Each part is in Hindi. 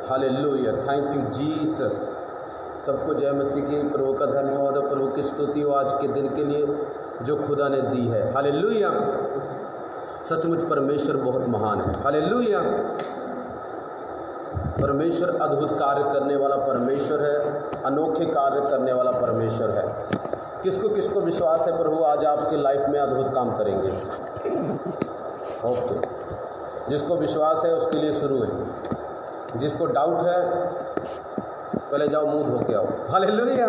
Hallelujah, thank you Jesus. सबको जय मसीह की। प्रभु का धन्यवाद हो, प्रभु की स्तुति हो आज के दिन के लिए जो खुदा ने दी है। हालेलुया, सचमुच परमेश्वर बहुत महान है। हालेलुया, परमेश्वर अद्भुत कार्य करने वाला परमेश्वर है, अनोखे कार्य करने वाला परमेश्वर है। किसको किसको विश्वास है प्रभु आज आपकी लाइफ में अद्भुत काम करेंगे? ओके, जिसको विश्वास है उसके लिए शुरू है। जिसको डाउट है पहले जाओ मुंह धो के आओ। हालेलुया,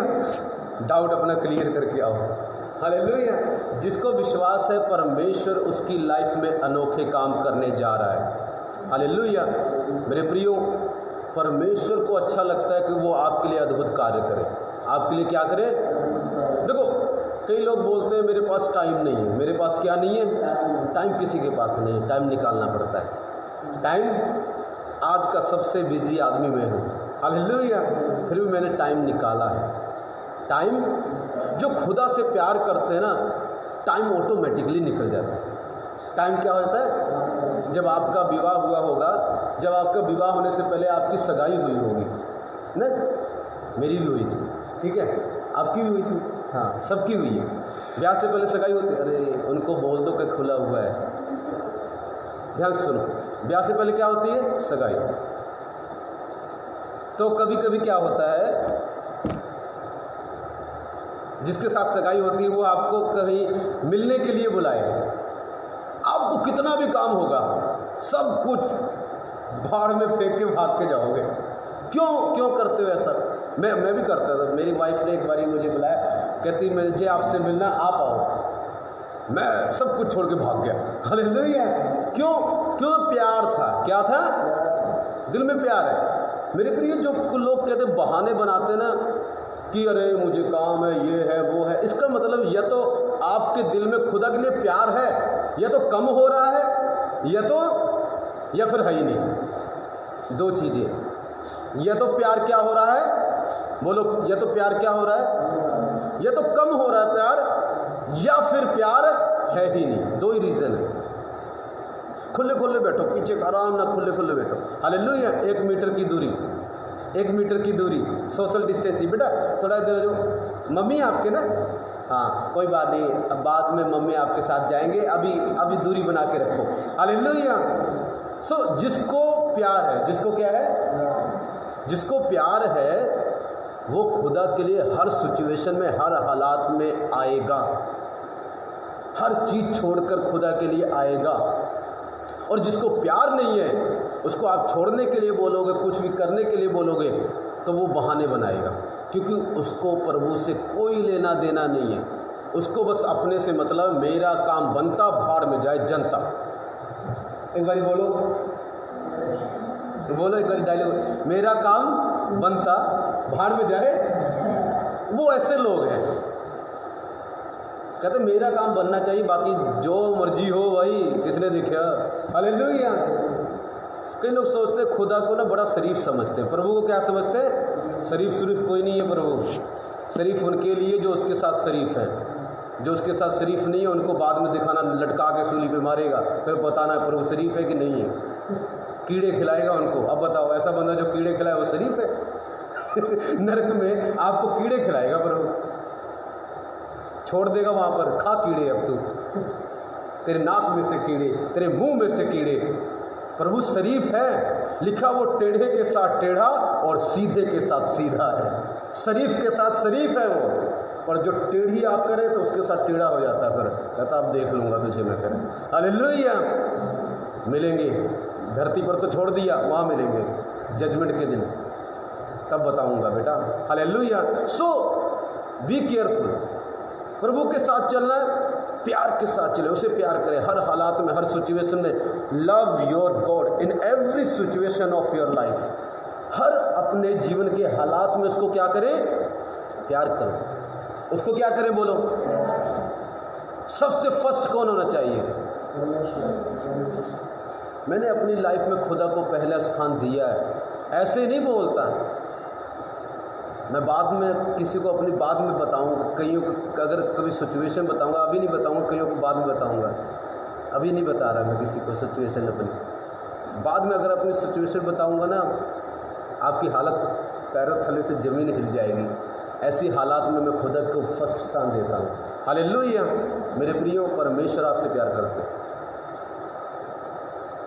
डाउट अपना क्लियर करके आओ। हालेलुया, जिसको विश्वास है परमेश्वर उसकी लाइफ में अनोखे काम करने जा रहा है। हालेलुया, मेरे प्रियो, परमेश्वर को अच्छा लगता है कि वो आपके लिए अद्भुत कार्य करे। आपके लिए क्या करे? देखो, कई लोग बोलते हैं मेरे पास टाइम नहीं है। मेरे पास क्या नहीं है? टाइम किसी के पास नहीं है। टाइम निकालना पड़ता है। टाइम, आज का सबसे बिजी आदमी मैं हूँ। हालेलुया, फिर भी मैंने टाइम निकाला है। टाइम, जो खुदा से प्यार करते हैं ना, टाइम ऑटोमेटिकली निकल जाता है। टाइम क्या होता है? जब आपका विवाह हुआ होगा, जब आपका विवाह होने से पहले आपकी सगाई हुई होगी ना। मेरी भी हुई थी, ठीक है, आपकी भी हुई थी, हाँ, सबकी हुई है। ब्याह से पहले सगाई होती है। अरे उनको बोल दो कि खुला हुआ है। ध्यान सुनो, ब्याह से पहले क्या होती है? सगाई। तो कभी कभी क्या होता है, जिसके साथ सगाई होती है वो आपको कहीं मिलने के लिए बुलाए। आपको कितना भी काम होगा, सब कुछ भाड़ में फेंक के भाग के जाओगे। क्यों करते हो ऐसा? मैं भी करता था। मेरी वाइफ ने एक बारी मुझे बुलाया, कहती मुझे आपसे मिलना, आप आओ। मैं सब कुछ छोड़ के भाग गया। हालेलुया, क्यों? प्यार था। क्या था? दिल में प्यार है। मेरे प्रिय, जो लोग कहते बहाने बनाते ना कि अरे मुझे काम है, ये है, वो है, इसका मतलब या तो आपके दिल में खुदा के लिए प्यार है, या तो कम हो रहा है, या फिर है ही नहीं। दो चीज़ें, या तो प्यार क्या हो रहा है, बोलो, या तो प्यार क्या हो रहा है, या तो कम हो रहा है प्यार, या फिर प्यार है ही नहीं। दो ही रीज़न है। खुले खुले बैठो, पीछे आराम ना, खुले खुले बैठो। हालेलुया, 1 मीटर की दूरी, 1 मीटर की दूरी, सोशल डिस्टेंसिंग। बेटा थोड़ा देर जो मम्मी आपके ना, हाँ कोई बात नहीं, अब बाद में मम्मी आपके साथ जाएंगे, अभी दूरी बना के रखो। हालेलुया। सो जिसको प्यार है, जिसको क्या है? जिसको प्यार है वो खुदा के लिए हर सिचुएशन में, हर हालात में आएगा। हर चीज़ छोड़कर खुदा के लिए आएगा। और जिसको प्यार नहीं है उसको आप छोड़ने के लिए बोलोगे, कुछ भी करने के लिए बोलोगे, तो वो बहाने बनाएगा, क्योंकि उसको प्रभु से कोई लेना देना नहीं है। उसको बस अपने से मतलब, मेरा काम बनता, भाड़ में जाए जनता। एक बारी बोलो एक बारी डायलॉग, मेरा काम बनता, भाड़ में जाए। वो ऐसे लोग हैं, कहते मेरा काम बनना चाहिए, बाकी जो मर्जी हो वही किसने देखा। हालेलुया। कई लोग सोचते हैं खुदा को ना बड़ा शरीफ समझते हैं। प्रभु को क्या समझते हैं? शरीफ कोई नहीं है प्रभु। शरीफ उनके लिए जो उसके साथ शरीफ है। जो उसके साथ शरीफ नहीं है उनको बाद में दिखाना, लटका के सूली पे मारेगा, फिर बताना प्रभु शरीफ है कि नहीं है। कीड़े खिलाएगा उनको। अब बताओ, ऐसा बंदा जो कीड़े खिलाए वो शरीफ है? नरक में आपको कीड़े खिलाएगा प्रभु, छोड़ देगा वहाँ पर, खा कीड़े अब तू, तेरे नाक में से कीड़े, तेरे मुंह में से कीड़े। प्रभु शरीफ है। लिखा वो टेढ़े के साथ टेढ़ा और सीधे के साथ सीधा है। शरीफ के साथ शरीफ है वो, और जो टेढ़ी आप करें तो उसके साथ टेढ़ा हो जाता है। फिर कहता अब देख लूँगा तुझे मैं करें। हालेलुया। मिलेंगे धरती पर तो छोड़ दिया, वहाँ मिलेंगे जजमेंट के दिन, तब बताऊँगा बेटा। हालेलुया। So be careful. प्रभु के साथ चलना है, प्यार के साथ चले, उसे प्यार करें हर हालात में, हर सिचुएशन में। Love your God in every situation of your life. हर अपने जीवन के हालात में उसको क्या करें? प्यार करो। उसको क्या करें? बोलो। सबसे फर्स्ट कौन होना चाहिए? मैंने अपनी लाइफ में खुदा को पहला स्थान दिया है। ऐसे नहीं बोलता, मैं बाद में किसी को अपनी बात में बताऊंगा, कईयों को अगर कभी सिचुएशन बताऊंगा, अभी नहीं बताऊंगा, कईयों को बाद में बताऊंगा। अभी नहीं बता रहा मैं किसी को सिचुएशन अपनी। बाद में अगर अपनी सिचुएशन बताऊंगा ना, आपकी हालत पैरों थले से ज़मीन हिल जाएगी। ऐसी हालात में मैं खुदा को फर्स्ट स्थान देता हूँ। हालेलुया। मेरे प्रियो, परमेश्वर आपसे प्यार करते हैं।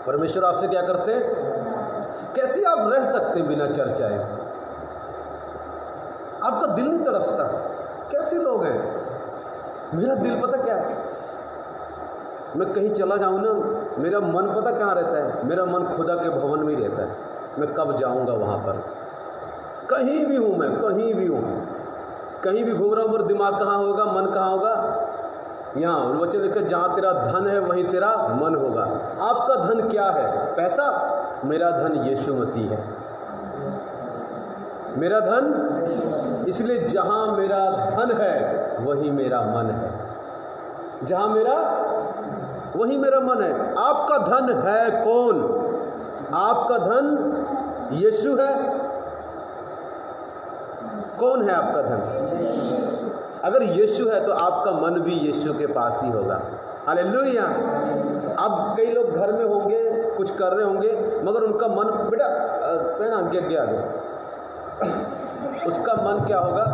परमेश्वर आपसे क्या करते हैं? कैसे आप रह सकते हैं बिना चर्चाए? आपका दिल नहीं तरसता? कैसे लोग हैं? मेरा दिल पता क्या, मैं कहीं चला जाऊं ना, मेरा मन पता कहाँ रहता है? मेरा मन खुदा के भवन में ही रहता है। मैं कब जाऊंगा वहां पर? कहीं भी हूं, मैं कहीं भी हूं, कहीं भी घूम रहा हूं, पर दिमाग कहाँ होगा, मन कहाँ होगा? यहाँ वचन लिखा, जहाँ तेरा धन है वहीं तेरा मन होगा। आपका धन क्या है? पैसा? मेरा धन यीशु मसीह है। मेरा धन, इसलिए जहाँ मेरा धन है वही मेरा मन है। जहाँ मेरा, वही मेरा मन है। आपका धन है कौन? आपका धन यीशु है। कौन है आपका धन? अगर यीशु है तो आपका मन भी यीशु के पास ही होगा। हालेलुया। अब कई लोग घर में होंगे, कुछ कर रहे होंगे, मगर उनका मन, बेटा पहना आगे उसका मन क्या होगा?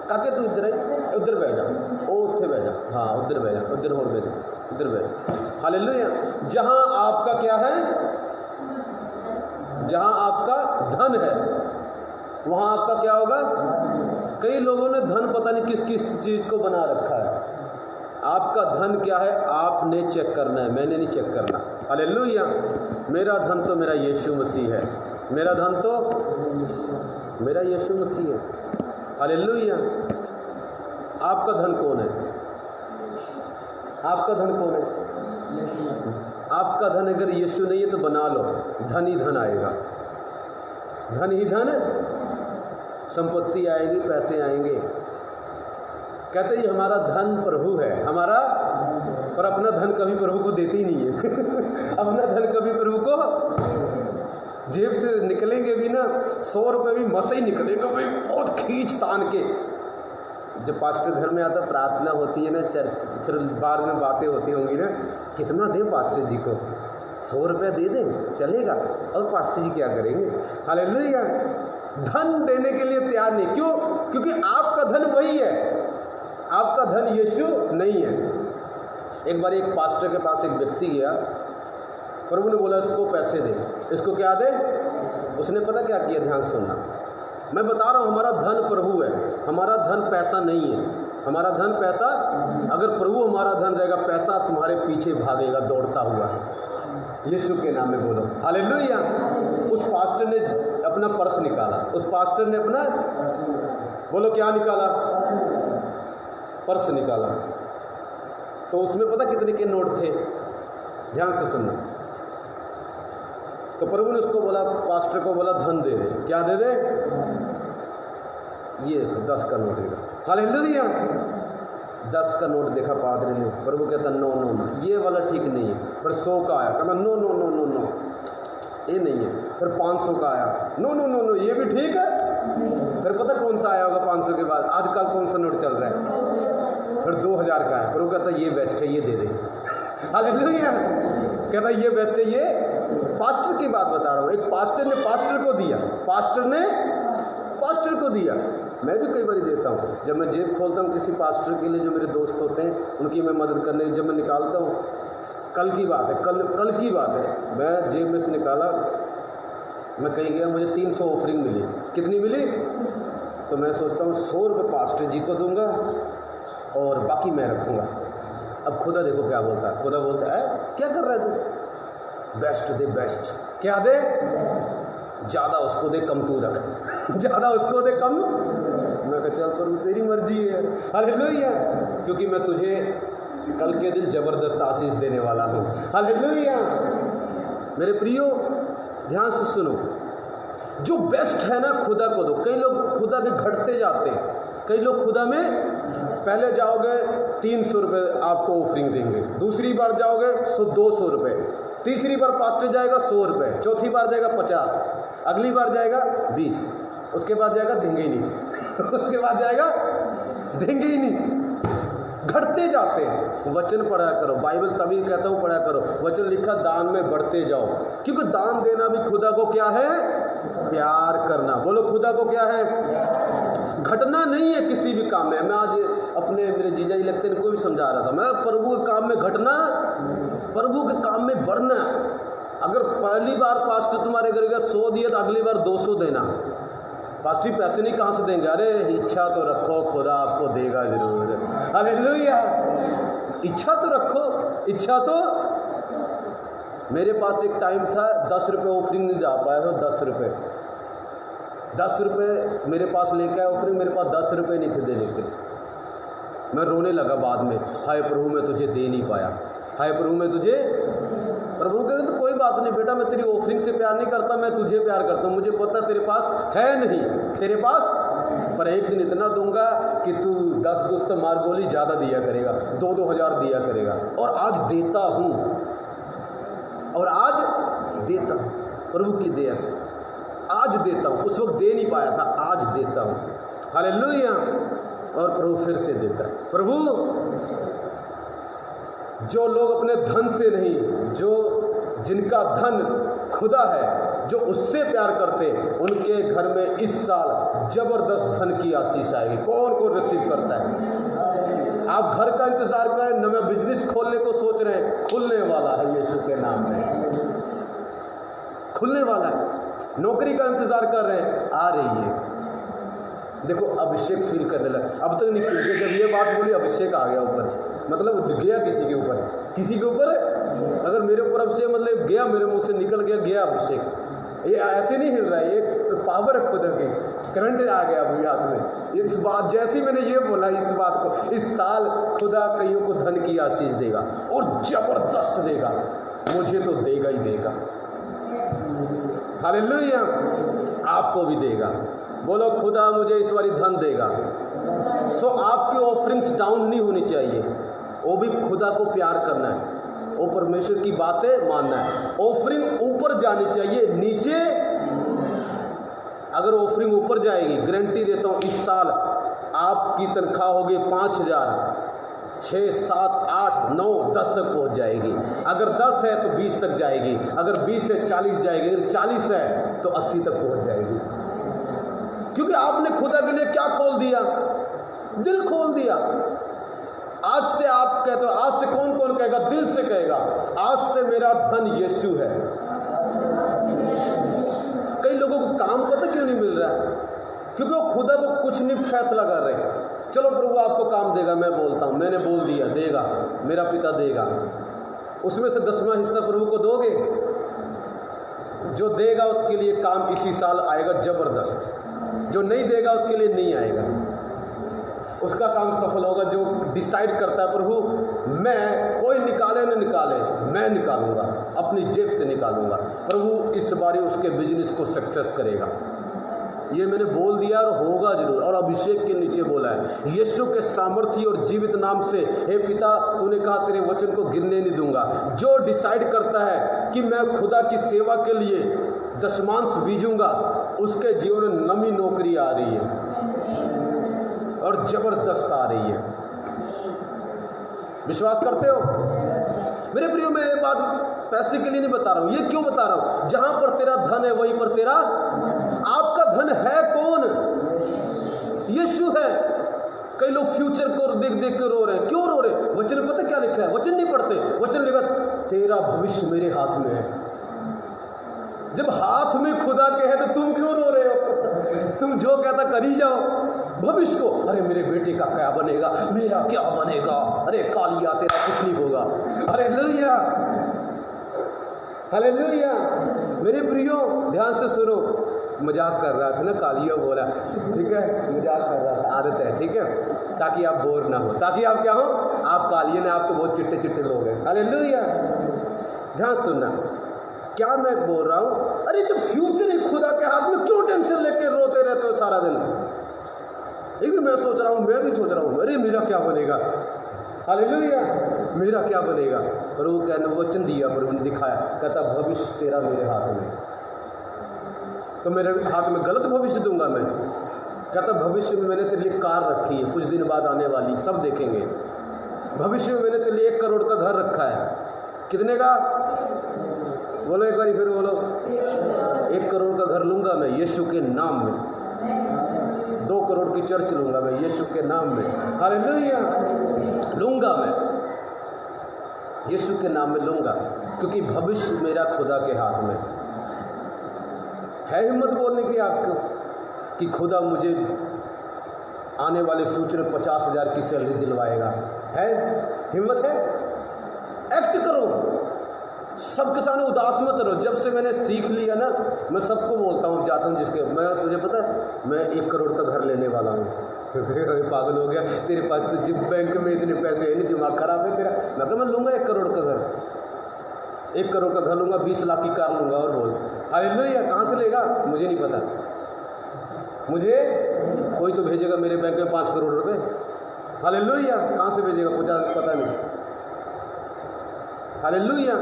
काके तू इधर है, उधर बह जा, ओ उठे बह जा, हाँ उधर बह जा, उधर और बह जा, उधर बह जा। हालेलुया। जहाँ आपका क्या है, जहाँ आपका धन है वहाँ आपका क्या होगा? कई लोगों ने धन पता नहीं किस किस चीज़ को बना रखा है। आपका धन क्या है आपने चेक करना है, मैंने नहीं चेक करना। हालेलुया। मेरा धन तो मेरा यीशु मसीह है। मेरा धन तो मेरा यीशु मसीह है। हालेलुया। आपका धन कौन है? आपका धन कौन है? आपका धन अगर यीशु नहीं है तो बना लो, धन ही धन आएगा। धन ही धन, संपत्ति आएगी, पैसे आएंगे। कहते ही हमारा धन प्रभु है हमारा, पर अपना धन कभी प्रभु को देते ही नहीं है। अपना धन कभी प्रभु को, जेब से निकलेंगे भी ना 100 रुपये भी मसे ही निकलेंगे भाई, बहुत खींच तान के। जब पास्टर घर में आता प्रार्थना होती है ना, चर्च, फिर बाद में बातें होती होंगी ना, कितना दें पास्टर जी को? 100 रुपया दे दें चलेगा, और पास्टर जी क्या करेंगे? हालेलुया। धन देने के लिए तैयार नहीं। क्यों? क्योंकि आपका धन वही है, आपका धन यीशु नहीं है। एक बार एक पास्टर के पास एक व्यक्ति गया, प्रभु ने बोला इसको पैसे दे, इसको क्या दे? उसने पता क्या किया? ध्यान सुनना, मैं बता रहा हूँ, हमारा धन प्रभु है, हमारा धन पैसा नहीं है। हमारा धन पैसा, अगर प्रभु हमारा धन रहेगा, पैसा तुम्हारे पीछे भागेगा दौड़ता हुआ। यीशु के नाम में बोलो हालेलुया। उस पास्टर ने अपना पर्स निकाला, उस पास्टर ने अपना, बोलो क्या निकाला? पर्स निकाला। तो उसमें पता कितने के नोट थे? ध्यान से सुनना। तो प्रभु ने उसको बोला, पास्टर को बोला धन दे दे। क्या दे दे? ये 10 का नोट देगा। हालेलुया। 10 का नोट देखा पादरी ने, प्रभु कहता नो नो नो, ये वाला ठीक नहीं है। फिर 100 का आया, कहता no no no no no, ये नहीं है। फिर 500 का आया, नो नो नो नो, ये भी ठीक है। फिर पता कौन सा आया होगा 500 के बाद? आजकल कौन सा नोट चल रहा है? फिर 2000 का है। प्रभु कहता ये बेस्ट है, ये दे दे। हालेलुया। कहता ये बेस्ट है, ये पास्टर की बात बता रहा हूँ। एक पास्टर ने पास्टर को दिया, पास्टर ने पास्टर को दिया। मैं भी कई बार देता हूँ, जब मैं जेब खोलता हूँ किसी पास्टर के लिए, जो मेरे दोस्त होते हैं उनकी मैं मदद करने, जब मैं निकालता हूँ, कल की बात है, कल की बात है, मैं जेब में से निकाला, मैं कहीं गया, मुझे 300 ऑफरिंग मिली। कितनी मिली? तो मैं सोचता हूँ 100 रुपये पास्टर जी को दूंगा और बाकी मैं रखूँगा। अब खुदा देखो क्या बोलता है, खुदा बोलता है क्या कर रहा है तू? बेस्ट दे, बेस्ट। क्या दे? ज़्यादा उसको दे, कम तू रख। ज़्यादा उसको दे, कम। मैं कहा चल प्रभु तेरी मर्जी है। हालेलुया। क्योंकि मैं तुझे कल के दिन ज़बरदस्त आशीष देने वाला हूँ। हालेलुया। मेरे प्रियो ध्यान से सुनो, जो बेस्ट है ना खुदा को दो। कई लोग खुदा के घटते जाते हैं। कई लोग खुदा में पहले जाओगे 300 रुपये आपको ऑफरिंग देंगे, दूसरी बार जाओगे 200 रुपये, तीसरी बार पास्टर जाएगा 100 रुपये, चौथी बार जाएगा 50, अगली बार जाएगा 20, उसके बाद जाएगा देंगे ही नहीं। उसके बाद जाएगा देंगे ही नहीं। घटते जाते हैं। वचन पढ़ा करो, बाइबल तभी कहता हूँ पढ़ा करो, वचन लिखा दान में बढ़ते जाओ, क्योंकि दान देना भी खुदा को क्या है, प्यार करना। बोलो खुदा को क्या है, घटना नहीं है किसी भी काम में। मैं आज अपने मेरे जीजा जी लगते हैं, कोई समझा रहा था, मैं प्रभु के काम में घटना, प्रभु के काम में बढ़ना। अगर पहली बार पास्टर तुम्हारे घर का 100 दिया तो अगली बार 200 देना। पास्टर पैसे नहीं कहाँ से देंगे, अरे इच्छा तो रखो, खुदा आपको देगा जरूर। हालेलुया, इच्छा तो रखो, इच्छा तो। मेरे पास एक टाइम था 10 रुपये ऑफरिंग नहीं जा पाया था, 10 रुपये मेरे पास लेके आया ऑफरिंग, मेरे पास 10 रुपये नहीं थे देने के। मैं रोने लगा बाद में, हाय प्रभु मैं तुझे दे नहीं पाया, हाय प्रभु मैं तुझे। प्रभु कहते तो कोई बात नहीं बेटा, मैं तेरी ऑफरिंग से प्यार नहीं करता, मैं तुझे प्यार करता हूँ। मुझे पता तेरे पास है नहीं, तेरे पास, पर एक दिन इतना दूंगा कि तू 10 दोस्त मार गोली ज़्यादा दिया करेगा, 2-2 हज़ार दिया करेगा। और आज देता हूँ, और आज देता हूँ प्रभु की दया से, आज देता हूँ। उस वक्त दे नहीं पाया था, आज देता हूँ। हालेलुया। और प्रभु फिर से देता है। प्रभु जो लोग अपने धन से नहीं, जो जिनका धन खुदा है, जो उससे प्यार करते, उनके घर में इस साल जबरदस्त धन की आशीष आएगी। कौन कौन रिसीव करता है? आप घर का इंतजार करें, नया बिजनेस खोलने को सोच रहे हैं, खुलने वाला है यीशु के नाम में, खुलने वाला है। नौकरी का इंतजार कर रहे हैं, आ रही है। देखो अभिषेक फील करने लगा, अब तक नहीं फील किया, जब ये बात बोली अभिषेक आ गया ऊपर, मतलब गया किसी के ऊपर, किसी के ऊपर। अगर मेरे ऊपर अभिषेक मतलब गया, मेरे मुंह से निकल गया, गया अभिषेक। ये ऐसे नहीं हिल रहा है, ये पावर है खुदा की, करंट आ गया अभी हाथ में। इस बात जैसी मैंने ये बोला, इस बात को, इस साल खुदा कईयों को धन की आशीष देगा और जबरदस्त देगा, मुझे तो देगा ही देगा। हालेलुया, आपको भी देगा। बोलो खुदा मुझे इस बारी धन देगा। सो आपकी ऑफरिंग्स डाउन नहीं होनी चाहिए, वो भी खुदा को प्यार करना है, वो परमेश्वर की बातें मानना है। ऑफरिंग ऊपर जानी चाहिए, नीचे। अगर ऑफरिंग ऊपर जाएगी, गारंटी देता हूँ इस साल आपकी तनख्वाह होगी 5,000, 6, 7, 8, 9, 10 तक पहुँच जाएगी। अगर 10 है तो 20 तक जाएगी, अगर 20 है 40 जाएगी, अगर 40 है तो 80 तक पहुँच जाएगी। क्योंकि आपने खुदा के लिए क्या खोल दिया? दिल खोल दिया। आज से आप कहते हो, आज से कौन कौन कहेगा? दिल से कहेगा, आज से मेरा धन यीशु है। कई लोगों को काम पता क्यों नहीं मिल रहा है? क्योंकि वो खुदा को कुछ नहीं फैसला कर रहे। चलो प्रभु आपको काम देगा, मैं बोलता हूँ, मैंने बोल दिया देगा, मेरा पिता देगा। उसमें से 10वां हिस्सा प्रभु को दोगे? जो देगा उसके लिए काम इसी साल आएगा जबरदस्त, जो नहीं देगा उसके लिए नहीं आएगा, उसका काम सफल होगा। जो डिसाइड करता है प्रभु मैं, कोई निकाले न निकाले, मैं निकालूंगा, अपनी जेब से निकालूंगा, प्रभु इस बारी उसके बिजनेस को सक्सेस करेगा। ये मैंने बोल दिया और होगा जरूर। और अभिषेक के नीचे बोला है, यीशु के सामर्थ्य और जीवित नाम से, हे पिता तूने कहा तेरे वचन को गिरने नहीं दूंगा। जो डिसाइड करता है कि मैं खुदा की सेवा के लिए दशमांश बीजूंगा, उसके जीवन में नमी नौकरी आ रही है और जबरदस्त आ रही है। विश्वास करते हो मेरे प्रियो? मैं ये बात पैसे के लिए नहीं बता रहा हूँ। ये क्यों बता रहा हूँ? जहां पर तेरा धन है वहीं पर तेरा, आपका धन है कौन? यीशु है। कई लोग फ्यूचर को देख देख कर रो रहे हैं। क्यों रो रहे? वचन में पता क्या लिखा है? वचन नहीं पढ़ते। वचन लिखा तेरा भविष्य मेरे हाथ में है। जब हाथ में खुदा के है तो तुम क्यों रो रहे हो? तुम जो कहता करी जाओ। भविष्य को, अरे मेरे बेटे का क्या बनेगा, मेरा क्या बनेगा, अरे कालिया तेरा कुछ नहीं होगा। Hallelujah, hallelujah. मेरे प्रियो ध्यान से सुनो, मजाक कर रहा था ना, कालिया बोला, ठीक है, मजाक कर रहा था, आदत है, ठीक है, ताकि आप बोर ना हो, ताकि आप क्या हो, आप कालिया ने, आप तो बहुत चिट्टे चिट्टे लोग हैं। हालेलुया। ध्यान सुनना क्या मैं बोल रहा हूँ। अरे जब फ्यूचर है खुदा के हाथ में, क्यों टेंशन लेके रोते रहते हो सारा दिन? एक दिन मैं सोच रहा हूँ, मैं भी सोच रहा हूँ, अरे मेरा क्या बनेगा, हालेलुया, मेरा क्या बनेगा। पर वो क्या वचन दिया, पर उन्होंने दिखाया, कहता भविष्य तेरा मेरे हाथ में। तो मेरे हाथ में गलत भविष्य दूंगा मैं? कहता भविष्य में मैंने तेरे लिए कार रखी है, कुछ दिन बाद आने वाली, सब देखेंगे। भविष्य में मैंने तेरे लिए 1 करोड़ का घर रखा है। कितने का? बोलो एक बार फिर बोलो। 1 करोड़ का घर लूँगा मैं यीशु के नाम में। 2 करोड़ की चर्च लूँगा मैं यीशु के नाम में। हालेलुया। लूँगा मैं यीशु के नाम में लूँगा, क्योंकि भविष्य मेरा खुदा के हाथ में है। हिम्मत बोलने की आपको कि खुदा मुझे आने वाले फ्यूचर में 50,000 की सैलरी दिलवाएगा? है हिम्मत? है? एक्ट करो। सबके सामने उदास मत रहो। जब से मैंने सीख लिया ना, मैं सबको बोलता हूँ, जाता हूँ जिसके, मैं तुझे पता मैं 1 करोड़ का घर लेने वाला हूँ। पागल हो गया, तेरे पास तो जिप बैंक में इतने पैसे है नहीं, दिमाग खराब है तेरा। मैं कहा मैं लूँगा 1 करोड़ का घर। 1 करोड़ का घर लूँगा, 20 लाख की कार लूँगा। और बोल हालेलुया। कहाँ से लेगा मुझे नहीं पता, मुझे कोई तो भेजेगा मेरे बैंक में 5 करोड़ रुपए। हालेलुया। कहाँ से भेजेगा मुझे पता नहीं। हालेलुया।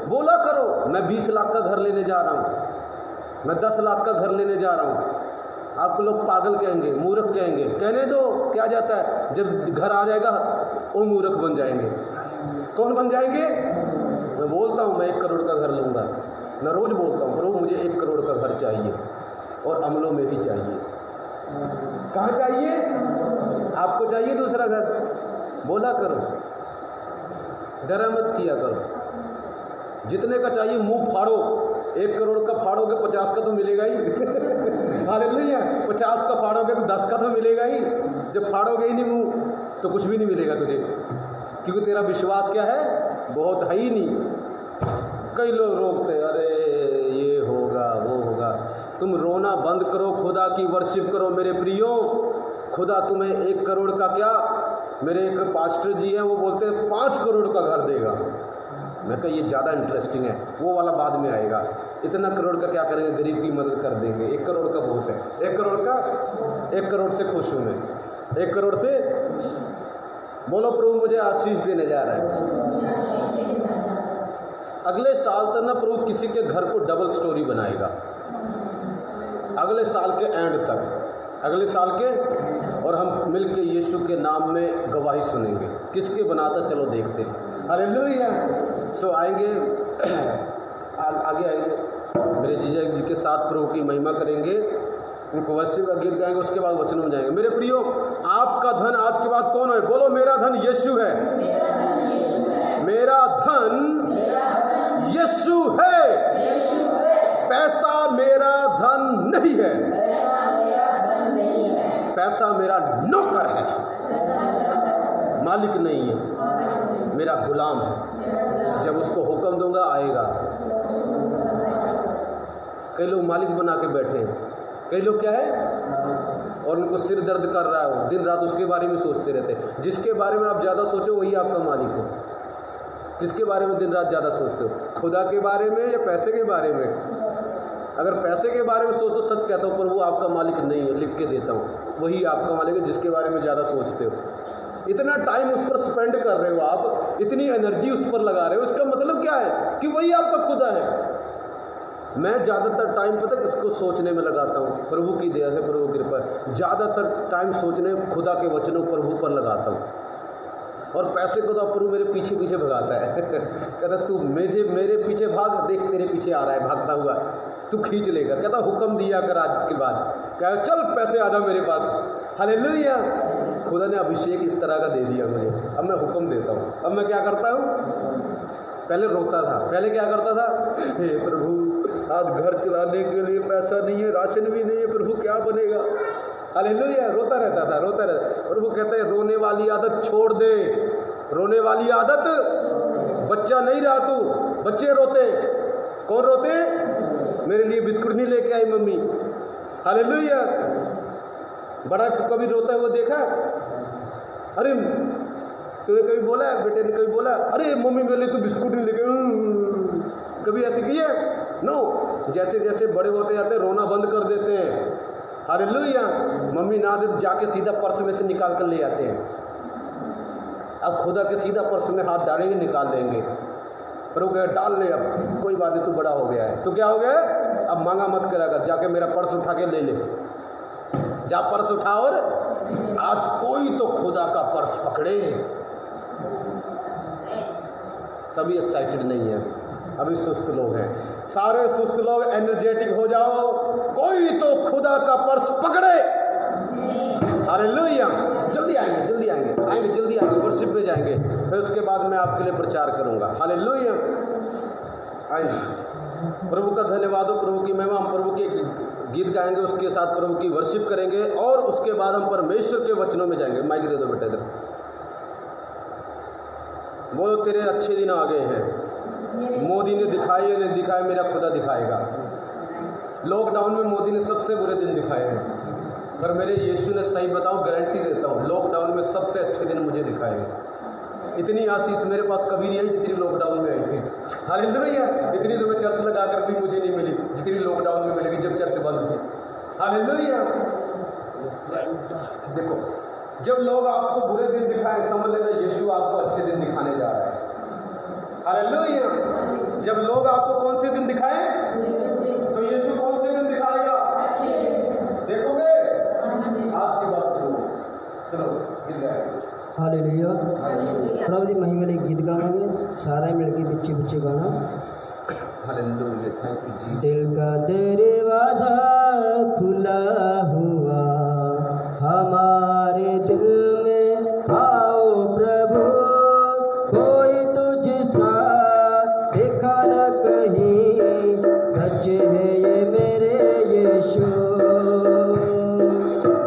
बोला करो मैं 20 लाख का घर लेने जा रहा हूँ, मैं 10 लाख का घर लेने जा रहा हूँ। आपको लोग पागल कहेंगे, मूर्ख कहेंगे, कहने दो, क्या जाता है। जब घर आ जाएगा वो मूर्ख बन जाएंगे। कौन बन जाएंगे? मैं बोलता हूँ मैं 1 करोड़ का घर लूँगा। मैं रोज़ बोलता हूँ प्रभु मुझे 1 करोड़ का घर चाहिए, और अमलों में भी चाहिए। कहाँ चाहिए? आपको चाहिए दूसरा घर? बोला करो, डरा मत किया करो। जितने का चाहिए मुंह फाड़ो। 1 करोड़ का फाड़ोगे 50 का तो मिलेगा ही। हालेलुया। 50 का फाड़ोगे तो 10 का तो मिलेगा ही। जब फाड़ोगे ही नहीं मुंह तो कुछ भी नहीं मिलेगा तुझे, क्योंकि तेरा विश्वास क्या है? बहुत है ही नहीं। कई लोग रोकते, अरे ये होगा वो होगा। तुम रोना बंद करो, खुदा की वर्शिप करो मेरे प्रियो। खुदा तुम्हें 1 करोड़ का क्या, मेरे एक पास्टर जी हैं वो बोलते हैं 5 करोड़ का घर देगा। मैं कहा ये ज़्यादा इंटरेस्टिंग है, वो वाला बाद में आएगा। इतना करोड़ का क्या करेंगे? गरीब की मदद कर देंगे। 1 करोड़ का बहुत है। 1 करोड़ का, 1 करोड़ से खुश हूँ मैं। 1 करोड़ से बोलो प्रभु मुझे आशीष देने जा रहा है। अगले साल तक ना प्रभु किसी के घर को डबल स्टोरी बनाएगा। अगले साल के एंड तक, अगले साल के, और हम मिलके यीशु के नाम में गवाही सुनेंगे। किसके बनाता चलो देखते हैं। हालेलुया। सो आएंगे आगे आएंगे मेरे जीजा जी के साथ प्रभु की महिमा करेंगे, उनको वर्षिप का गीत गाएंगे, उसके बाद वचनों में जाएंगे। मेरे प्रियो आपका धन आज के बाद कौन है? बोलो मेरा धन यीशु है। मेरा धन यीशु है। पैसा मेरा धन नहीं है, पैसा मेरा नौकर है, मालिक नहीं है, मेरा गुलाम है। जब उसको हुक्म दूंगा आएगा। कई लोग मालिक बना के बैठे हैं, कई लोग क्या है, और उनको सिर दर्द कर रहा है, दिन रात उसके बारे में सोचते रहते हैं। जिसके बारे में आप ज़्यादा सोचो वही आपका मालिक है। किसके बारे में दिन रात ज़्यादा सोचते हो? खुदा के बारे में या पैसे के बारे में? अगर पैसे के बारे में सोच तो सच कहता हूँ प्रभु आपका मालिक नहीं है, लिख के देता हूँ। वही आपका मालिक है जिसके बारे में ज़्यादा सोचते हो। इतना टाइम उस पर स्पेंड कर रहे हो आप, इतनी एनर्जी उस पर लगा रहे हो, इसका मतलब क्या है कि वही आपका खुदा है। मैं ज़्यादातर टाइम पता किसको सोचने में लगाता हूँ? प्रभु की दया से, प्रभु की कृपा, ज़्यादातर टाइम सोचने खुदा के वचनों प्रभु पर लगाता हूँ। और पैसे को तो प्रभु मेरे पीछे पीछे भगाता है। कहता तू मेरे पीछे भाग, देख तेरे पीछे आ रहा है भागता हुआ, तू खींच लेगा। कहता हुक्म दिया कर आज के बाद, कहता चल पैसे आ जा मेरे पास। हालेलुया। खुदा ने अभिषेक इस तरह का दे दिया मुझे, अब मैं हुक्म देता हूँ। अब मैं क्या करता हूँ? पहले रोता था, पहले क्या करता था? हे प्रभु आज घर चलाने के लिए पैसा नहीं है, राशन भी नहीं है, प्रभु क्या बनेगा? हालेलुया। रोता रहता था, रोता रहता। प्रभु कहते हैं रोने वाली आदत छोड़ दे। रोने वाली आदत, बच्चा नहीं रहा तू। बच्चे रोते, कौन रोते? मेरे लिए बिस्कुट नहीं लेके आई मम्मी। हालेलुया। बड़ा कभी रोता है वो देखा? अरे तूने कभी बोला, बेटे ने कभी बोला अरे मम्मी मेरे लिए तू बिस्कुट नहीं लेके? कभी ऐसे किया? नो। जैसे जैसे बड़े होते जाते हैं रोना बंद कर देते हैं। हालेलुया। मम्मी ना दे तो जाके सीधा पर्स में से निकाल कर ले आते हैं। अब खुदा के सीधा पर्स में हाथ डालेंगे, निकाल लेंगे। प्रभु कहे डाल ले, अब कोई बात नहीं, तू बड़ा हो गया है। तो क्या हो गया? अब मांगा मत करा कर, जाके मेरा पर्स उठा के ले ले। जा पर्स उठा, और आज कोई तो खुदा का पर्स पकड़े। सभी एक्साइटेड नहीं है, अभी सुस्त लोग हैं। सारे सुस्त लोग एनर्जेटिक हो जाओ, कोई तो खुदा का पर्स पकड़े। हालेलुया। जल्दी आएंगे, जल्दी आएंगे, आएंगे, जल्दी आएंगे, वर्शिप में जाएंगे, फिर उसके बाद मैं आपके लिए प्रचार करूंगा। हालेलुया। आइए, प्रभु का धन्यवाद हो, प्रभु की महिमा। हम प्रभु के गीत गाएंगे, उसके साथ प्रभु की वर्शिप करेंगे और उसके बाद हम परमेश्वर के वचनों में जाएंगे। माइक दे दो बेटे इधर। वो तेरे अच्छे दिन आ गए हैं। मोदी ने दिखाए या नहीं दिखाए, मेरा खुदा दिखाएगा। लॉकडाउन में मोदी ने सबसे बुरे दिन दिखाए हैं, पर मेरे यीशु ने, सही बताऊं, गारंटी देता हूं, लॉकडाउन में सबसे अच्छे दिन मुझे दिखाए हैं। इतनी आशीष मेरे पास कभी नहीं आई जितनी लॉकडाउन में आई थी। हालेलुया। इतनी तो मैं चर्च लगा कर भी मुझे नहीं मिली जितनी लॉकडाउन में मिलेगी जब चर्च बंद थी। हालेलुया। देखो, जब लोग आपको बुरे दिन दिखाए, समझ लेना यीशु आपको अच्छे दिन दिखाने जा रहा है। हालेलुया। जब लोग आपको कौन से दिन दिखाए, तो यीशु कौन से दिन दिखाएगा? देखोगे आज की बात सुनो। चलो गीत गाएंगे। हालेलुया। प्रभु दी महिमा लिए गीत गावांगे, सारे मिलके पीछे पीछे गाना। हालेलुया। थैंक यू जी। दिल का दरवाजा खुला हुआ, हमारे दिल में आओ प्रभु, कोई तुझसा देखा न कहीं, सच है ये मेरे यीशु।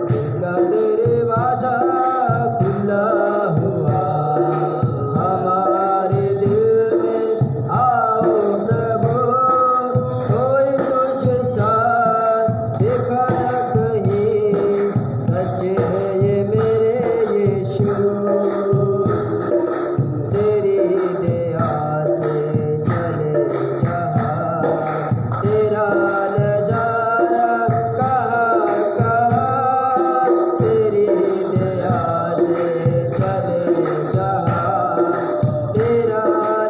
दिल का दरवाजा खुला हुआ, हमारे दिल में आओ प्रभु, कोई तुझसा देखा न कहीं, सच है ये मेरे यीशु। तेरी दया से चले जहाँ, तेरा नजारा कहाँ कहाँ, तेरी दया से चले जहाँ, तेरा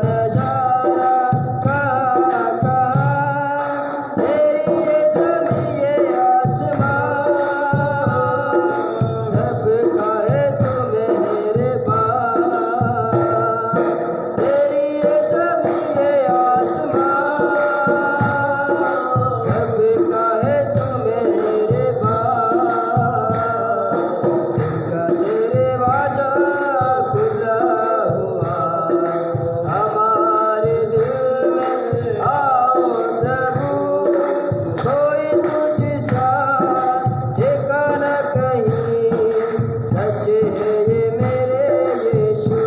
नजारा कहाँ कहाँ, तेरी ये ज़मीं ये आसमां, सबका है तू मेरे पास। तेरी ये ज़मीं ये आसमां, सबका है तू मेरे पास। दिल का दरवाजा खुला हुआ, हमारे दिल में आओ प्रभु, कोई तुझसा देखा न कहीं, सच है ये मेरे यीशु।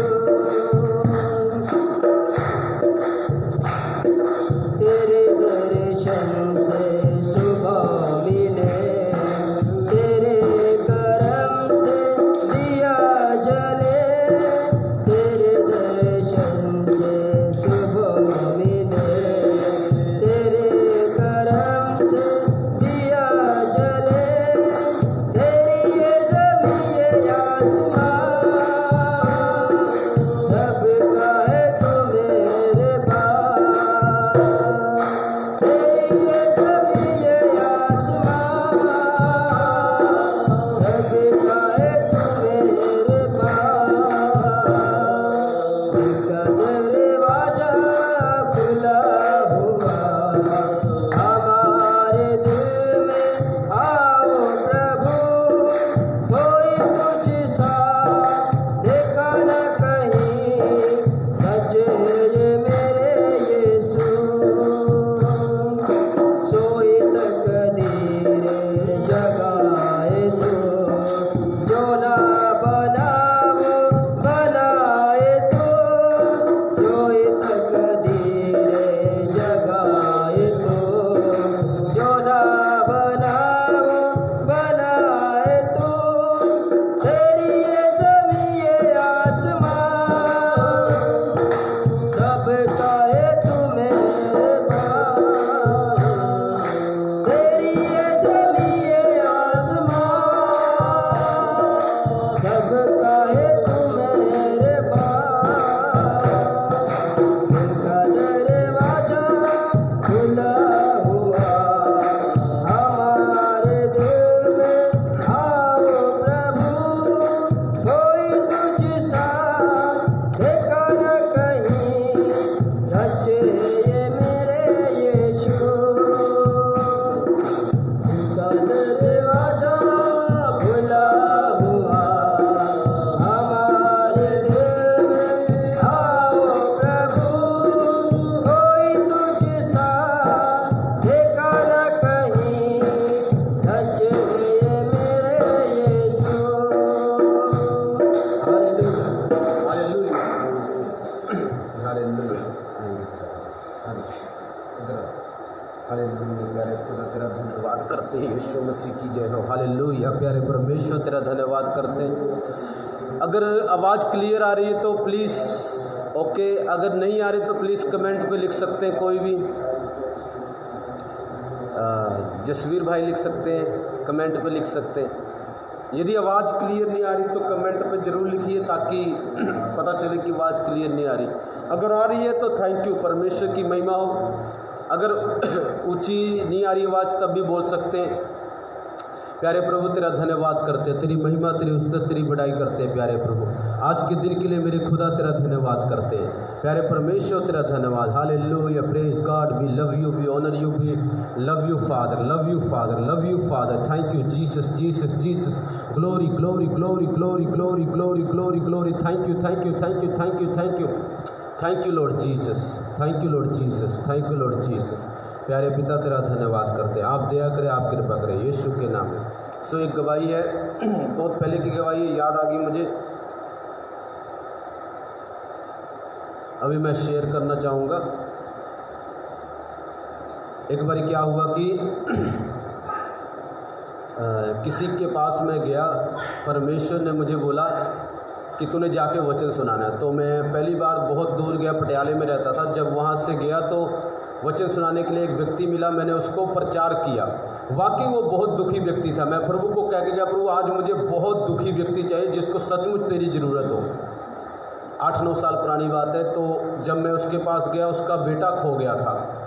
तेरे दर्शन से सुबह मिले, तेरे करम से दिया जले, तेरे दर्शन से सुबह मिले, तेरे करम से दिया जले, तेरी ये ज़मीं ये आसमां, सबका है तू मेरे पास। तेरी ये हालेलुया प्यारे खुदा तेरा धन्यवाद करते हैं, यीशु मसीह की जय हो। हालेलुया प्यारे परमेश्वर तेरा धन्यवाद करते हैं। अगर आवाज़ क्लियर आ रही है तो प्लीज़ ओके, अगर नहीं आ रही तो प्लीज़ कमेंट पे लिख सकते हैं, कोई भी जसवीर भाई लिख सकते हैं, कमेंट पे लिख सकते हैं। यदि आवाज़ क्लियर नहीं आ रही तो कमेंट पे ज़रूर लिखिए ताकि पता चले कि आवाज़ क्लियर नहीं आ रही। अगर आ रही है तो थैंक यू, परमेश्वर की महिमा हो। अगर ऊंची नहीं आ रही आवाज़ तब भी बोल सकते हैं। प्यारे प्रभु तेरा धन्यवाद करते हैं, तेरी महिमा तेरी उस्तत तेरी बड़ाई करते हैं। प्यारे प्रभु आज के दिन के लिए मेरे खुदा तेरा धन्यवाद करते हैं। प्यारे परमेश्वर तेरा धन्यवाद। Hallelujah praise God, we love you, we honour you, we love you father, love you father, love you father. Thank you Jesus, Jesus, Jesus. Glory glory glory glory glory glory glory glory. Thank you thank you thank you thank you thank you thank you Lord Jesus, thank you Lord Jesus, thank you Lord Jesus. प्यारे पिता तेरा धन्यवाद करते हैं। आप दया करें, आप कृपा करें यीशु के नाम में। सो एक गवाही है, बहुत पहले की गवाही है, याद आ गई मुझे, अभी मैं शेयर करना चाहूँगा। एक बार क्या हुआ कि किसी के पास मैं गया, परमेश्वर ने मुझे बोला कि तूने जाके वचन सुनाना है। तो मैं पहली बार बहुत दूर गया, पटियाले में रहता था। जब वहाँ से गया तो वचन सुनाने के लिए एक व्यक्ति मिला, मैंने उसको प्रचार किया। वाकई वो बहुत दुखी व्यक्ति था। मैं प्रभु को कह के गया, प्रभु आज मुझे बहुत दुखी व्यक्ति चाहिए जिसको सचमुच तेरी ज़रूरत हो। 8-9 साल पुरानी बात है। तो जब मैं उसके पास गया, उसका बेटा खो गया था,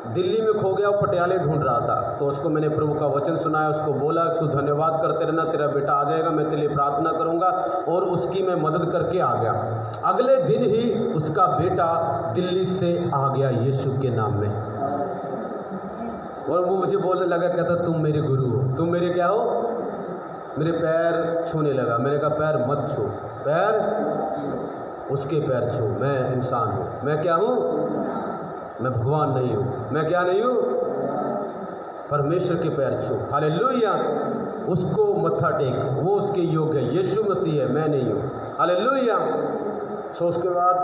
दिल्ली में खो गया, वो पटियाले ढूंढ रहा था। तो उसको मैंने प्रभु का वचन सुनाया, उसको बोला तू धन्यवाद करते रहना, तेरा बेटा आ जाएगा, मैं तेरे लिए प्रार्थना करूंगा। और उसकी मैं मदद करके आ गया। अगले दिन ही उसका बेटा दिल्ली से आ गया यीशु के नाम में। और वो मुझे बोलने लगा, कहता तुम मेरे गुरु हो, तुम मेरे क्या हो, मेरे पैर छूने लगा। मैंने कहा पैर मत छू, पैर उसके पैर छू, मैं इंसान हूँ, मैं क्या हूँ, मैं भगवान नहीं हूँ, मैं क्या नहीं हूँ, परमेश्वर के पैर छू। हालेलुया, उसको मत्था टेक, वो उसके योग्य है, यीशु मसीह है, मैं नहीं हूँ। हालेलुया। सो उसके बाद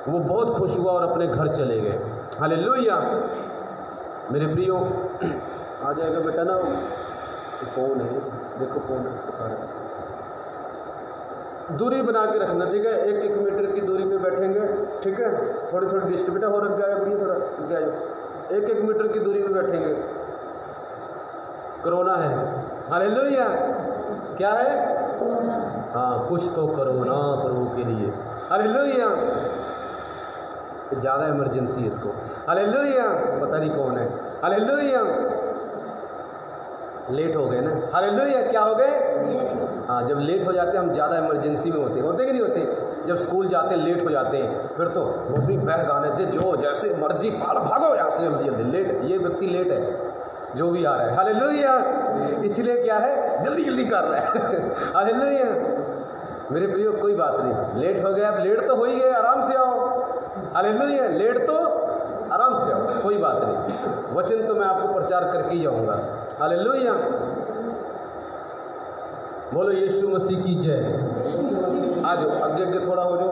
वो बहुत खुश हुआ और अपने घर चले गए। हालेलुया। मेरे प्रियो, आ जाएगा बेटा ना, कौन है देखो, कौन है, दूरी बना के रखना, ठीक है, 1-1 मीटर की दूरी पे बैठेंगे, ठीक है, थोड़ी थोड़ी डिस्टेंस, बेटा हो रख गया है, थोड़ा रख गया, 1-1 मीटर की दूरी पे बैठेंगे। कोरोना है, हालेलुया, क्या है, हाँ कुछ तो करो ना प्रभु के लिए, हालेलुया। ज़्यादा इमरजेंसी है इसको, हालेलुया, पता नहीं कौन है, हालेलुया। लेट हो गए ना, हालेलुया, क्या हो गए, हाँ जब लेट हो जाते हैं हम ज़्यादा इमरजेंसी में होते कि नहीं होते। जब स्कूल जाते लेट हो जाते हैं, फिर तो वो भी बैग आने दे, जो जैसे मर्जी पाल भागो यहाँ से जल्दी जल्दी। लेट, ये व्यक्ति लेट है जो भी आ रहा है, हालेलुया, इसलिए क्या है, जल्दी जल्दी कर रहा है, हालेलुया। मेरे प्रियो कोई बात नहीं, लेट हो गया, अब लेट तो हो ही गए, आराम से आओ, हालेलुया, लेट तो आराम से आओ, कोई बात नहीं। वचन तो मैं आपको प्रचार करके ही आऊँगा, हालेलुया। बोलो यीशु मसीह की जय। आ जाओ आगे आगे थोड़ा हो जाओ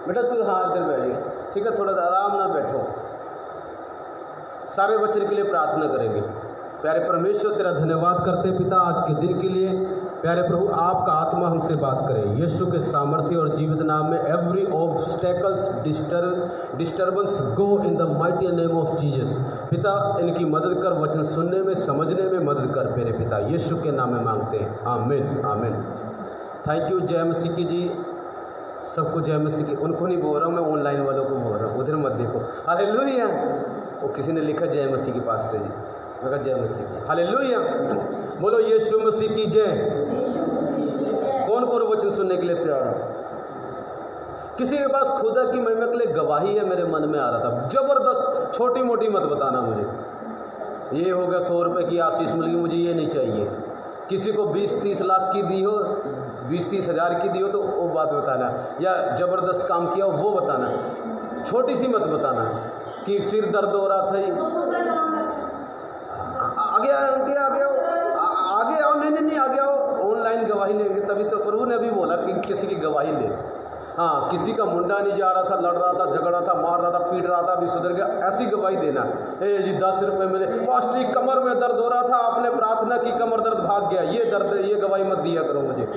बेटा, तू हाँ इधर बैठिए, ठीक है, थोड़ा आराम ना बैठो। सारे वचन के लिए प्रार्थना करेंगे। प्यारे परमेश्वर तेरा धन्यवाद करते पिता आज के दिन के लिए। प्यारे प्रभु आपका आत्मा हमसे बात करे यीशु के सामर्थ्य और जीवित नाम में। Every obstacles disturbance go in the mighty name of Jesus. पिता इनकी मदद कर, वचन सुनने में समझने में मदद कर मेरे पिता, यीशु के नाम में मांगते हैं, आमीन आमीन। थैंक यू, जय मसीह की जी, सबको जय मसीह की। उनको नहीं बोल रहा हूँ मैं, ऑनलाइन वालों को बोल रहा हूँ, उधर मत देखो, हालेलुया। वो किसी ने लिखा जय मसीह की पास्टर जी, मैं कहा जय मसीह की, हालेलुया। बोलो यीशु मसीह की जय। कौन कौन वचन सुनने के लिए तैयार है? किसी के पास खुदा की महिमा के लिए गवाही है? मेरे मन में आ रहा था जबरदस्त, छोटी मोटी मत बताना मुझे, ये हो गया 100 रुपये की आशीष मिल गई, मुझे ये नहीं चाहिए। किसी को 20-30 लाख की दी हो, 20-30 हज़ार की दी हो तो वो बात बताना, या ज़बरदस्त काम किया हो वो बताना, छोटी सी मत बताना कि सिर दर्द हो रहा था, आगे आओ, नहीं आगे आओ, ऑनलाइन गवाही लेंगे तभी तो। प्रभु ने भी बोला कि किसी की गवाही ले, हाँ, किसी का मुंडा नहीं जा रहा था, लड़ रहा था, झगड़ा था, मार रहा था, पीट रहा था, अभी सुधर गया, ऐसी गवाही देना। ए जी 10 रुपये मिले, पास्टर जी कमर में दर्द हो रहा था, आपने प्रार्थना की, कमर दर्द भाग गया, ये दर्द, ये गवाही मत दिया करो मुझे,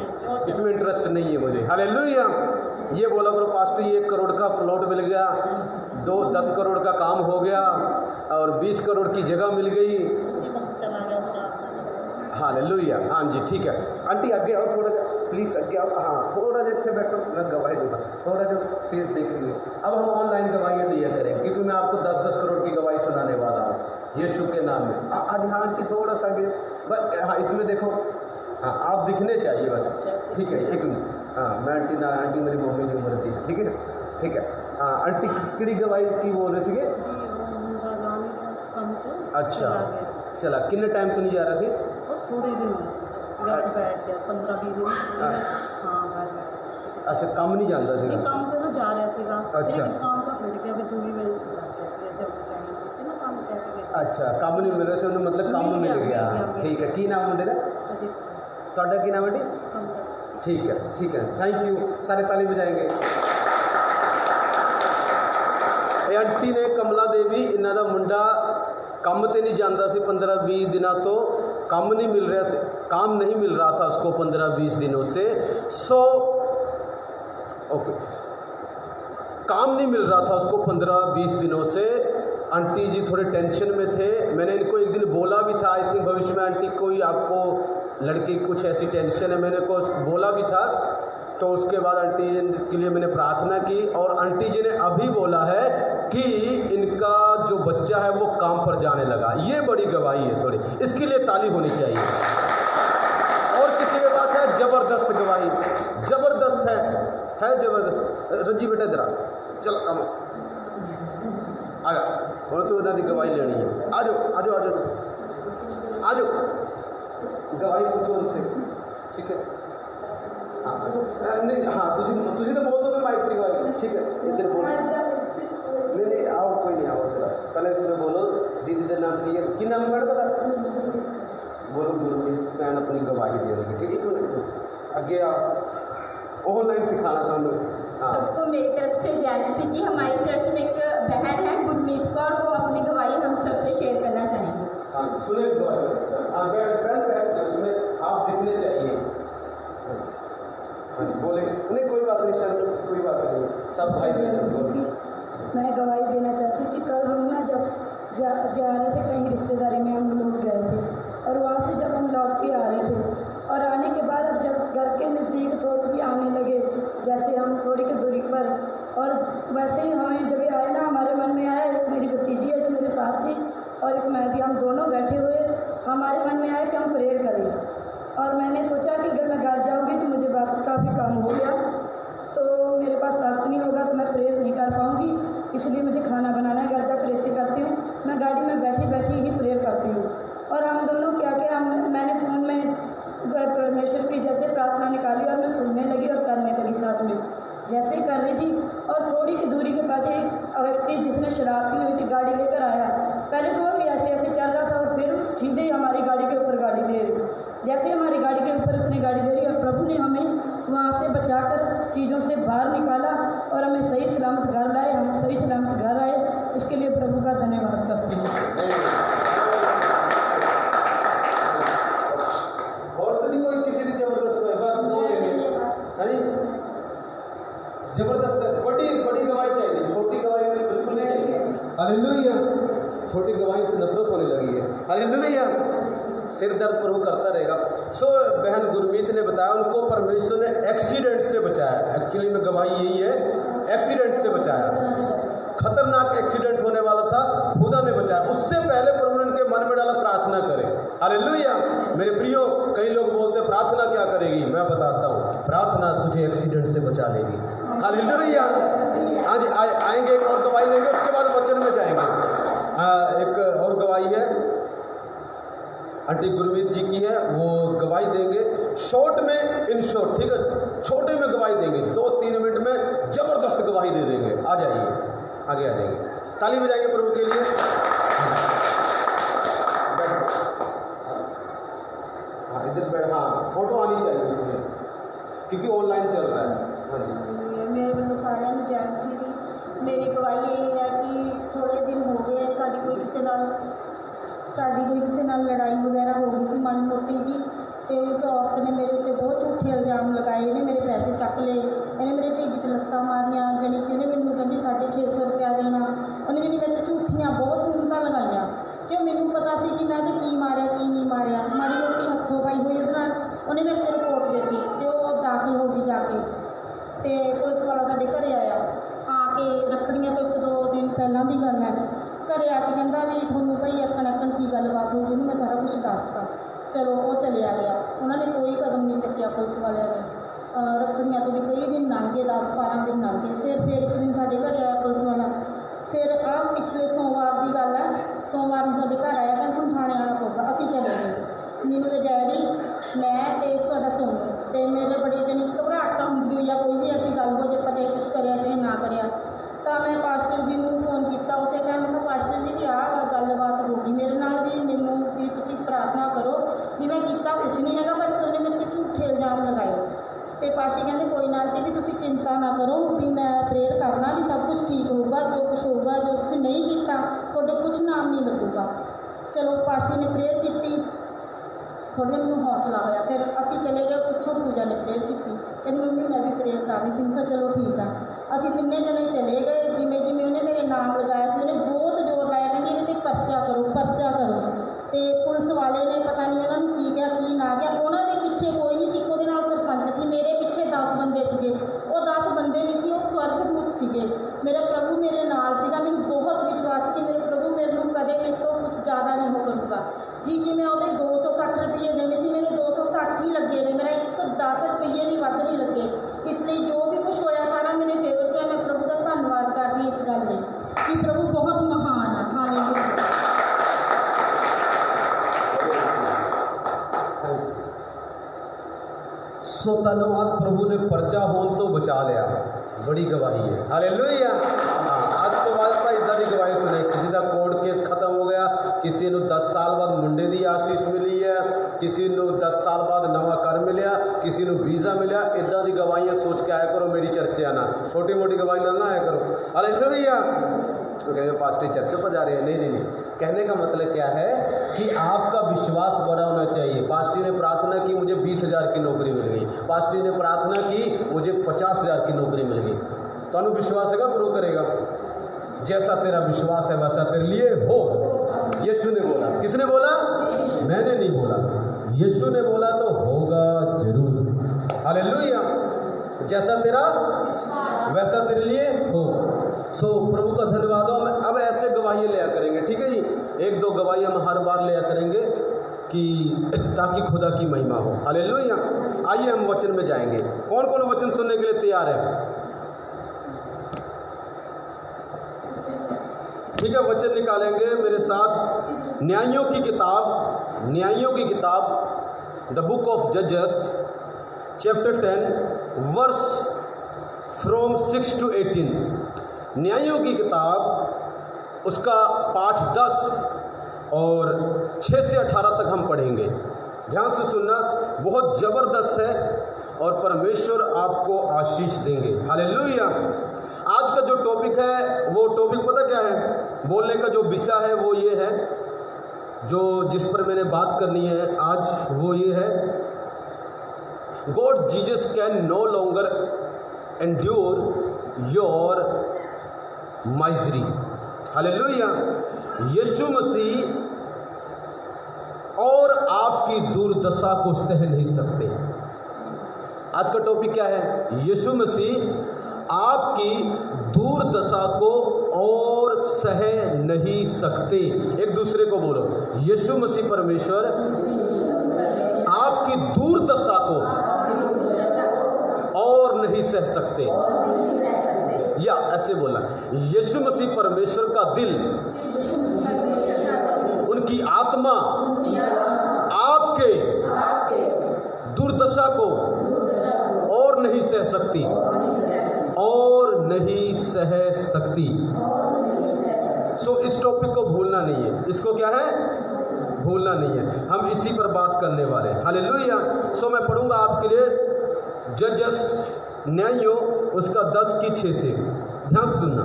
इसमें इंटरेस्ट नहीं है मुझे। हालेलुया। ये बोला करो पास्टर जी 1 करोड़ का प्लॉट मिल गया, 10 करोड़ का काम हो गया और 20 करोड़ की जगह मिल गई। हालेलुया। हाँ जी, ठीक है। आंटी आगे आओ थोड़ा, प्लीज़ आगे आओ। हाँ, थोड़ा जैसे बैठो, मैं गवाही दूंगा, थोड़ा जो फेस देखेंगे। अब हम ऑनलाइन गवाहियाँ लिया करें, क्योंकि मैं आपको 10-10 करोड़ की गवाही सुनाने वाला हूँ यीशु के नाम में। हाँ आंटी थोड़ा सा आगे बस। हाँ, इसमें देखो, हाँ आप दिखने चाहिए बस, ठीक है। 1 मिनट। हाँ, मैं आंटी मेरी मम्मी की उम्र थी, ठीक है ना, ठीक है। हाँ आंटी किड़ी गवाही की बोल रहे थे? अच्छा, चला कितने टाइम तो नहीं जा रहा सी? थोड़े दिन बैठ गया 15-20 दिन। हाँ, अच्छा, काम नहीं जानता सी? काम से ना जा रहा सीगा। अच्छा, काम का फट गया, भी दूरी में लग गया सीगा, जब टाइम से ना काम कर गया। अच्छा, काम नहीं मिल रहा से उन्हें, मतलब काम मिल गया। ठीक है, की नाम मुंडे का? ਤੁਹਾਡਾ ਕੀ ਨਾਮ ਹੈ ਜੀ? ठीक है, ठीक है, थैंक यू, सारे ताली बजाएंगे। ਇਹ ਆਂਟੀ ਨੇ ਕਮਲਾ ਦੇਵੀ, ਇਹਨਾਂ ਦਾ ਮੁੰਡਾ ਕੰਮ ਤੇ नहीं जाता सी 15-20 दिनों तो, काम नहीं मिल रहा से, काम नहीं मिल रहा था उसको 15-20 दिनों से। ओके, काम नहीं मिल रहा था उसको 15-20 दिनों से। आंटी जी थोड़े टेंशन में थे। मैंने इनको एक दिन बोला भी था, आई थिंक भविष्य में आंटी कोई आपको लड़के कुछ ऐसी टेंशन है, मैंने को बोला भी था। तो उसके बाद आंटी के लिए मैंने प्रार्थना की और आंटी जी ने अभी बोला है कि इनका जो बच्चा है वो काम पर जाने लगा। ये बड़ी गवाही है थोड़ी, इसके लिए ताली होनी चाहिए। और किसी के पास है ज़बरदस्त गवाही, ज़बरदस्त है ज़बरदस्त। रजी बेटा इधर चल, कम आया और तो उन्होंने गवाही लेनी है। आ जाओ आ जाओ आ जाओ आ जाओ, गवाही पूछो उनसे, ठीक है। हाँ नहीं, हाँ तुसी तो बोल दो माइक से गवाही, ठीक है। इधर बोलो, नहीं आओ, कोई नहीं, आओ इधर। पहले इसमें बोलो दीदी का नाम की है, कि नाम पढ़ दो, बोलो गुरमीत भैन अपनी गवाही दे देगी, ठीक है। एक मिनट आगे आओ, ऑनलाइन सिखाना था उन्हें। हाँ, सबको मेरी तरफ से जय मसीह की। हमारी चर्च में एक बहन है गुरमीत कौर, वो अपनी गवाही हम सबसे शेयर करना चाहेंगे। हाँ सुने गवाही, हाँ बैठ जाओ, उसमें आप दिखने चाहिए। हाँ जी बोले, नहीं कोई बात नहीं सर, कोई बात नहीं, सब भाई से। मैं गवाही देना चाहती हूँ कि कल हम ना जब जा रहे थे कहीं रिश्तेदारी में, हम लोग गए थे और वहाँ से जब हम लौट के आ रहे थे और आने के बाद अब जब घर के नज़दीक थोड़ी भी आने लगे, जैसे हम थोड़ी की दूरी पर, और वैसे ही हमें जब ये आए ना, हमारे मन में आया, एक मेरी भतीजी है जो मेरे साथ थी और एक मैं थी, हम दोनों बैठे हुए, हमारे मन में आया कि हम प्रेयर करें। और मैंने सोचा कि अगर मैं घर जाऊंगी तो मुझे वक्त का भी काम हो गया, तो मेरे पास वक्त नहीं होगा तो मैं प्रेयर नहीं कर पाऊंगी, इसलिए मुझे खाना बनाना है, घर जाकर ऐसे करती हूँ, मैं गाड़ी में बैठी बैठी ही प्रेयर करती हूँ। और हम दोनों क्या किया, मैंने फ़ोन में परमेश्वर की जैसे प्रार्थना निकाली और मैं सुनने लगी और करने लगी साथ में, जैसे ही कर रही थी। और थोड़ी की दूरी के बाद एक व्यक्ति जिसने शराब पी हुई थी गाड़ी लेकर आया। पहले तो वो ऐसे ऐसे चल रहा था और फिर सीधे ही हमारी गाड़ी के ऊपर गाड़ी दे रही। जैसे हमारी गाड़ी के ऊपर उसने गाड़ी दे रही और प्रभु ने हमें वहाँ से बचाकर चीज़ों से बाहर निकाला और हमें सही सलामत घर लाए, हम सही सलामत घर आए। इसके लिए प्रभु का धन्यवाद करती हूँ। और तो नहीं कोई किसी की जबरदस्त है, बस 2 देंगे, है जबरदस्त है। बड़ी गवाही चाहिए, छोटी गवाही में बिल्कुल नहीं चाहिए। हालेलुया, छोटी गवाही से नफरत होने लगी है। हालेलुया, सिर दर्द प्रभु करता रहेगा। बहन गुरमीत ने बताया उनको परमेश्वर ने एक्सीडेंट से बचाया। एक्चुअली में गवाही यही है, एक्सीडेंट से बचाया। खतरनाक एक्सीडेंट होने वाला था, खुदा ने बचाया। उससे पहले प्रभु ने उनके मन में डाला प्रार्थना करें। हालेलुया मेरे प्रियो, कई लोग बोलते हैं प्रार्थना क्या करेगी, मैं बताता हूँ, प्रार्थना तुझे एक्सीडेंट से बचा लेगी। हालेलुया। आज आएंगे एक और गवाही लेंगे, उसके बाद वचन में जाएंगे। एक और गवाही है आंटी गुरमीत जी की है, वो गवाही देंगे शॉर्ट में, इन शॉर्ट, ठीक है, छोटे में गवाही देंगे, 2-3 मिनट में जबरदस्त गवाही दे देंगे। आ जाइए, आगे आ जाइए, ताली बजाएंगे प्रभु के लिए। हाँ इधर बैठ, हाँ फोटो आनी चाहिए उसमें, क्योंकि ऑनलाइन चल रहा है। हाँ जी, मेरे ਸਾਰਿਆਂ ਨੂੰ ਜੈਮਸੀ ਦੀ। ਮੇਰੀ ਗਵਾਹੀ ਇਹ ਹੈ ਕਿ ਥੋੜ੍ਹੇ ਦਿਨ ਹੋ ਗਏ ਸਾਡੀ ਕੋਈ ਕਿਸੇ ਨਾਲ ਲੜਾਈ ਵਗੈਰਾ ਹੋ ਗਈ ਸੀ ਮਾੜੀ ਮੋਟੀ ਜੀ, ਅਤੇ ਉਸ ਔਰਤ ਨੇ ਮੇਰੇ ਉੱਤੇ ਬਹੁਤ ਝੂਠੇ ਇਲਜ਼ਾਮ ਲਗਾਏ। ਇਹਨੇ ਮੇਰੇ ਪੈਸੇ ਚੱਕ ਲਏ, ਇਹਨੇ ਮੇਰੇ ਢਿੱਡ 'ਚ ਲੱਤਾਂ ਮਾਰੀਆਂ, ਜਾਣੀ ਕਿ ਉਹਨੇ ਮੈਨੂੰ ਕਹਿੰਦੀ 650 ਰੁਪਇਆ ਦੇਣਾ। ਉਹਨੇ ਜਿਹੜੀ ਮੇਰੇ 'ਤੇ ਝੂਠੀਆਂ ਬਹੁਤ ਤੁਹਮਤਾਂ ਲਗਾਈਆਂ, ਕਿਉਂ ਮੈਨੂੰ ਪਤਾ ਸੀ ਕਿ ਮੈਂ ਉਹਦੇ ਕੀ ਮਾਰਿਆ ਕੀ ਨਹੀਂ ਮਾਰਿਆ। ਮਾੜੀ ਮੋਟੀ ਹੱਥੋਂ ਪਾਈ ਹੋਈ ਉਹਦੇ ਨਾਲ ਉਹਨੇ ਮੇਰੇ 'ਤੇ ਰਿਪੋਰਟ ਦੇ ਦਿੱਤੀ ਅਤੇ ਉਹ ਦਾਖਲ ਹੋ ਗਈ ਜਾ ਕੇ। ਅਤੇ ਪੁਲਿਸ ਵਾਲਾ ਸਾਡੇ ਘਰ ਆਇਆ, ਆ ਕੇ ਰੱਖੜੀਆਂ ਤੋਂ 1-2 ਦਿਨ ਪਹਿਲਾਂ ਦੀ ਗੱਲ ਹੈ। ਘਰੇ ਆ ਕੇ ਕਹਿੰਦਾ ਵੀ ਤੁਹਾਨੂੰ ਭਾਈ ਅੱਕਣ ਕੀ ਗੱਲਬਾਤ ਹੋ ਗਈ, ਉਹਨੂੰ ਮੈਂ ਸਾਰਾ ਕੁਛ ਦੱਸਤਾ। ਚਲੋ ਉਹ ਚਲਿਆ ਗਿਆ, ਉਹਨਾਂ ਨੇ ਕੋਈ ਕਦਮ ਨਹੀਂ ਚੱਕਿਆ ਪੁਲਿਸ ਵਾਲਿਆਂ ਨੇ। ਰੱਖੜੀਆਂ ਤੋਂ ਵੀ ਕਈ ਦਿਨ ਲੰਘ ਗਏ, 10-12 ਦਿਨ ਲੰਘ ਗਏ। ਫਿਰ ਇੱਕ ਦਿਨ ਸਾਡੇ ਘਰ ਆਇਆ ਪੁਲਿਸ ਵਾਲਾ। ਫਿਰ ਆਹ ਪਿਛਲੇ ਸੋਮਵਾਰ ਦੀ ਗੱਲ ਹੈ, ਸੋਮਵਾਰ ਨੂੰ ਸਾਡੇ ਘਰ ਆਇਆ, ਕਹਿੰਦਾ ਤੁਹਾਨੂੰ ਥਾਣੇ ਆਉਣਾ ਪਊਗਾ। ਅਸੀਂ ਚਲੇ ਗਏ, ਮੈਨੂੰ ਦੇ ਡੈਡੀ, ਮੈਂ ਅਤੇ ਸਾਡਾ ਸੋਨੂੰ, ਅਤੇ ਮੇਰੇ ਬੜੀ ਜਾਣੀ ਘਬਰਾਹਟ ਤਾਂ ਹੁੰਦੀ ਹੋਈ ਆ ਕੋਈ ਵੀ ਐਸੀ ਗੱਲ ਹੋ ਜੇ ਆਪਾਂ ਚਾਹੇ ਕੁਛ ਕਰਿਆ ਚਾਹੇ ਨਾ ਕਰਿਆ। ਤਾਂ ਮੈਂ ਪਾਸਟਰ ਜੀ ਨੂੰ ਫੋਨ ਕੀਤਾ ਉਸੇ ਟਾਈਮ। ਮੈਂ ਕਿਹਾ ਪਾਸਟਰ ਜੀ ਵੀ ਆਹ ਗੱਲਬਾਤ ਹੋ ਗਈ ਮੇਰੇ ਨਾਲ, ਵੀ ਮੈਨੂੰ ਵੀ ਤੁਸੀਂ ਪ੍ਰਾਰਥਨਾ ਕਰੋ ਵੀ ਮੈਂ ਕੀਤਾ ਕੁਛ ਨਹੀਂ ਹੈਗਾ, ਪਰ ਉਹਨੇ ਮੇਰੇ 'ਤੇ ਝੂਠੇ ਇਲਜ਼ਾਮ ਲਗਾਏ। ਅਤੇ ਪਾਸ਼ੀ ਕਹਿੰਦੇ ਕੋਈ ਨਾ ਆਂਟੀ ਵੀ ਤੁਸੀਂ ਚਿੰਤਾ ਨਾ ਕਰੋ, ਵੀ ਮੈਂ ਪ੍ਰੇਅਰ ਕਰਨਾ ਵੀ ਸਭ ਕੁਛ ਠੀਕ ਹੋਊਗਾ, ਜੋ ਕੁਛ ਹੋਊਗਾ, ਜੋ ਤੁਸੀਂ ਨਹੀਂ ਕੀਤਾ ਤੁਹਾਡੇ ਕੁਛ ਨਾਮ ਨਹੀਂ ਲੱਗੂਗਾ। ਚਲੋ ਪਾਸ਼ੀ ਨੇ ਪ੍ਰੇਅਰ ਕੀਤੀ, ਥੋੜ੍ਹਾ ਜਿਹਾ ਮੈਨੂੰ ਹੌਸਲਾ ਹੋਇਆ। ਫਿਰ ਅਸੀਂ ਚਲੇ ਗਏ, ਪਿੱਛੋਂ ਪੂਜਾ ਨੇ ਪ੍ਰੇਅਰ ਕੀਤੀ, ਕਹਿੰਦੀ ਮੰਮੀ ਮੈਂ ਵੀ ਪ੍ਰੇਅਰ ਕਰ ਰਹੀ ਸੀ। ਮੈਂ ਕਿਹਾ ਚਲੋ ਠੀਕ ਆ। ਅਸੀਂ ਤਿੰਨੇ ਜਣੇ ਚਲੇ ਗਏ। ਜਿਵੇਂ ਉਹਨੇ ਮੇਰੇ ਨਾਮ ਲਗਾਇਆ ਸੀ, ਉਹਨੇ ਬਹੁਤ ਜ਼ੋਰ ਲਾਇਆ, ਕਹਿੰਦੀ ਇਹਦੇ 'ਤੇ ਪਰਚਾ ਕਰੋ ਪਰਚਾ ਕਰੋ। ਅਤੇ ਪੁਲਿਸ ਵਾਲੇ ਨੇ ਪਤਾ ਨਹੀਂ ਉਹਨਾਂ ਨੂੰ ਕੀ ਕਿਹਾ ਕੀ ਨਾ ਕਿਹਾ। ਉਹਨਾਂ ਦੇ ਪਿੱਛੇ ਕੋਈ ਨਹੀਂ ਸੀ, ਉਹਦੇ ਨਾਲ ਸਰਪੰਚ ਸੀ, ਮੇਰੇ ਪਿੱਛੇ 10 ਬੰਦੇ ਸੀਗੇ। ਉਹ 10 ਬੰਦੇ ਨਹੀਂ ਸੀ, ਉਹ ਸਵਰਗਦੂਤ ਸੀਗੇ। ਮੇਰਾ ਪ੍ਰਭੂ ਮੇਰੇ ਨਾਲ ਸੀਗਾ। ਮੈਨੂੰ ਬਹੁਤ ਵਿਸ਼ਵਾਸ ਸੀ ਕਿ ਮੇਰੇ ਪ੍ਰਭੂ ਮੈਨੂੰ ਕਦੇ ਮੇਰੇ ਤੋਂ ਕੁਝ ਜ਼ਿਆਦਾ ਨਹੀਂ ਹੋ ਕਰੂਗਾ ਜੀ। ਕਿ ਮੈਂ ਉਹਦੇ 260 ਰੁਪਏ ਦੇਣੇ ਸੀ, ਮੇਰੇ 260 ਹੀ ਲੱਗੇ ਨੇ, ਮੇਰਾ ਇੱਕ 10 ਰੁਪਏ ਵੀ ਵੱਧ ਨਹੀਂ ਲੱਗੇ। ਇਸ ਲਈ ਜੋ ਵੀ ਕੁਛ ਹੋਇਆ ਸਾਰਾ ਮੇਰੇ ਫੇਵਰ 'ਚ ਹੈ। ਮੈਂ ਪ੍ਰਭੂ ਦਾ ਧੰਨਵਾਦ ਕਰਦੀ ਇਸ ਗੱਲ ਲਈ ਕਿ ਪ੍ਰਭੂ ਬਹੁਤ ਮਹਾਨ ਹੈ। ਹਾਲੇਲੂਇਆ। सो धन्यवाद, प्रभु ने पर्चा होन तो बचा लिया, बड़ी गवाही है। हालेलुया। आज तो बाद भाई इधर ही गवाही सुने, किसी का कोर्ट केस खत्म हो गया, किसी ने 10 साल बाद मुंडे की आशीष मिली है, किसी ने 10 साल बाद नवा घर मिलिया, किसी ने वीज़ा मिलिया। इदा की गवाहियाँ सोच के आया करो, मेरी चर्चा ना छोटी मोटी गवाही ना आया करो। हालेलुया। तो कहेंगे पास्टर चर्च पर जा रहे हैं, नहीं। कहने का मतलब क्या है कि आपका विश्वास बड़ा होना चाहिए। पास्टर ने प्रार्थना की मुझे 20,000 की नौकरी मिल गई, पास्टर ने प्रार्थना की मुझे 50,000 की नौकरी मिल गई। तो अनु विश्वास है प्रभु करेगा। जैसा तेरा विश्वास है वैसा तेरे लिए हो। यीशु ने बोला, किसने बोला? मैंने नहीं बोला, यीशु ने बोला, तो होगा जरूर। हालेलुया। जैसा तेरा वैसा तेरे लिए हो। सो प्रभु का धन्यवाद हो। अब ऐसे गवाहियाँ लिया करेंगे, ठीक है जी। 1-2 गवाही हम हर बार लिया करेंगे कि ताकि खुदा की महिमा हो। हालेलुया। आइए हम वचन में जाएंगे। कौन कौन वचन सुनने के लिए तैयार है? ठीक है, वचन निकालेंगे मेरे साथ। न्यायियों की किताब द बुक ऑफ जजेस चैप्टर 10 वर्स फ्रॉम 6 to 18। न्यायियों की किताब उसका पाठ 10 और 6 से 18 तक हम पढ़ेंगे। ध्यान से सुनना, बहुत ज़बरदस्त है और परमेश्वर आपको आशीष देंगे। हालेलुया। आज का जो टॉपिक है वो टॉपिक पता क्या है? बोलने का जो विषय है वो ये है, जो जिस पर मैंने बात करनी है आज वो ये है, God Jesus can no longer endure your misery. Hallelujah. यीशु मसीह और आपकी दुर्दशा को सह नहीं सकते। आज का टॉपिक क्या है? यीशु मसीह आपकी दुर्दशा को और सह नहीं सकते। एक दूसरे को बोलो, यीशु मसीह परमेश्वर आपकी दुर्दशा को और नहीं सह सकते। या ऐसे बोला, यीशु मसीह परमेश्वर का दिल, उनकी आत्मा आपके दुर्दशा को और नहीं सह सकती, और नहीं सह सकती। सो इस टॉपिक को भूलना नहीं है। इसको क्या है? भूलना नहीं है। हम इसी पर बात करने वाले हैं। हालेलुया। सो मैं पढ़ूंगा आपके लिए जजेस, न्यायियों उसका 10 की 6 से। ध्यान से सुनना,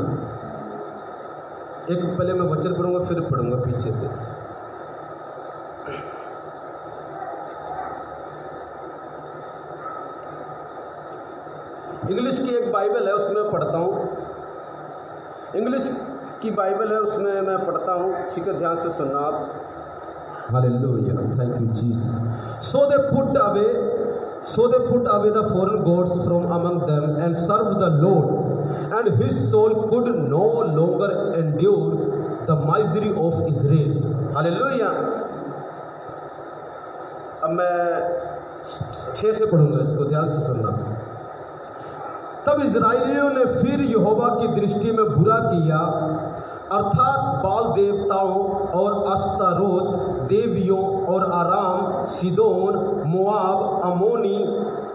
एक पहले मैं वचन पढ़ूंगा फिर पढ़ूंगा पीछे से। इंग्लिश की एक बाइबल है उसमें पढ़ता हूँ, इंग्लिश की बाइबल है उसमें मैं पढ़ता हूँ, ठीक है, ध्यान से सुनना आप। Hallelujah, thank you Jesus. So they put away the foreign gods from among them and serve the Lord and his soul could no longer endure the misery of Israel. Hallelujah. अब मैं 6 से पढ़ूंगा इसको, ध्यान से सुनना। तब इजराइलियों ने फिर यहोवा की दृष्टि में बुरा किया, अर्थात बाल देवताओं और अस्तारोत देवियों और आराम, सीदोन, मोआब, अमोनी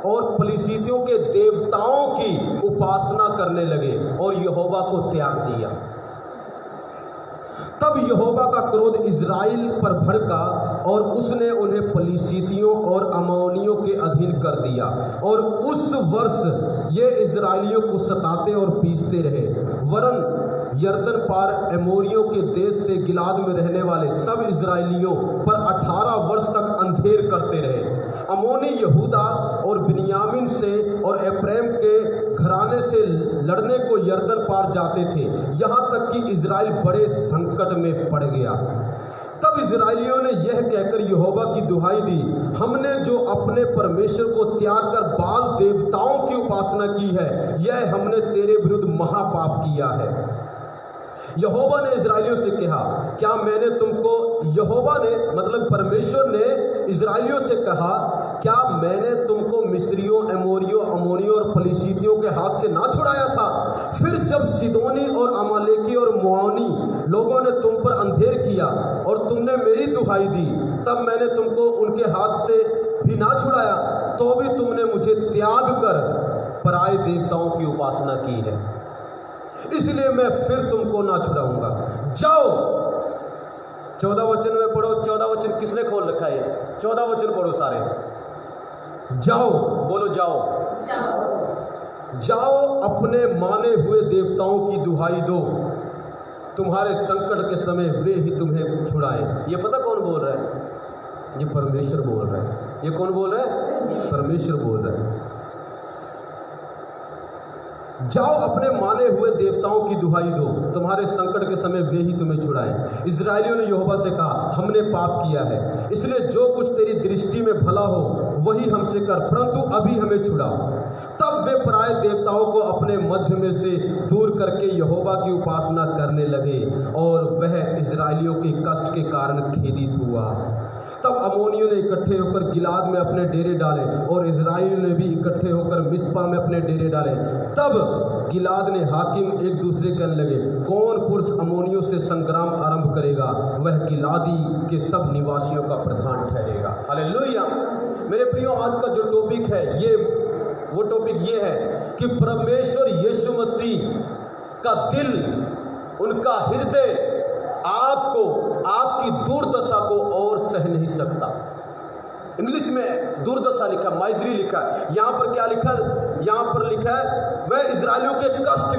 और पलिस्तियों के देवताओं की उपासना करने लगे और यहोवा को त्याग दिया। तब यहोवा का क्रोध इज़राइल पर भड़का और उसने उन्हें पलिस्तियों और अमोनियों के अधीन कर दिया, और उस वर्ष ये इज़राइलियों को सताते और पीसते रहे। वरन यरदन पार एमोरियों के देश से गिलाद में रहने वाले सब इज़राइलियों पर 18 वर्ष तक अंधेर करते रहे। अमोनी यहूदा और बिन्यामीन से और एफ्रेम के घराने से लड़ने को यरदन पार जाते थे, यहाँ तक कि इज़राइल बड़े संकट में पड़ गया। तब इज़राइलियों ने यह कहकर यहोवा की दुहाई दी, हमने जो अपने परमेश्वर को त्याग कर बाल देवताओं की उपासना की है, यह हमने तेरे विरुद्ध महापाप किया है। यहोवा ने इज़राइलियों से कहा, क्या मैंने तुमको, यहोवा ने मतलब परमेश्वर ने इज़राइलियों से कहा, क्या मैंने तुमको मिस्रियों, एमोरियों, अमोनियों और फलिस्तियों के हाथ से ना छुड़ाया था? फिर जब सिदोनी और अमालेकी और मोआनी लोगों ने तुम पर अंधेर किया और तुमने मेरी दुहाई दी, तब मैंने तुमको उनके हाथ से भी ना छुड़ाया, तो भी तुमने मुझे त्याग कर पराए देवताओं की उपासना की है। इसलिए मैं फिर तुमको ना छुड़ाऊंगा। जाओ, 14 वचन में पढ़ो। 14 वचन किसने खोल रखा है? 14 वचन पढ़ो सारे। जाओ, बोलो जाओ। जाओ, अपने माने हुए देवताओं की दुहाई दो, तुम्हारे संकट के समय वे ही तुम्हें छुड़ाएं। ये पता कौन बोल रहा है? ये परमेश्वर बोल रहा है। ये कौन बोल रहा है? परमेश्वर बोल रहा है। जाओ, अपने माने हुए देवताओं की दुहाई दो, तुम्हारे संकट के समय वे ही तुम्हें छुड़ाएं। इज़राइलियों ने यहोवा से कहा, हमने पाप किया है, इसलिए जो कुछ तेरी दृष्टि में भला हो वही हमसे कर, परंतु अभी हमें छुड़ा। तब वे पराए देवताओं को अपने मध्य में से दूर करके यहोवा की उपासना करने लगे, और वह इज़राइलियों के कष्ट के कारण खेदित हुआ। तब अमोनियों ने इकट्ठे होकर गिलाद में अपने डेरे डाले, और इज़राइल ने भी इकट्ठे होकर मिस्पा में अपने डेरे डाले। तब गिलाद ने हाकिम एक दूसरे कहने लगे, कौन पुरुष अमोनियों से संग्राम आरंभ करेगा, वह गिलादी के सब निवासियों का प्रधान ठहरेगा। हालेलुया। मेरे प्रियो, आज का जो टॉपिक है वो टॉपिक ये है कि परमेश्वर यीशु मसीह का दिल, उनका हृदय आपको, आपकी दुर्दशा को और सह नहीं सकता। इंग्लिश में दुर्दशा लिखा, माइजरी लिखा है। यहाँ पर क्या लिखा है? यहाँ पर लिखा है, वह इज़राइलियों के कष्ट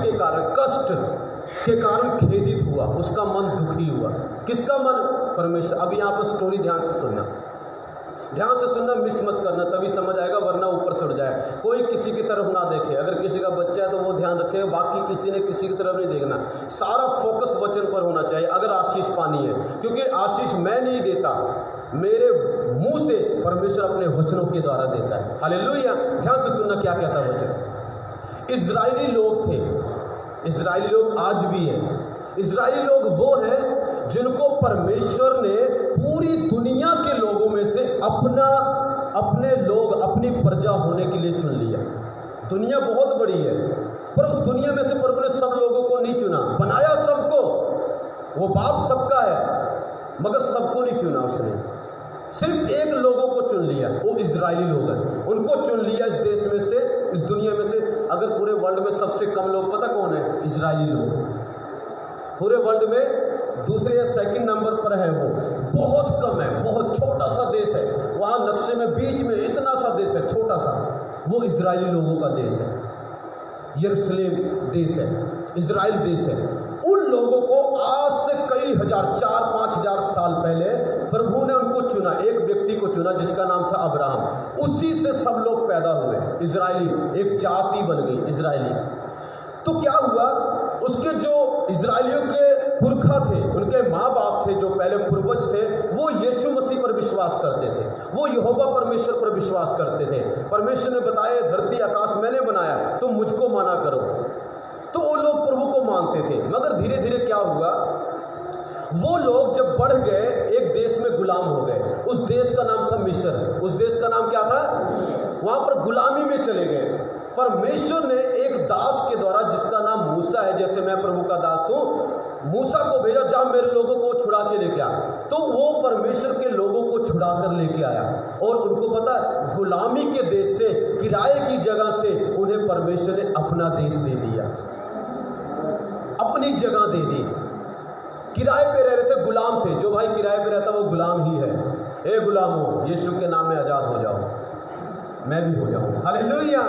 के कारण खेदित हुआ, उसका मन दुखी हुआ। किसका मन? परमेश्वर। अब यहाँ पर स्टोरी ध्यान से सुनना, मिस मत करना, तभी समझ आएगा, वरना ऊपर से उड़ जाए। कोई किसी की तरफ ना देखे। अगर किसी का बच्चा है तो वो ध्यान रखे, बाकी किसी ने किसी की तरफ नहीं देखना। सारा फोकस वचन पर होना चाहिए अगर आशीष पानी है, क्योंकि आशीष मैं नहीं देता, मेरे मुंह से परमेश्वर अपने वचनों के द्वारा देता है। हालेलुया। ध्यान से सुनना क्या कहता है वचन। इज़राइली लोग थे, इज़राइली लोग आज भी हैं। इज़राइली लोग वो हैं जिनको परमेश्वर ने पूरी दुनिया के लोगों में से अपने लोग, अपनी प्रजा होने के लिए चुन लिया। दुनिया बहुत बड़ी है, पर उस दुनिया में से प्रभु ने सब लोगों को नहीं चुना। बनाया सबको, वो बाप सबका है, मगर सबको नहीं चुना उसने। सिर्फ एक लोगों को चुन लिया, वो इज़राइली लोग हैं। उनको चुन लिया इस देश में से, इस दुनिया में से। अगर पूरे वर्ल्ड में सबसे कम लोग पता कौन है? इज़राइली लोग। पूरे वर्ल्ड में दूसरे या सेकंड नंबर पर है वो। बहुत कम है, बहुत छोटा सा देश है। वहाँ नक्शे में बीच में इतना सा देश है, छोटा सा, वो इज़राइली लोगों का देश है। यरूशलेम देश है, इजराइल देश है, उन लोगों को आज से कई हजार 4-5 हजार साल पहले प्रभु ने उनको चुना, एक व्यक्ति को चुना जिसका नाम था अब्राहम। उसी से सब लोग पैदा हुए, इजराइली, एक जाति बन गई इजराइली। तो क्या हुआ, उसके जो इजराइलियों के पुरखा थे, उनके माँ बाप थे, जो पहले पूर्वज थे, वो यीशु मसीह पर विश्वास करते थे, वो यहोवा परमेश्वर पर विश्वास करते थे। परमेश्वर ने बताया धरती आकाश मैंने बनाया, तुम मुझको माना करो। तो वो लोग प्रभु को मानते थे। मगर धीरे धीरे क्या हुआ, वो लोग जब बढ़ गए एक देश में गुलाम हो गए। उस देश का नाम था मिस्र। उस देश का नाम क्या था? वहाँ पर गुलामी में चले गए। परमेश्वर ने एक दास के द्वारा, जिसका नाम मूसा है, जैसे मैं प्रभु का दास हूँ, मूसा को भेजा, जा मेरे लोगों को छुड़ा के लेके आ। तो वो परमेश्वर के लोगों को छुड़ा कर लेके आया। और उनको पता, गुलामी के देश से, किराए की जगह से उन्हें परमेश्वर ने अपना देश दे दिया, अपनी जगह दे दी। किराए पे रह रहे थे, गुलाम थे। जो भाई किराए पे रहता वो गुलाम ही है। ए गुलामों, यीशु के नाम में आज़ाद हो जाओ, मैं भी हो जाऊँ। हालेलुया,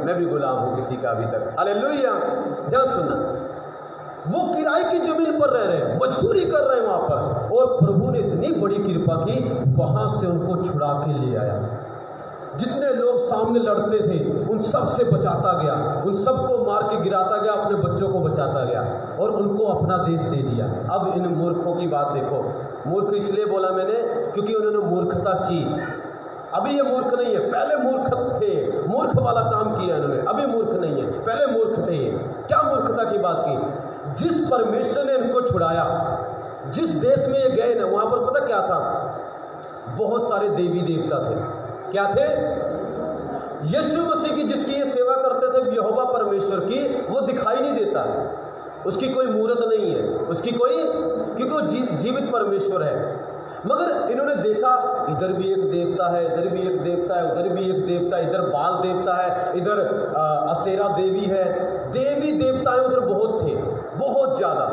मैं भी गुलाम हूँ किसी का अभी तक। हालेलुया। ध्यान सुनना, वो किराए की जमीन पर रह रहे हैं, मजदूरी कर रहे हैं वहाँ पर, और प्रभु ने इतनी बड़ी कृपा की, वहाँ से उनको छुड़ा के ले आया। जितने लोग सामने लड़ते थे उन सब से बचाता गया, उन सबको मार के गिराता गया, अपने बच्चों को बचाता गया, और उनको अपना देश दे दिया। अब इन मूर्खों की बात देखो। मूर्ख इसलिए बोला मैंने क्योंकि उन्होंने मूर्खता की। अभी ये मूर्ख नहीं है, पहले मूर्ख थे, मूर्ख वाला काम किया इन्होंने। अभी मूर्ख नहीं है, पहले मूर्ख थे ये। क्या मूर्खता की बात की? जिस परमेश्वर ने इनको छुड़ाया, जिस देश में ये गए ना, वहाँ पर पता क्या था? बहुत सारे देवी देवता थे। क्या थे? यीशु मसीह की जिसकी ये सेवा करते थे, यहोवा परमेश्वर की, वो दिखाई नहीं देता, उसकी कोई मूर्त नहीं है, उसकी कोई, क्योंकि वो जीवित परमेश्वर है। मगर इन्होंने देखा, इधर भी एक देवता है, इधर भी एक देवता है, उधर भी एक देवता है, इधर बाल देवता है, इधर असेरा देवी है, देवी देवताएं उधर बहुत थे, बहुत ज़्यादा।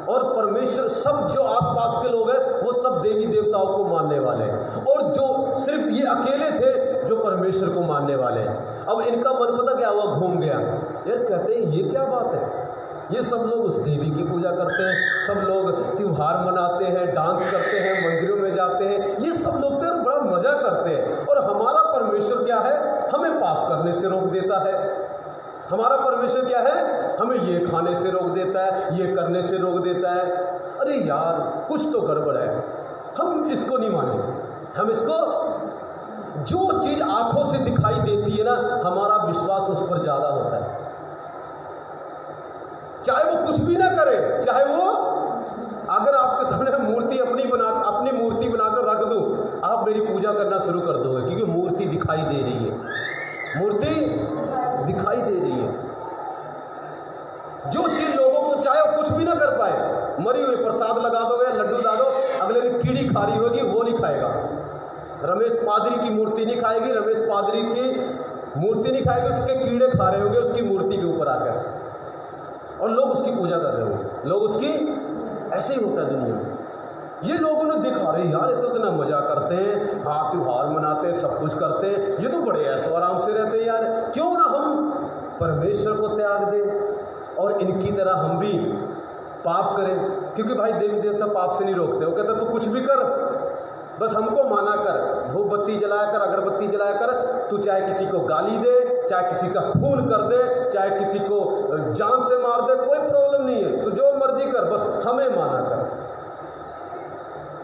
और परमेश्वर, सब जो आसपास के लोग हैं वो सब देवी देवताओं को मानने वाले हैं, और जो सिर्फ ये अकेले थे जो परमेश्वर को मानने वाले हैं। अब इनका मन पता क्या हुआ, घूम गया। यार कहते हैं ये क्या बात है, ये सब लोग उस देवी की पूजा करते हैं, सब लोग त्योहार मनाते हैं, डांस करते हैं, मंदिरों में जाते हैं, ये सब लोग तो बड़ा मजा करते हैं, और हमारा परमेश्वर क्या है, हमें पाप करने से रोक देता है। हमारा परमेश्वर क्या है, हमें ये खाने से रोक देता है, ये करने से रोक देता है। अरे यार, कुछ तो गड़बड़ है, हम इसको नहीं मानेंगे। हम इसको, जो चीज़ आंखों से दिखाई देती है ना, हमारा विश्वास उस पर ज़्यादा होता है। चाहे वो कुछ भी ना करे, चाहे वो, अगर आपके सामने मूर्ति अपनी मूर्ति बनाकर रख दूं, आप मेरी पूजा करना शुरू कर दोगे, क्योंकि मूर्ति दिखाई दे रही है, मूर्ति दिखाई दे रही है। जो चीज लोगों को, चाहे वो कुछ भी ना कर पाए, मरी हुई प्रसाद लगा दोगे, लड्डू ला दो, अगले दिन कीड़ी खा रही होगी, वो नहीं खाएगा। रमेश पादरी की मूर्ति नहीं खाएगी, रमेश पादरी की मूर्ति नहीं खाएगी, उसके कीड़े खा रहे होंगे उसकी मूर्ति के ऊपर आकर, और लोग उसकी पूजा कर रहे होंगे, लोग उसकी, ऐसे ही होता है दुनिया में। ये लोगों ने दिखा रहे, यार ये तो इतना मजा करते हैं, हाँ त्योहार मनाते हैं, सब कुछ करते हैं, ये तो बड़े ऐसे आराम से रहते हैं। यार क्यों ना हम परमेश्वर को त्याग दें और इनकी तरह हम भी पाप करें, क्योंकि भाई देवी देवता पाप से नहीं रोकते। वो कहते तू कुछ भी कर, बस हमको माना कर, धूप बत्ती जलाया कर, अगरबत्ती जलाया कर, तू चाहे किसी को गाली दे, चाहे किसी का खून कर दे, चाहे किसी को जान से मार दे, कोई प्रॉब्लम नहीं है, तू जो मर्जी कर, बस हमें माना कर।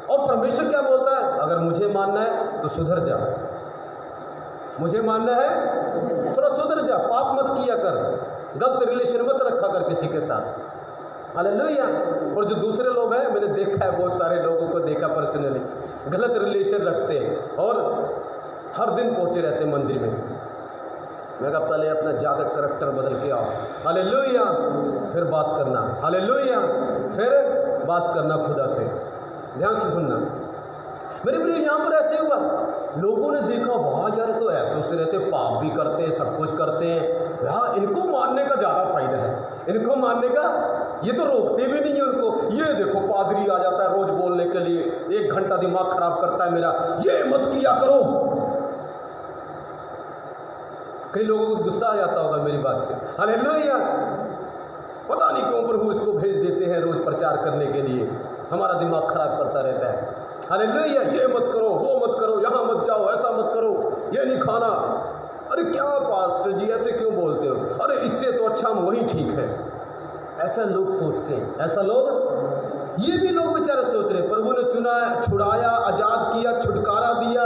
और परमेश्वर क्या बोलता है, अगर मुझे मानना है तो सुधर जा, मुझे मानना है थोड़ा सुधर जा, पाप मत किया कर, गलत रिलेशन मत रखा कर किसी के साथ। हालेलुया। और जो दूसरे लोग हैं, मैंने देखा है, बहुत सारे लोगों को देखा पर्सनली, गलत रिलेशन रखते हैं और हर दिन पहुंचे रहते हैं मंदिर में। मैं कहा पहले अपना ज़्यादा करैक्टर बदल के आओ, हालेलुया, फिर बात करना, हालेलुया, फिर बात करना खुदा से। ध्यान से सुनना मेरे प्रिय, यहाँ पर ऐसे हुआ, लोगों ने देखा, वाह यार तो ऐसे से रहते, पाप भी करते हैं, सब कुछ करते हैं, यहाँ इनको मानने का ज़्यादा फायदा है, इनको मानने का, ये तो रोकते भी नहीं है उनको। ये देखो पादरी आ जाता है रोज बोलने के लिए, 1 घंटा दिमाग खराब करता है मेरा, ये मत किया करो, कई लोगों को गुस्सा आ जाता होगा मेरी बात से। हालेलुया। पता नहीं क्यों प्रभु इसको भेज देते हैं रोज प्रचार करने के लिए, हमारा दिमाग खराब करता रहता है। हालेलुया। ये मत करो, वो मत करो, यहाँ मत जाओ, ऐसा मत करो, ये नहीं खाना। अरे क्या पास्टर जी ऐसे क्यों बोलते हो? अरे इससे तो अच्छा हम वही ठीक है। ऐसा लोग सोचते हैं, ऐसा लोग, ये भी लोग बेचारे सोच रहे हैं। प्रभु ने चुना, छुड़ाया, आज़ाद किया, छुटकारा दिया,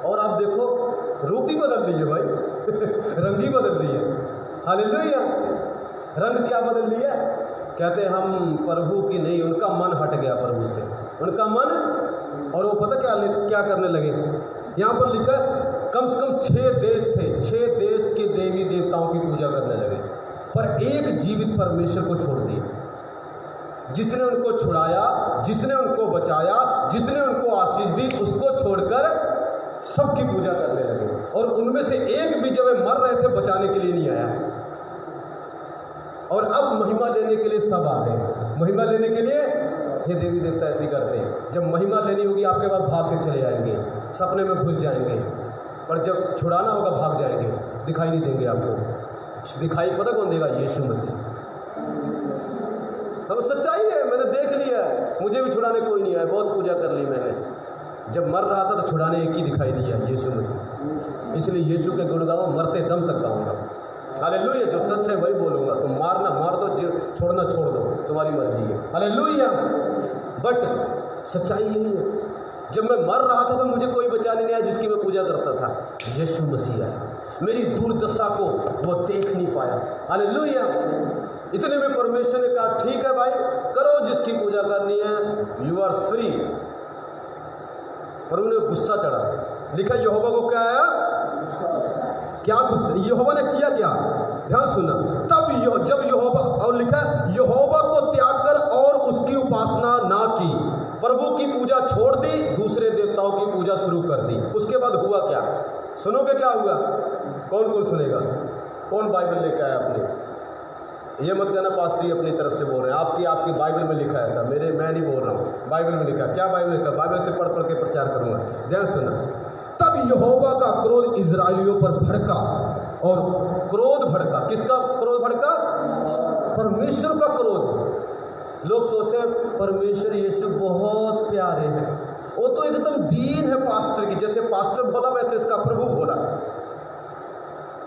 और आप देखो रूप ही बदल दी है भाई रंग ही बदल दी है। हालेलुया। रंग क्या बदल दिया? कहते हैं हम प्रभु की नहीं, उनका मन हट गया प्रभु से, उनका मन। और वो पता क्या करने लगे? यहाँ पर लिखा कम से कम 6 देश थे, 6 देश के देवी देवताओं की पूजा करने लगे, पर एक जीवित परमेश्वर को छोड़ दिया। जिसने उनको छुड़ाया, जिसने उनको बचाया, जिसने उनको आशीष दी, उसको छोड़कर सबकी पूजा करने लगे। और उनमें से एक भी जब मर रहे थे बचाने के लिए नहीं आया। और अब महिमा लेने के लिए सब आ गए। महिमा लेने के लिए, ये देवी देवता ऐसी करते हैं, जब महिमा लेनी होगी आपके बाद भाग के चले जाएंगे, सपने में घुस जाएंगे, पर जब छुड़ाना होगा भाग जाएंगे, दिखाई नहीं देंगे आपको। दिखाई पता कौन देगा? यीशु मसीह। अब सच्चाई है, मैंने देख लिया, मुझे भी छुड़ाने कोई नहीं आया, बहुत पूजा कर ली मैंने। जब मर रहा था तो छुड़ाने एक ही दिखाई दिया, यीशु मसीह। इसलिए यीशु के गुण गाऊं, मरते दम तक गाऊंगा। हालेलुया। जो सच है वही बोलूँगा। तुम मारना मार दो, छोड़ना छोड़ दो, तुम्हारी मर्जी है। हालेलुया। बट सच्चाई यही है, जब मैं मर रहा था तो मुझे कोई बचाने नहीं आया जिसकी मैं पूजा करता था। यीशु मसीह आया, मेरी दुर्दशा को वो देख नहीं पाया। हालेलुया। इतने में परमेश्वर ने कहा ठीक है भाई, करो जिसकी पूजा करनी है, यू आर फ्री। पर उन्हें गुस्सा चढ़ा। लिखा यहोवा को क्या आया? क्या गुस्सा? यहोवा ने किया क्या? ध्यान सुनना। तब जब यहोवा, और लिखा यहोवा को त्याग कर और उसकी उपासना ना की, प्रभु की पूजा छोड़ दी, दूसरे देवताओं की पूजा शुरू कर दी। उसके बाद हुआ क्या? सुनोगे क्या हुआ? कौन कौन सुनेगा? कौन बाइबल लेकर आया अपने? ये मत कहना पास्टर अपनी तरफ से बोल रहे हैं, आपकी बाइबल में लिखा है ऐसा। मैं नहीं बोल रहा हूँ, बाइबल में लिखा। क्या बाइबल लिखा? बाइबल से पढ़ के प्रचार करूँगा। ध्यान सुना। तब यहोवा का क्रोध इजराइलियों पर भड़का, और क्रोध भड़का, किसका क्रोध भड़का? परमेश्वर का क्रोध। लोग सोचते हैं परमेश्वर यीशु बहुत प्यारे हैं, वो तो एकदम दीन है पास्टर की, जैसे पास्टर बोला वैसे इसका प्रभु बोला।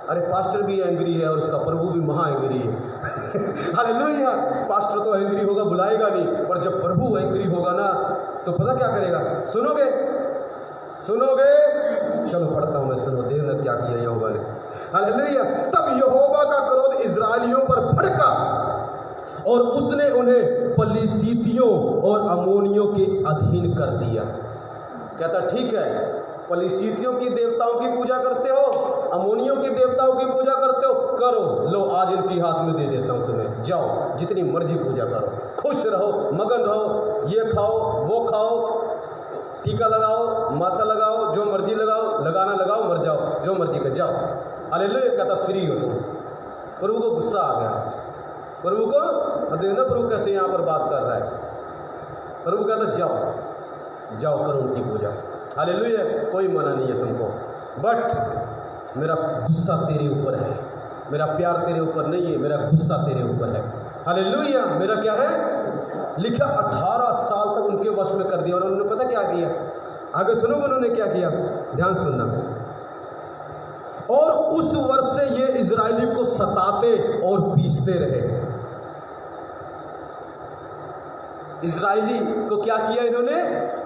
अरे पास्टर भी एंग्री है और उसका प्रभु भी महा एंग्री है। हालेलुया। पास्टर तो एंग्री होगा, बुलाएगा नहीं, पर जब प्रभु एंग्री होगा ना तो पता क्या करेगा? सुनोगे? चलो पढ़ता हूं मैं, सुनो, देखना क्या किया यहोवा ने। हालेलुया। तब यहोवा का क्रोध इजराइलियों पर भड़का, और उसने उन्हें पलिस्तीयों और अम्मोनियों के अधीन कर दिया। कहता ठीक है, पलिस्तीयों की देवताओं की पूजा करते हो, अम्मोनियों के देवताओं की पूजा करते हो, करो, लो आज इनकी हाथ में दे देता हूँ तुम्हें, जाओ जितनी मर्जी पूजा करो, खुश रहो, मगन रहो, ये खाओ, वो खाओ, टीका लगाओ, माथा लगाओ, जो मर्जी लगाओ, लगाना लगाओ, मर जाओ, जो मर्जी का जाओ। हालेलुया। कहता फ्री हो तुम। प्रभु को गुस्सा आ गया। प्रभु को देखना प्रभु कैसे यहाँ पर बात कर रहा है। प्रभु कहता जाओ करो उनकी पूजा। हालेलुया। कोई मना नहीं है तुमको, बट मेरा गुस्सा तेरे ऊपर है, मेरा प्यार तेरे ऊपर नहीं है, मेरा गुस्सा तेरे ऊपर है। हालेलुया। मेरा क्या है? लिखा 18 साल तक उनके वश में कर दिया। और उन्होंने पता क्या किया? आगे सुनोगे उन्होंने क्या किया? ध्यान सुनना। और उस वर्ष से ये इजरायली को सताते और पीसते रहे। इजरायली को क्या किया इन्होंने?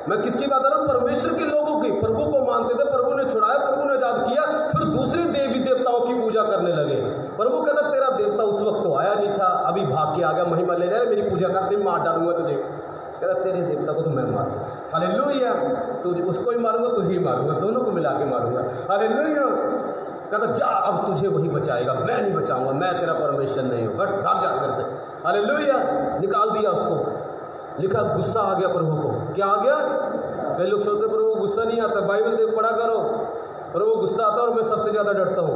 मैं किसकी बात कर रहा हूँ? परमेश्वर के लोगों की। प्रभु को मानते थे, प्रभु ने छुड़ाया, प्रभु ने आजाद किया, फिर दूसरे देवी देवताओं की पूजा करने लगे। प्रभु कहता तेरा देवता उस वक्त तो आया नहीं था, अभी भाग के आ गया, महिमा ले रहा है, मेरी पूजा कर दी, मार डालूंगा तुझे। कहता तेरे देवता को तो मैं मारूंगा। हालेलुया। तुझे उसको ही मारूंगा, तुझे ही मारूंगा, दोनों को मिला के मारूंगा। हालेलुया। कहता जा, अब तुझे वही बचाएगा, मैं नहीं बचाऊंगा, मैं तेरा परमेश्वर नहीं हूँ, हट भाग जा इधर से। हालेलुया। निकाल दिया उसको। लिखा गुस्सा आ गया प्रभु को। क्या आ गया? कई लोग सोचते प्रभु गुस्सा नहीं आता, बाइबल देख पढ़ा करो। प्रभु गुस्सा आता है और मैं सबसे ज़्यादा डरता हूँ,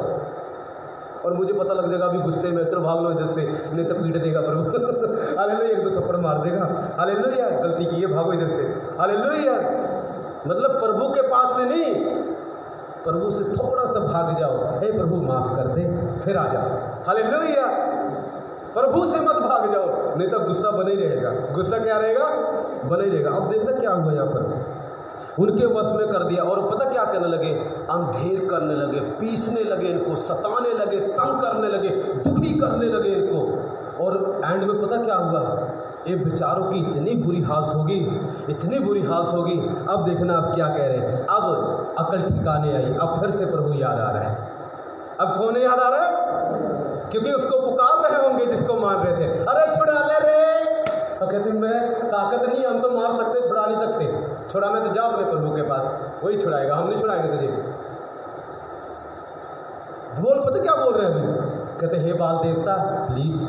और मुझे पता लग जाएगा अभी गुस्से में, तो भाग लो इधर से, नहीं तो पीट देगा प्रभु। हालेलुया। एक दो थप्पड़ मार देगा। हालेलुया। गलती की है, भागो इधर से। हालेलुया। मतलब प्रभु के पास से नहीं, प्रभु से थोड़ा सा भाग जाओ, हे प्रभु माफ़ कर दे, फिर आ जाओ। हालेलुया। प्रभु से मत भाग जाओ, नहीं तो गुस्सा बने ही रहेगा। गुस्सा क्या रहेगा? बने ही रहेगा। अब देखना क्या हुआ यहाँ पर, उनके वश में कर दिया। और पता क्या करने लगे? अंधेर करने लगे, पीसने लगे इनको, सताने लगे, तंग करने लगे, दुखी करने लगे इनको। और एंड में पता क्या हुआ? ये बेचारों की इतनी बुरी हालत होगी, इतनी बुरी हालत होगी। अब देखना अब क्या कह रहे हैं। अब अकल ठिकाने आई, अब फिर से प्रभु याद आ रहा है। अब कौन याद आ रहा है? क्योंकि उसको पुकार रहे होंगे जिसको मार रहे थे, अरे छुड़ा ले रे। और कहते मैं ताकत नहीं, हम तो मार सकते, छुड़ा नहीं सकते। छुड़ाना तो जाओ अपने प्रभु के पास, वही छुड़ाएगा, हम नहीं छुड़ाएंगे तुझे। बोल, पता क्या बोल रहे हैं अभी? कहते हे बाल देवता प्लीज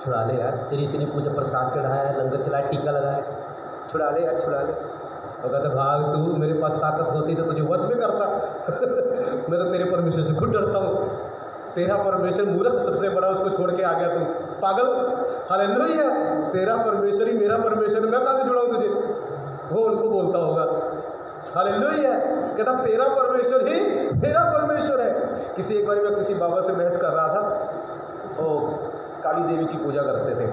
छुड़ा ले यार, तेरी इतनी पूजा प्रसाद चढ़ाया है, लंगर चलाया, टीका लगाया, छुड़ा ले यार, छुड़ा ले। और कहते भाग तू, मेरे पास ताकत होती तो तुझे वश में करता। मैं तो तेरे परमेश्वर से खुद डरता हूँ। तेरा परमेश्वर मूर्ख सबसे बड़ा, उसको छोड़ के आ गया तू पागल। हालेलुया। तेरा परमेश्वर ही मेरा परमेश्वर, मैं कहाँ से छुड़ाऊँ तुझे? वो उनको बोलता होगा। हालेलुया। कहता तेरा परमेश्वर ही मेरा परमेश्वर है। एक बार मैं किसी बाबा से बहस कर रहा था, वो काली देवी की पूजा करते थे।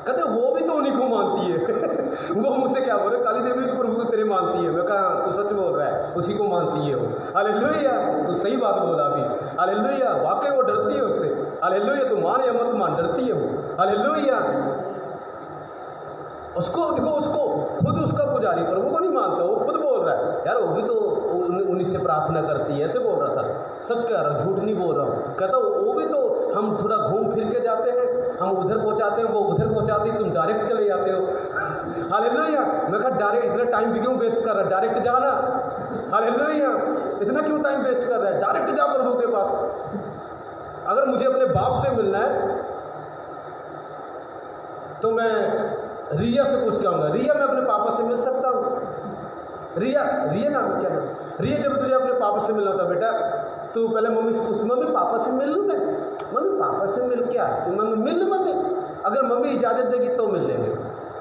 कहते वो भी तो उन्हीं को मानती है। वो मुझसे क्या बोल रहे, काली देवी तो प्रभु को तेरे मानती है। मैं कहा तू सच बोल रहा है, उसी को मानती है वो। हालेलुया। तू सही बात बोला अभी। हालेलुया। वाकई वो डरती है उससे। हालेलुया। तू मान या मत मान, डरती है वो। हालेलुया। उसको देखो, उसको खुद उसका पुजारी प्रभु को नहीं मानता, वो खुद बोल रहा है यार वो भी तो उन्हीं से प्रार्थना करती है, ऐसे बोल रहा था। सच कह रहा हूँ, झूठ नहीं बोल रहा हूँ। कहता वो भी तो, हम थोड़ा घूम फिर के जाते हैं, हम उधर पहुँचाते हैं, वो उधर पहुँचाती, तुम डायरेक्ट चले जाते हो। हालेलुया। मैं कहा डायरेक्ट इतना टाइम भी क्यों वेस्ट कर रहा है, डायरेक्ट जाना। हालेलुया। इतना क्यों टाइम वेस्ट कर रहा है, डायरेक्ट जा प्रभु के पास। अगर मुझे अपने बाप से मिलना है तो मैं रिया से पूछ के आऊँगा, रिया मैं अपने पापा से मिल सकता हूँ? रिया, रिया नाम क्या नाम? रिया, जब तुझे अपने पापा से मिलना था बेटा, तू पहले मम्मी से पूछ, मम्मी पापा से मिल लूँ मैं? मम्मी पापा से मिल के आती, मम्मी मिल लूँ मम्मी? अगर मम्मी इजाज़त देगी तो मिल लेंगे।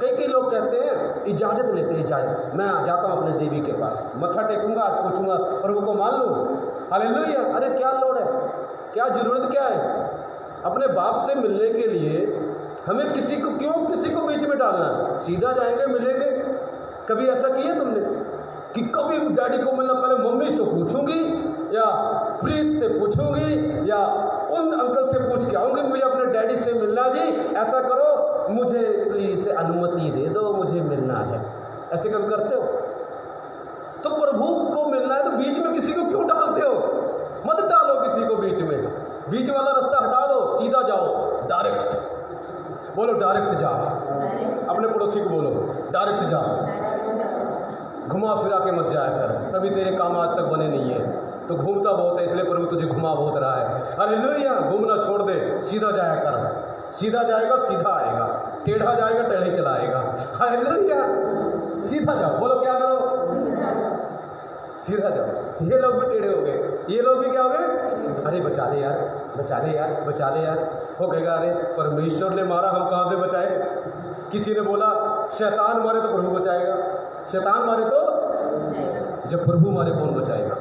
कई लोग कहते हैं इजाज़त लेते हैं, इजाज़त। मैं आ जाता हूँ अपने देवी के पास, मत्था टेकूंगा, आज पूछूंगा प्रभु को मान लूँ। हालेलुया। अरे क्या लोड़ है, क्या ज़रूरत क्या है? अपने बाप से मिलने के लिए हमें किसी को बीच में डालना? सीधा जाएंगे, मिलेंगे। कभी ऐसा किया तुमने कि कभी डैडी को मिलना पहले मम्मी से पूछूंगी या प्रीत से पूछूंगी या उन अंकल से पूछ के आऊँगी मुझे अपने डैडी से मिलना, जी ऐसा करो, मुझे प्लीज़ अनुमति दे दो, मुझे मिलना है। ऐसे कभी करते हो? तो प्रभु को मिलना है तो बीच में किसी को क्यों डालते हो? मत डालो किसी को बीच में। बीच वाला रास्ता हटा दो, सीधा जाओ, डायरेक्ट। बोलो डायरेक्ट जा। अपने पड़ोसी को बोलो डायरेक्ट जा, घुमा फिरा के मत जाया कर, तभी तेरे काम आज तक बने नहीं है। तो घूमता बहुत है, इसलिए प्रभु तुझे घुमा बहुत रहा है। हालेलुया। घूमना छोड़ दे, सीधा जाया कर। सीधा जाएगा सीधा आएगा, टेढ़ा जाएगा टेढ़े चला आएगा। हालेलुया। सीधा जाओ। बोलो क्या करो? सीधा जाओ। ये लोग भी टेढ़े हो गए, ये लोग भी क्या हो गए? अरे बचा ले यार, बचा ले यार, बचा ले यार। वो कहेगा अरे परमेश्वर ने मारा, हम कहाँ से बचाए? किसी ने बोला शैतान मारे तो प्रभु बचाएगा, शैतान मारे तो, जब प्रभु मारे कौन बचाएगा?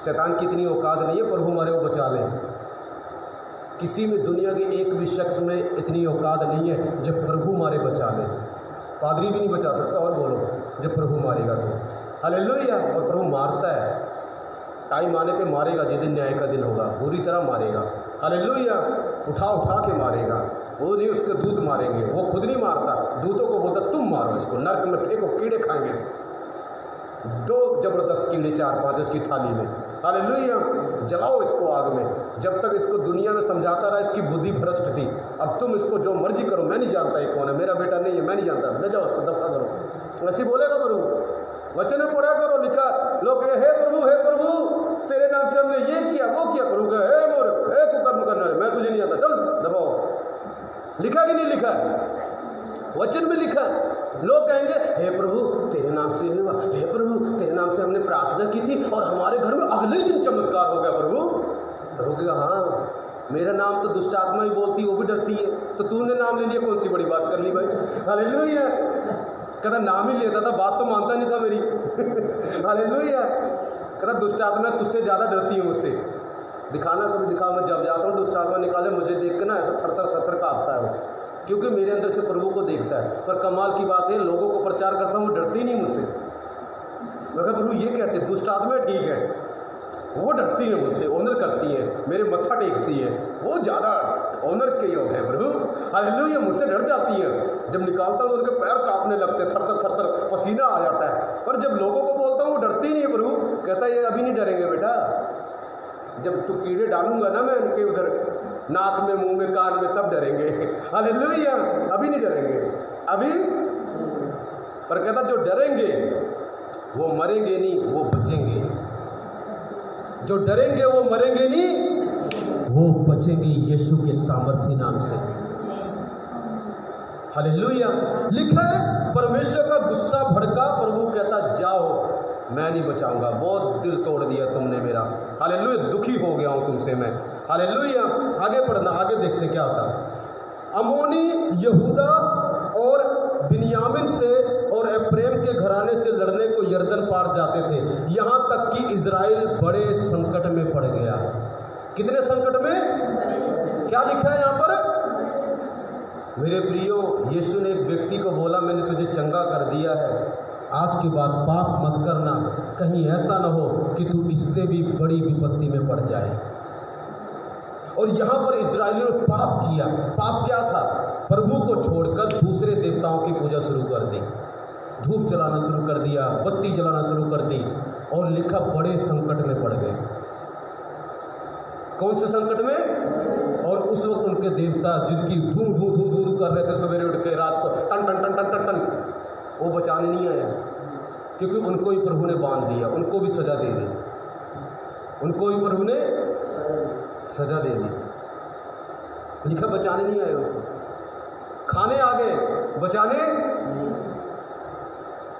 शैतान की इतनी औकात नहीं है प्रभु मारे वो बचा ले। किसी में दुनिया के एक भी शख्स में इतनी औकात नहीं है जब प्रभु मारे बचा ले। पादरी भी नहीं बचा सकता, और बोलो जब प्रभु मारेगा तो। हालेलुया। और प्रभु मारता है, टाइम आने पे मारेगा, जिस दिन न्याय का दिन होगा पूरी तरह मारेगा। हालेलुया। उठा उठा के मारेगा, वो नहीं उसके दूत मारेंगे, वो खुद नहीं मारता, दूतों को बोलता तुम मारो इसको, नर्क में फेंको, कीड़े खाएंगे इसको। 2 जबरदस्त कीड़े 4-5 इसकी थाली में। हालेलुया। जलाओ इसको आग में। जब तक इसको दुनिया में समझाता रहा इसकी बुद्धि भ्रष्ट थी, अब तुम इसको जो मर्जी करो, मैं नहीं जानता ये कौन है, मेरा बेटा नहीं है, मैं नहीं जानता, ले जाओ उसको दफा करो। ऐसे बोलेगा प्रभु। वचन में पढ़ा करो, लिखा, लोग कहे हे प्रभु तेरे नाम से हमने ये किया वो किया। प्रभु कहे हे मूर्ख, हे कुकर्म करने वाले, मैं तुझे नहीं जानता, चल दबाओ। लिखा कि नहीं लिखा? वचन में लिखा। लोग कहेंगे हे प्रभु तेरे नाम से हुआ, हे प्रभु तेरे नाम से हमने प्रार्थना की थी और हमारे घर में अगले ही दिन चमत्कार हो गया। प्रभु कहेगा हाँ, मेरा नाम तो दुष्ट आत्मा ही बोलती, वो भी डरती है, तो तूने नाम ले लिया, कौन सी बड़ी बात कर ली भाई? हालेलुया। कहता नाम ही लेता था, बात तो मानता नहीं था मेरी। हालेलुया। कहता दुष्ट आत्मा तुझसे ज़्यादा डरती है मुझसे। दिखाना कभी दिखा, मैं जब जाता हूँ दुष्ट आत्मा निकाले मुझे देख के ना ऐसा थर काँपता है वो, क्योंकि मेरे अंदर से प्रभु को देखता है। पर कमाल की बात है, लोगों को प्रचार करता हूँ, वो डरती नहीं मुझसे। मैं कहा प्रभु ये कैसे? दुष्ट आत्मा ठीक है, वो डरती है मुझसे, ऑनर करती है, मेरे मत्था टेकती है, वो ज़्यादा ऑनर के योग है प्रभु। हालेलुया। मुझसे डर जाती है, जब निकालता हूँ तो उनके पैर कांपने लगते, थर पसीना आ जाता है। पर जब लोगों को बोलता हूँ वो डरती नहीं है प्रभु। कहता है ये अभी नहीं डरेंगे बेटा, जब तू कीड़े डालूंगा ना मैं उनके उधर नाक में, मुंह में, कान में, तब डरेंगे। हालेलुया। अभी नहीं डरेंगे अभी। पर कहता जो डरेंगे वो मरेंगे नहीं, वो बचेंगे। जो डरेंगे वो मरेंगे नहीं, वो बचेंगे यीशु के सामर्थ्य नाम से। हालेलुया। लिखा है परमेश्वर का गुस्सा भड़का, प्रभु कहता जाओ मैं नहीं बचाऊंगा, बहुत दिल तोड़ दिया तुमने मेरा। हालेलुया। दुखी हो गया हूं तुमसे मैं। हालेलुया। आगे पढ़ना, आगे देखते क्या होता। अमोनी यहूदा और बिन्यामिन से और एफ्रेम के घराने से लड़ने को यरदन पार जाते थे, यहाँ तक कि इज़राइल बड़े संकट में पड़ गया। कितने संकट में? क्या लिखा है यहाँ पर? मेरे प्रियो, यीशु ने एक व्यक्ति को बोला मैंने तुझे चंगा कर दिया है, आज के बाद पाप मत करना, कहीं ऐसा ना हो कि तू इससे भी बड़ी विपत्ति में पड़ जाए। और यहाँ पर इज़राइलियों ने पाप किया। पाप क्या था? प्रभु को छोड़कर दूसरे देवताओं की पूजा शुरू कर दी, धूप जलाना शुरू कर दिया, बत्ती जलाना शुरू कर दी, और लिखा बड़े संकट में पड़ गए। कौन से संकट में? और उस वक्त उनके देवता जिनकी धूम धूम धूम धूम कर रहे थे सवेरे उठ के रात को टन टन टन टन टन टन, वो बचाने नहीं आए, क्योंकि उनको ही प्रभु ने बांध दिया, उनको भी सजा दे दी, उनको ही प्रभु ने सजा दे दी। लिखा बचाने नहीं आए, उनको खाने आ गए, बचाने।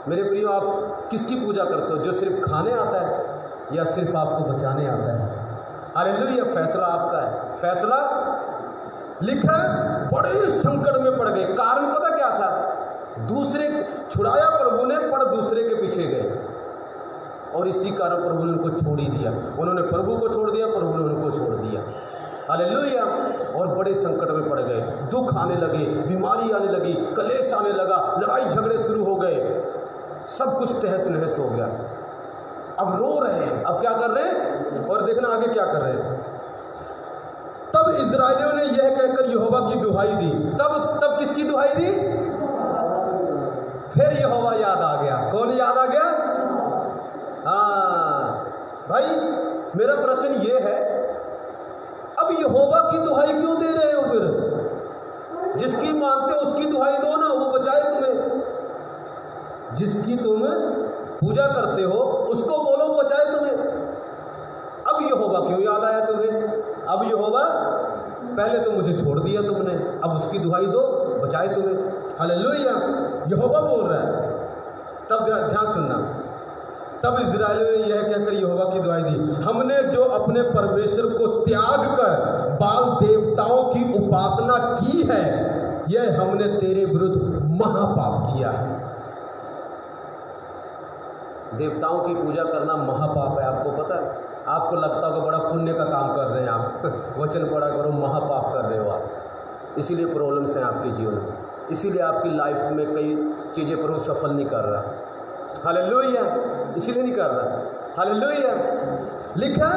मेरे प्रियो, आप किसकी पूजा करते हो? जो सिर्फ खाने आता है या सिर्फ आपको बचाने आता है? हालेलुया। फैसला आपका है, फैसला। लिखा है बड़े संकट में पड़ गए। कारण पता क्या था? दूसरे छुड़ाया प्रभु ने, पर दूसरे के पीछे गए, और इसी कारण प्रभु ने उनको छोड़ ही दिया। उन्होंने प्रभु को छोड़ दिया, प्रभु ने उनको छोड़ दिया। हालेलुया। और बड़े संकट में पड़ गए, दुख आने लगे, बीमारी आने लगी, कलेश आने लगा, लड़ाई झगड़े शुरू हो गए, सब कुछ तहस नहस हो गया। अब रो रहे हैं, अब क्या कर रहे हैं? और देखना आगे क्या कर रहे हैं। तब इज़राइलियों ने यह कहकर यहोवा की दुहाई दी। तब किसकी दुहाई दी? फिर यहोवा याद आ गया। कौन याद आ गया? हाँ भाई, मेरा प्रश्न ये है, अब यहोवा की दुहाई क्यों दे रहे हो? फिर जिसकी मानते हो उसकी दुहाई दो ना, वो बचाए तुम्हें। जिसकी तुम पूजा करते हो उसको बोलो बचाए तुम्हें। अब यहोवा क्यों याद आया तुम्हें? अब यहोवा, पहले तो मुझे छोड़ दिया तुमने, अब उसकी दुहाई दो, बचाए तुम्हें। हालेलुया। यहोवा बोल रहा है। तब ध्यान सुनना, तब इज़राइलियों ने यह कहकर यहोवा की दुहाई दी, हमने जो अपने परमेश्वर को त्याग कर बाल देवताओं की उपासना की है, यह हमने तेरे विरुद्ध महापाप किया है। देवताओं की पूजा करना महापाप है, आपको पता है? आपको लगता होगा बड़ा पुण्य का काम कर रहे हैं आप, वचन पढ़ा करो, महापाप कर रहे हो आप। इसीलिए प्रॉब्लम्स हैं आपके जीवन में, इसीलिए आपकी लाइफ में कई चीज़ें प्रभु सफल नहीं कर रहा। हालेलुया। इसीलिए नहीं कर रहा। हालेलुया। लिखा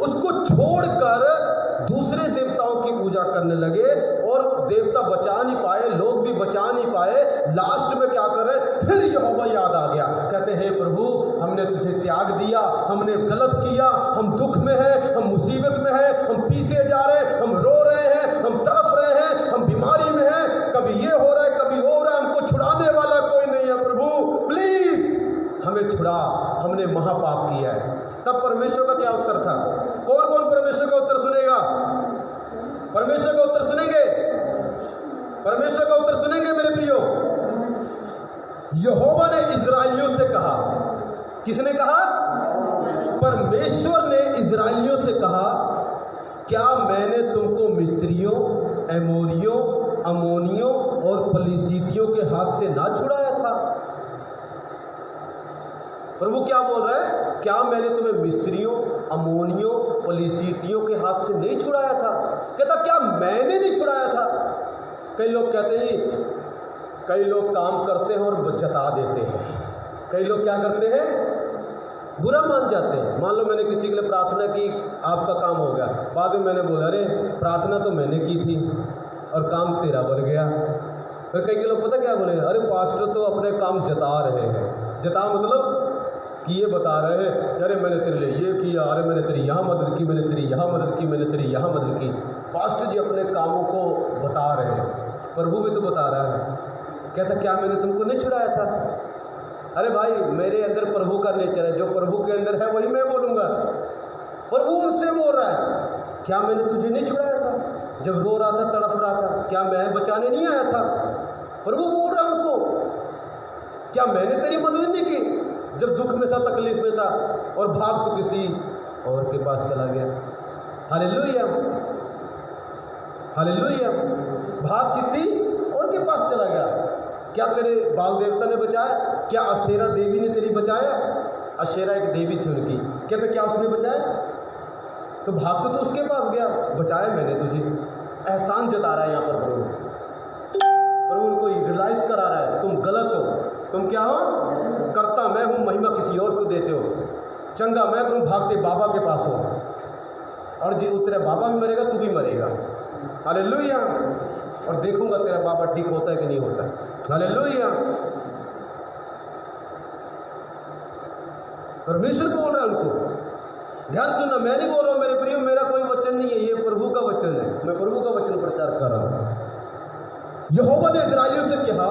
उसको छोड़कर दूसरे देवताओं की पूजा करने लगे, और देवता बचा नहीं पाए, लोग भी बचा नहीं पाए। लास्ट में क्या कर रहे? फिर यहोवा याद आ गया, कहते हे प्रभु, हमने तुझे त्याग दिया, हमने गलत किया, हम दुख में हैं, हम मुसीबत में हैं, हम पीछे जा रहे हैं, हम रो रहे हैं, हम तड़फ रहे हैं, हम बीमारी में हैं, कभी ये हो रहा है, कभी हो रहा है, हमको छुड़ाने वाला कोई नहीं है। प्रभु प्लीज हमें छुड़ा, हमने महापाप किया है। तब परमेश्वर का क्या उत्तर था? कौन कौन परमेश्वर का उत्तर सुनेगा? परमेश्वर का उत्तर सुनेंगे? परमेश्वर का उत्तर सुनेंगे मेरे प्रियो? यहोवा ने इज़राइलियों से कहा। किसने कहा? परमेश्वर ने इज़राइलियों से कहा, क्या मैंने तुमको मिस्रियों, एमोरियों, अमोनियों और पलिस्तियों के हाथ से ना छुड़ाया था। प्रभु क्या बोल रहा है? क्या मैंने तुम्हें मिस्रियों, अमोनियों, पलिस्तियों के हाथ से नहीं छुड़ाया था? कहता क्या मैंने नहीं छुड़ाया था? कई लोग कहते हैं, कई लोग काम करते हैं और जता देते हैं। कई लोग क्या करते हैं? बुरा मान जाते हैं। मान लो मैंने किसी के लिए प्रार्थना की, आपका काम हो गया, बाद में मैंने बोला अरे प्रार्थना तो मैंने की थी और काम तेरा बन गया। फिर कई लोग पता क्या बोले, अरे पास्टर तो अपने काम जता रहे हैं। जता मतलब कि ये बता रहे हैं कि अरे मैंने तेरे लिए ये किया, अरे मैंने तेरी यहाँ मदद की, मैंने तेरी यहाँ मदद की, मैंने तेरी यहाँ मदद की। पास्टर जी अपने कामों को बता रहे हैं, प्रभु भी तो बता रहा है। कहता क्या मैंने तुमको नहीं छुड़ाया था? अरे भाई मेरे अंदर प्रभु का नेचर है, जो प्रभु के अंदर है वही मैं बोलूँगा। प्रभु उनसे बोल रहा है क्या मैंने तुझे नहीं छुड़ाया था? जब रो रहा था, तड़फ रहा था, क्या मैं बचाने नहीं आया था? प्रभु बोल रहा है उनको, क्या मैंने तेरी मदद नहीं की जब दुख में था, तकलीफ में था, और भाग तो किसी और के पास चला गया। हालेलुया, हालेलुया, भाग किसी और के पास चला गया। क्या तेरे बाल देवता ने बचाया? क्या अशेरा देवी ने तेरी बचाया? अशेरा एक देवी थी उनकी। कहते क्या उसने बचाया? तो भाग तो उसके पास गया, बचाया मैंने तुझे। एहसान जता रहा है यहाँ पर प्रभु उनको रियलाइज करा रहा है तुम गलत हो, तुम क्या हो? करता मैं हूँ, महिमा किसी और को देते हो। चंगा मैं करूँ, भागते बाबा के पास हो, और जी तेरा बाबा भी मरेगा, तू भी मरेगा। हालेलुया, और देखूंगा तेरा बाबा ठीक होता है कि नहीं होता। हालेलुया, परमेश्वर बोल रहा है उनको। ध्यान सुनना, मैं नहीं बोल रहा हूँ मेरे प्रियो, मेरा कोई वचन नहीं है, ये प्रभु का वचन है। मैं प्रभु का वचन प्रचार कर रहा हूँ। यहोवा ने इस्राएलियों से कहा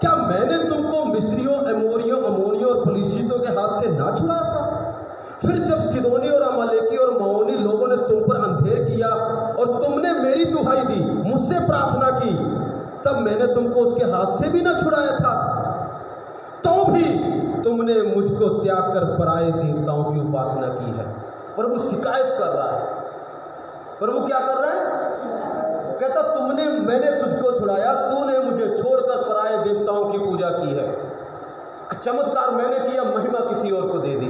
क्या मैंने तुमको मिस्रियों, एमोरियों, अमोनियों और पलिस्तियों के हाथ से ना छुड़ाया था? फिर जब सिदोनी और अमालेकी और माओनी लोगों ने तुम पर अंधेर किया और तुमने मेरी दुहाई दी, मुझसे प्रार्थना की, तब मैंने तुमको उसके हाथ से भी ना छुड़ाया था? तो भी तुमने मुझको त्याग कर पराये देवताओं की उपासना की है। प्रभु शिकायत कर रहा है। प्रभु क्या कर रहा है? कहता मैंने तुझको छुड़ाया, तूने मुझे छोड़कर पराये देवताओं की पूजा की है। चमत्कार मैंने किया, महिमा किसी और को दे दी।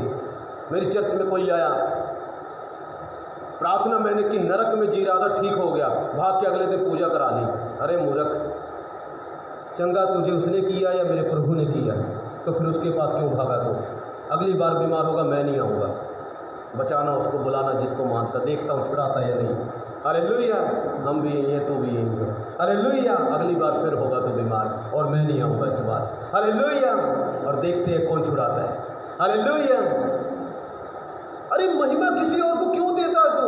मेरी चर्च में कोई आया, प्रार्थना मैंने की, नरक में जी रहा था, ठीक हो गया, भाग के अगले दिन पूजा करा ली। अरे मूर्ख, चंगा तुझे उसने किया या मेरे प्रभु ने किया? तो फिर उसके पास क्यों भागा? तो अगली बार बीमार होगा, मैं नहीं आऊँगा। बचाना उसको, बुलाना जिसको मानता, देखता हूँ छुड़ाता या नहीं। हालेलुया, हम भी यही हैं, तू भी यही है। हालेलुया, अगली बार फिर होगा तो बीमार, और मैं नहीं आऊँगा इस बार। हालेलुया, और देखते हैं कौन छुड़ाता है। हालेलुया। अरे महिमा किसी और को क्यों देता है तू?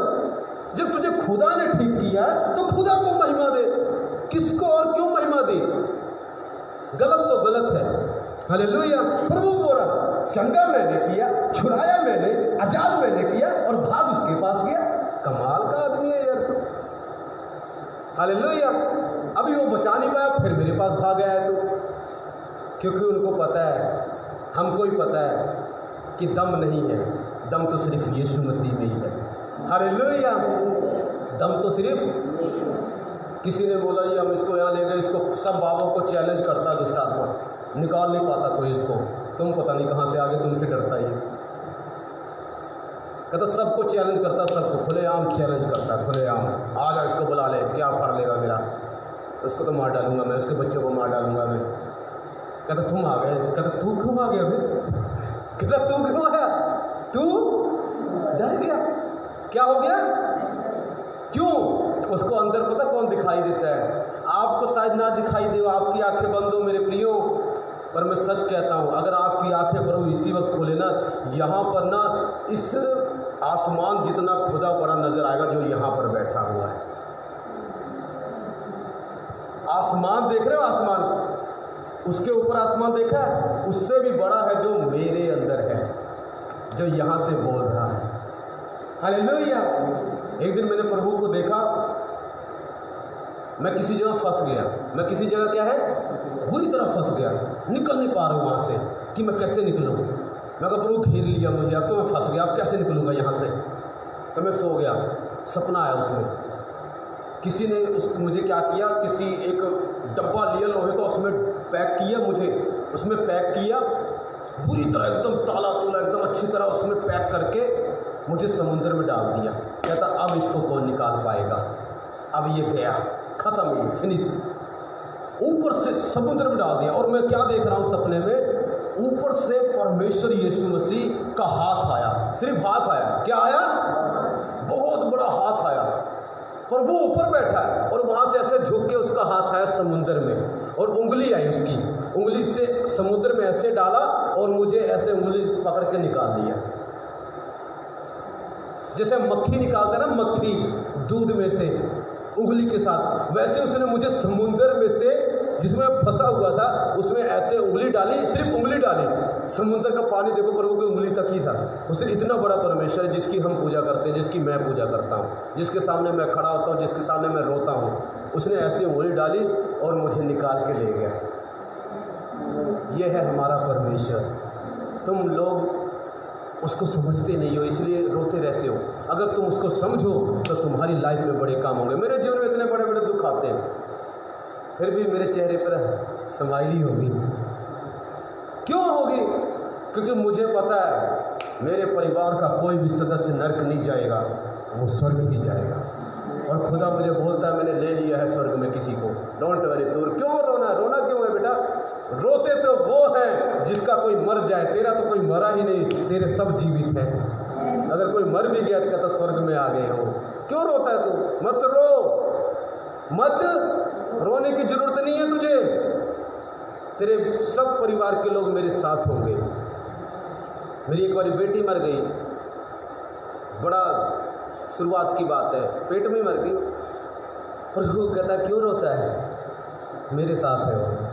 जब तुझे खुदा ने ठीक किया तो खुदा को महिमा दे, किसको और क्यों महिमा दे? गलत तो गलत है। हालेलुया। प्रभु बोला, चंगा मैंने किया, छुड़ाया मैंने, आजाद मैंने किया, और भाग उसके पास गया। कमाल का आदमी है यार तू। हालेलुया। अभी वो बचा नहीं पाया, फिर मेरे पास भाग गया है तू। क्योंकि उनको पता है, हमको ही पता है कि दम नहीं है, दम तो सिर्फ यीशु मसीह में ही है। हालेलुया। दम तो सिर्फ, किसी ने बोला ये हम इसको यहाँ ले गए, इसको सब बाबों को चैलेंज करता दुष्ट आत्मा, निकाल नहीं पाता कोई इसको। तुम पता नहीं कहाँ से आगे, तुमसे डरता ही। कहता सबको चैलेंज करता, सबको खुलेआम चैलेंज करता, खुलेआम। आ जा, इसको बुला ले, क्या फाड़ लेगा मेरा? उसको तो मार डालूंगा मैं, उसके बच्चों को मार डालूंगा मैं। कहता तुम आ गए। कहता तू क्यों आ गया अभी? कहता तू क्यों आया? तू डर गया? क्या हो गया? क्यों? उसको अंदर पता कौन दिखाई देता है? आपको शायद ना दिखाई दे, आपकी आंखें बंद हो मेरे प्रियो, पर मैं सच कहता हूँ, अगर आपकी आंखें प्रभु इसी वक्त खोले ना, यहाँ पर ना इस आसमान जितना खुदा बड़ा नजर आएगा जो यहाँ पर बैठा हुआ है। आसमान देख रहे हो? आसमान, उसके ऊपर आसमान देखा है, उससे भी बड़ा है जो मेरे अंदर है, जो यहाँ से बोल रहा है। हालेलुया। एक दिन मैंने प्रभु को देखा, मैं किसी जगह फंस गया। मैं किसी जगह क्या है, बुरी तरह फंस गया, निकल नहीं पा रहा हूँ वहाँ से, कि मैं कैसे निकलूँ। मैं कहा प्रभु घेर लिया मुझे, अब तो मैं फंस गया, अब कैसे निकलूँगा यहाँ से? तो मैं सो गया, सपना आया उसमें। किसी ने मुझे क्या किया, किसी एक डब्बा लिया लोहे का, उसमें पैक किया, मुझे उसमें पैक किया पूरी तरह, एकदम ताला तोला एकदम अच्छी तरह उसमें पैक करके मुझे समुद्र में डाल दिया। कहता अब इसको कौन निकाल पाएगा, अब ये गया, ख़त्म, ये फिनिश। ऊपर से समुद्र में डाल दिया और मैं क्या देख रहा हूँ सपने में, ऊपर से परमेश्वर यीशु मसीह का हाथ आया, सिर्फ हाथ आया, क्या आया, बहुत बड़ा हाथ आया, प्रभु ऊपर बैठा है और वहाँ से ऐसे झुक के उसका हाथ आया समुद्र में और उंगली आई उसकी, उंगली से समुद्र में ऐसे डाला और मुझे ऐसे उंगली पकड़ के निकाल दिया, जैसे मक्खी निकालते हैं ना, मक्खी दूध में से उंगली के साथ, वैसे उसने मुझे समुद्र में से जिसमें फंसा हुआ था उसमें ऐसे उंगली डाली, सिर्फ उंगली डाली, समुद्र का पानी देखो प्रभु की उंगली तक ही था। उसने इतना बड़ा परमेश्वर है जिसकी हम पूजा करते हैं, जिसकी मैं पूजा करता हूँ, जिसके सामने मैं खड़ा होता हूँ, जिसके सामने मैं रोता हूँ, उसने ऐसी उंगली डाली और मुझे निकाल के ले गया। ये है हमारा परमेश्वर। तुम लोग उसको समझते नहीं हो, इसलिए रोते रहते हो। अगर तुम उसको समझो तो तुम्हारी लाइफ में बड़े काम होंगे। मेरे जीवन में इतने बड़े बड़े दुख आते हैं, फिर भी मेरे चेहरे पर स्माइली होगी। क्यों होगी? क्योंकि मुझे पता है मेरे परिवार का कोई भी सदस्य नरक नहीं जाएगा, वो स्वर्ग ही जाएगा। और खुदा मुझे बोलता है मैंने ले लिया है स्वर्ग में किसी को। डोंट वरी, दूर क्यों रोना, रोना क्यों है बेटा? रोते तो वो है जिसका कोई मर जाए, तेरा तो कोई मरा ही नहीं, तेरे सब जीवित हैं। अगर कोई मर भी गया तो कहता स्वर्ग में आ गए हो। क्यों रोता है तू? मत रो, मत रोने की जरूरत नहीं है तुझे। तेरे सब परिवार के लोग मेरे साथ होंगे। मेरी एक बारी बेटी मर गई, बड़ा शुरुआत की बात है, पेट में मर गई। और वो कहता क्यों रोता है? मेरे साथ है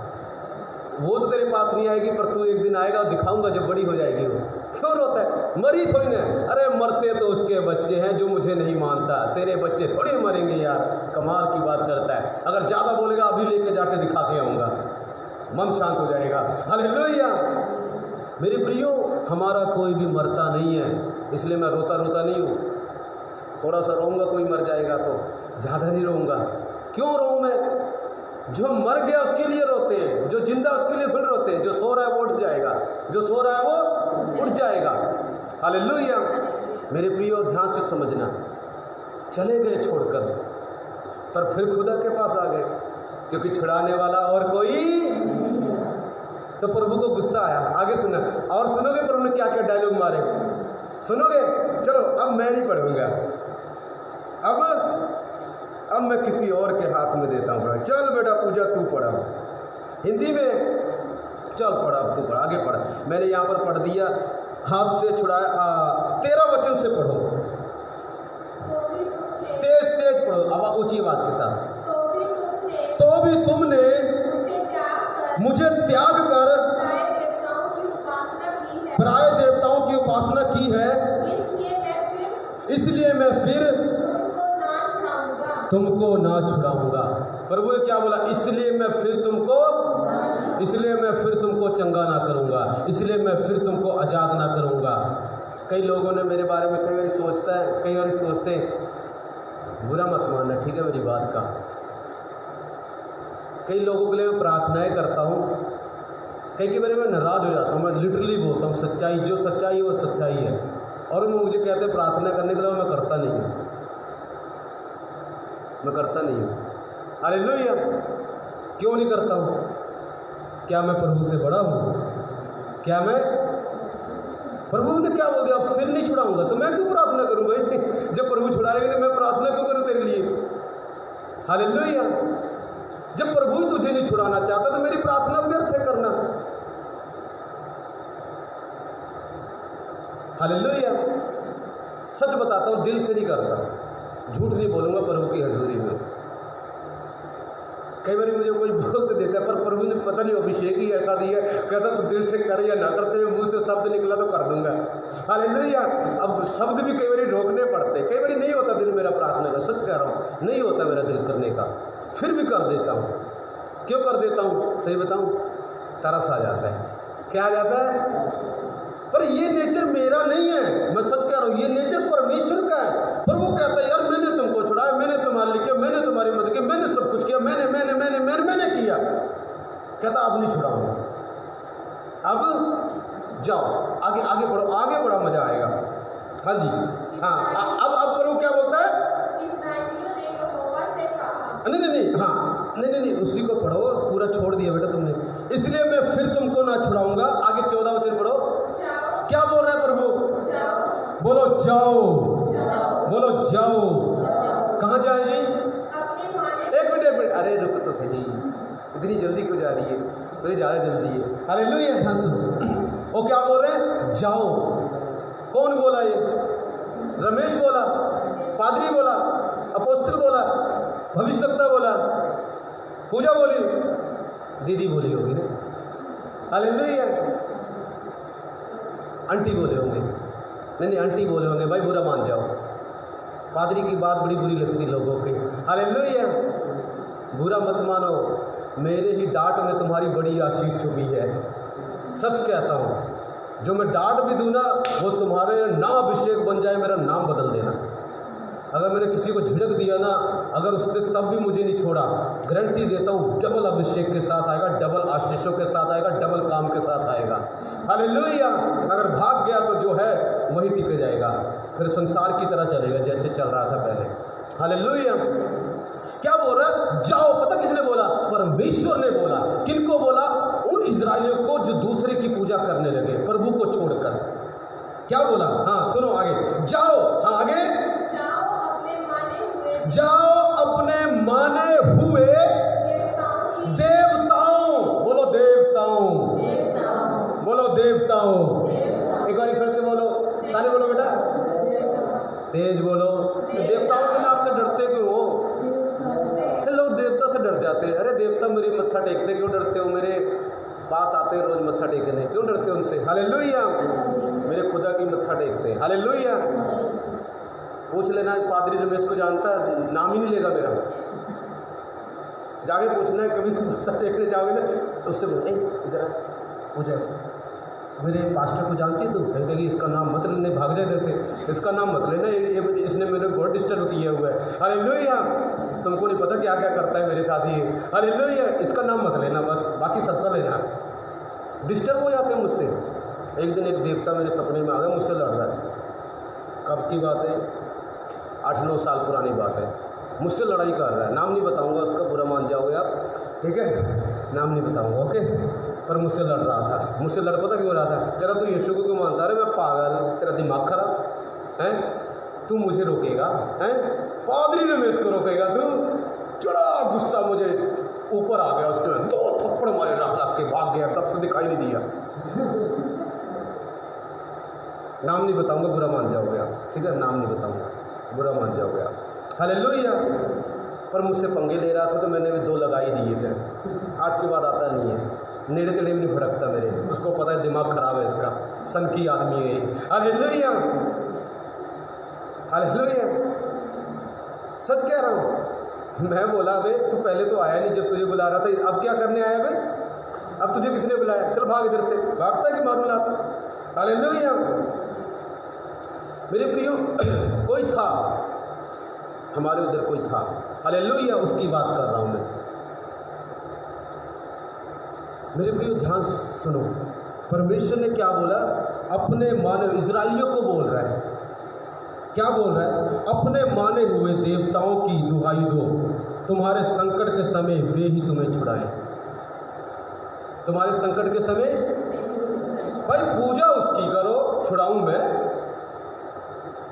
वो तो तेरे पास नहीं आएगी, पर तू एक दिन आएगा और दिखाऊंगा जब बड़ी हो जाएगी वो। क्यों रोता है? मरी थोड़ी ना, अरे मरते तो उसके बच्चे हैं जो मुझे नहीं मानता, तेरे बच्चे थोड़ी मरेंगे यार। कमाल की बात करता है। अगर ज़्यादा बोलेगा अभी लेके जाके दिखा के आऊँगा, मन शांत हो जाएगा। हालेलुया। मेरे प्रियो, हमारा कोई भी मरता नहीं है, इसलिए मैं रोता रोता नहीं हूँ। थोड़ा सा रोऊंगा, कोई मर जाएगा तो, ज़्यादा नहीं रोऊंगा। क्यों रोऊं मैं? जो मर गया उसके लिए रोते हैं, जो जिंदा उसके लिए थोड़ी रोते हैं। जो सो रहा है वो उठ जाएगा, जो सो रहा है वो उठ जाएगा। हालेलुया। मेरे प्रियो, ध्यान से समझना, चले गए छोड़कर, पर फिर खुदा के पास आ गए, क्योंकि छुड़ाने वाला और कोई। तो प्रभु को गुस्सा आया। आगे सुना, और सुनोगे प्रभु ने क्या क्या डायलॉग मारे, सुनोगे? चलो अब मैं नहीं पढ़ूंगा, अब मैं किसी और के हाथ में देता हूँ। चल बेटा पूजा तू पढ़ा, हिंदी में चल पढ़ा, अब तू पढ़ा, आगे पढ़ा। मैंने यहाँ पर पढ़ दिया, हाथ से छुड़ाया। 13 वचन से पढ़ो, तेज तेज पढ़ो, आवाज ऊंची आवाज के साथ। तो भी तुमने मुझे त्याग कर पराये देवताओं की उपासना की है, इसलिए मैं फिर तुमको ना छुड़ाऊंगा। प्रभु ने क्या बोला? इसलिए मैं फिर तुमको चंगा ना करूंगा, इसलिए मैं फिर तुमको आज़ाद ना करूंगा। कई लोगों ने मेरे बारे में कई बार सोचता है, कई बार सोचते हैं, बुरा मत मानना, ठीक है मेरी बात का। कई लोगों के लिए मैं प्रार्थनाएं करता हूँ, कई बार मैं नाराज़ हो जाता हूँ। मैं लिटरली बोलता हूँ, सच्चाई, जो सच्चाई है वो सच्चाई है। और वो मुझे कहते हैं प्रार्थना करने के लिए, मैं करता नहीं हूँ, मैं करता नहीं हूँ। हालेलुया। क्यों नहीं करता हूँ? क्या मैं प्रभु से बड़ा हूँ? क्या मैं? प्रभु ने क्या बोल दिया? फिर नहीं छुड़ाऊंगा, तो मैं क्यों प्रार्थना करूँ भाई? जब प्रभु छुड़ाएंगे तो मैं प्रार्थना क्यों करूँ तेरे लिए? हालेलुया। जब प्रभु ही तुझे नहीं छुड़ाना चाहता तो मेरी प्रार्थना व्यर्थ है करना। हालेलुया। सच बताता हूँ, दिल से नहीं करता, झूठ नहीं बोलूँगा प्रभु की हजूरी में। कई बार मुझे कोई बोल तो देता है, पर प्रभु ने पता नहीं अभिषेक ही ऐसा दिया, कहता तो दिल से कर या ना कर, तेरे मुंह से शब्द निकला तो कर दूंगा। हालेलुया। अब शब्द भी कई बार रोकने पड़ते, कई बार नहीं होता दिल मेरा प्रार्थना का, सच कह रहा हूँ, नहीं होता मेरा दिल करने का, फिर भी कर देता हूँ। क्यों कर देता हूँ? सही बताऊँ? तरस आ जाता है। क्या आ जाता है? पर ये नेचर मेरा नहीं है, मैं सच कह रहा हूँ, ये नेचर परमेश्वर का है। पर वो कहता है यार मैंने तुमको छुड़ाया, मैंने तुम्हारे लिए किया, मैंने तुम्हारी मदद की, मैंने सब कुछ किया, मैंने किया। कहता अब नहीं छुड़ाऊंगा, अब जाओ आगे आगे बढ़ो, आगे बड़ा मजा आएगा। हाँ जी, हाँ। अब प्रभु क्या बोलता है? नहीं, उसी को पढ़ो, पूरा छोड़ दिया बेटा तुमने। इसलिए मैं फिर तुमको ना छुड़ाऊंगा। आगे 14 वचन पढ़ो। क्या बोल रहा है प्रभु? बोलो जाओ, बोलो जाओ। कहाँ जाए जी? एक मिनट, अरे रुको तो सही, इतनी जल्दी क्यों जा रही है? मुझे ज़्यादा जल्दी है। हालेलुया, ध्यान सुनो। वो क्या बोल रहे हैं? जाओ। कौन बोला ये? रमेश बोला, पादरी बोला, अपोस्टल बोला, भविष्यवक्ता बोला, पूजा बोली, दीदी बोली होगी ना? हालेलुया। आंटी बोले होंगे, नहीं आंटी बोले होंगे, भाई बुरा मान जाओ, पादरी की बात बड़ी बुरी लगती लोगों की। हालेलुया, बुरा मत मानो, मेरे ही डांट में तुम्हारी बड़ी आशीष छुपी है। सच कहता हूँ, जो मैं डांट भी दूँ ना, वो तुम्हारे नाम अभिषेक बन जाए, मेरा नाम बदल देना। अगर मैंने किसी को झिड़क दिया ना, अगर उसने तब भी मुझे नहीं छोड़ा, गारंटी देता हूँ डबल अभिषेक के साथ आएगा, डबल आशीषों के साथ आएगा, डबल काम के साथ आएगा। हालेलुया। अगर भाग गया तो जो है वही टिक जाएगा, फिर संसार की तरह चलेगा जैसे चल रहा था पहले। हालेलुया। क्या बोल रहा है? जाओ। पता किसने बोला? परमेश्वर ने बोला। किनको बोला? उन इजराइलियों को जो दूसरे की पूजा करने लगे, प्रभु को छोड़कर। क्या बोला? हाँ सुनो आगे। जाओ, हाँ आगे, जाओ अपने माने हुए देवताओं, बोलो देवताओं, बोलो देवताओं। एक बार फिर से बोलो, सारे बोलो बेटा, तेज बोलो। देवताओं के नाम से डरते क्यों हो? लोग देवता से डर जाते हैं। अरे देवता मेरे मत्था टेकते, क्यों डरते हो? मेरे पास आते हैं रोज मत्था टेकने, क्यों डरते हो उनसे? हालेलुया। मेरे खुदा की मत्था टेकते हैं। हालेलुया। पूछ लेना, पादरी रमेश को जानता है, नाम ही नहीं लेगा मेरा। जाके पूछना है, कभी मत्था टेकने जाओगे ना, उससे बोल जरा पूछा, मेरे पास्टर को जानती तू? कहेगी इसका नाम मत लेने, भाग जाए इधर से, इसका नाम मत लेना, इसने मेरे बहुत डिस्टर्ब किया हुआ है। हालेलुया। तुमको नहीं पता क्या क्या करता है मेरे साथ ये। हालेलुया। इसका नाम मत लेना, बस बाकी सबका लेना। डिस्टर्ब हो जाते हैं मुझसे। एक दिन एक देवता मेरे सपने में आ गया, मुझसे लड़ रहा है। कब की बात है? 8-9 साल पुरानी बात है। मुझसे लड़ाई कर रहा है, नाम नहीं बताऊंगा उसका, बुरा मान जाओगे आप, ठीक है? नाम नहीं बताऊंगा, ओके? पर मुझसे लड़ रहा था। मुझसे लड़ पता क्यों रहा था? कहता तू यीशु को क्यों मानता? अरे मैं पागल, तेरा दिमाग खराब है? तू मुझे रोकेगा? हैं? पादरी रमेश को रोकेगा तू? चढ़ा गुस्सा मुझे ऊपर आ गया, उसके 2 थप्पड़ मारे, रख के भाग गया, तब से दिखाई नहीं दिया। नाम नहीं बताऊंगा, बुरा मान जाओगे आप, ठीक है? नाम नहीं बताऊंगा, बुरा मान जाओगे आप। हालेलुया। पर मुझसे पंगे ले रहा था तो मैंने भी 2 लगा ही दिए। फिर आज के बाद आता नहीं है, नेड़े तेड़े भी नहीं भड़कता मेरे, उसको पता है दिमाग खराब है इसका, सनकी आदमी है। Hallelujah, hallelujah. सच कह रहा हूँ। मैं बोला बे तू पहले तो आया नहीं जब तुझे बुला रहा था, अब क्या करने आया बे? अब तुझे किसने बुलाया? चल भाग इधर से। भागता है कि मारू लाता? हालेलुया। मेरे प्रियो, कोई था हमारे उधर, कोई था। हालेलुया। उसकी बात कर रहा हूँ मैं। मेरे प्रियो ध्यान सुनो, परमेश्वर ने क्या बोला? अपने माने इजराइलियों को बोल रहा है। क्या बोल रहा है? अपने माने हुए देवताओं की दुहाई दो, तुम्हारे संकट के समय वे ही तुम्हें छुड़ाएं। तुम्हारे संकट के समय भाई पूजा उसकी करो, छुड़ाऊं मैं?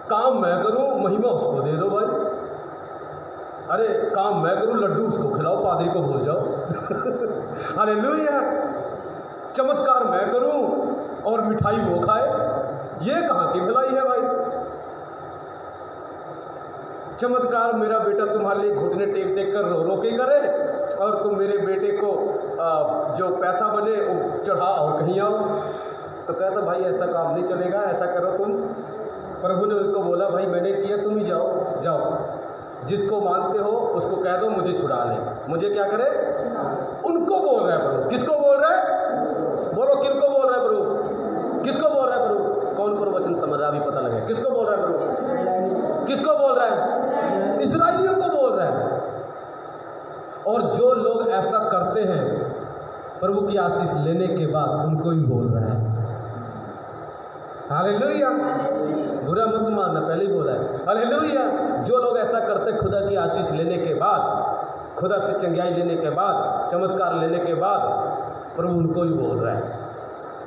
काम मैं करूं, महिमा उसको दे दो भाई। अरे काम मैं करूं, लड्डू उसको खिलाओ, पादरी को भूल जाओ। हालेलुया। चमत्कार मैं करूं और मिठाई वो खाए, ये कहाँ की भलाई है भाई? चमत्कार मेरा बेटा तुम्हारे लिए घुटने टेक टेक कर रो रो के करे, और तुम मेरे बेटे को जो पैसा बने वो चढ़ा और कहीं आओ। तो कहता भाई ऐसा काम नहीं चलेगा, ऐसा करो तुम। प्रभु ने उसको बोला भाई मैंने किया, तुम ही जाओ, जाओ जिसको मानते हो उसको कह दो मुझे छुड़ा ले। मुझे क्या करे? उनको बोल रहा है प्रभु। किसको बोल रहा है? बोलो किनको बोल रहा है प्रभु? किसको बोल रहा है प्रभु? जो लोग ऐसा करते हैं प्रभु की आशीष लेने के बाद उनको ही बोल रहा है। हालेलुया, बुरा मत मानना, पहले ही बोला है। हालेलुया, जो लोग ऐसा करते खुदा की आशीष लेने के बाद, खुदा से चंगाई लेने के बाद, चमत्कार लेने के बाद, प्रभु उनको ही बोल रहा है।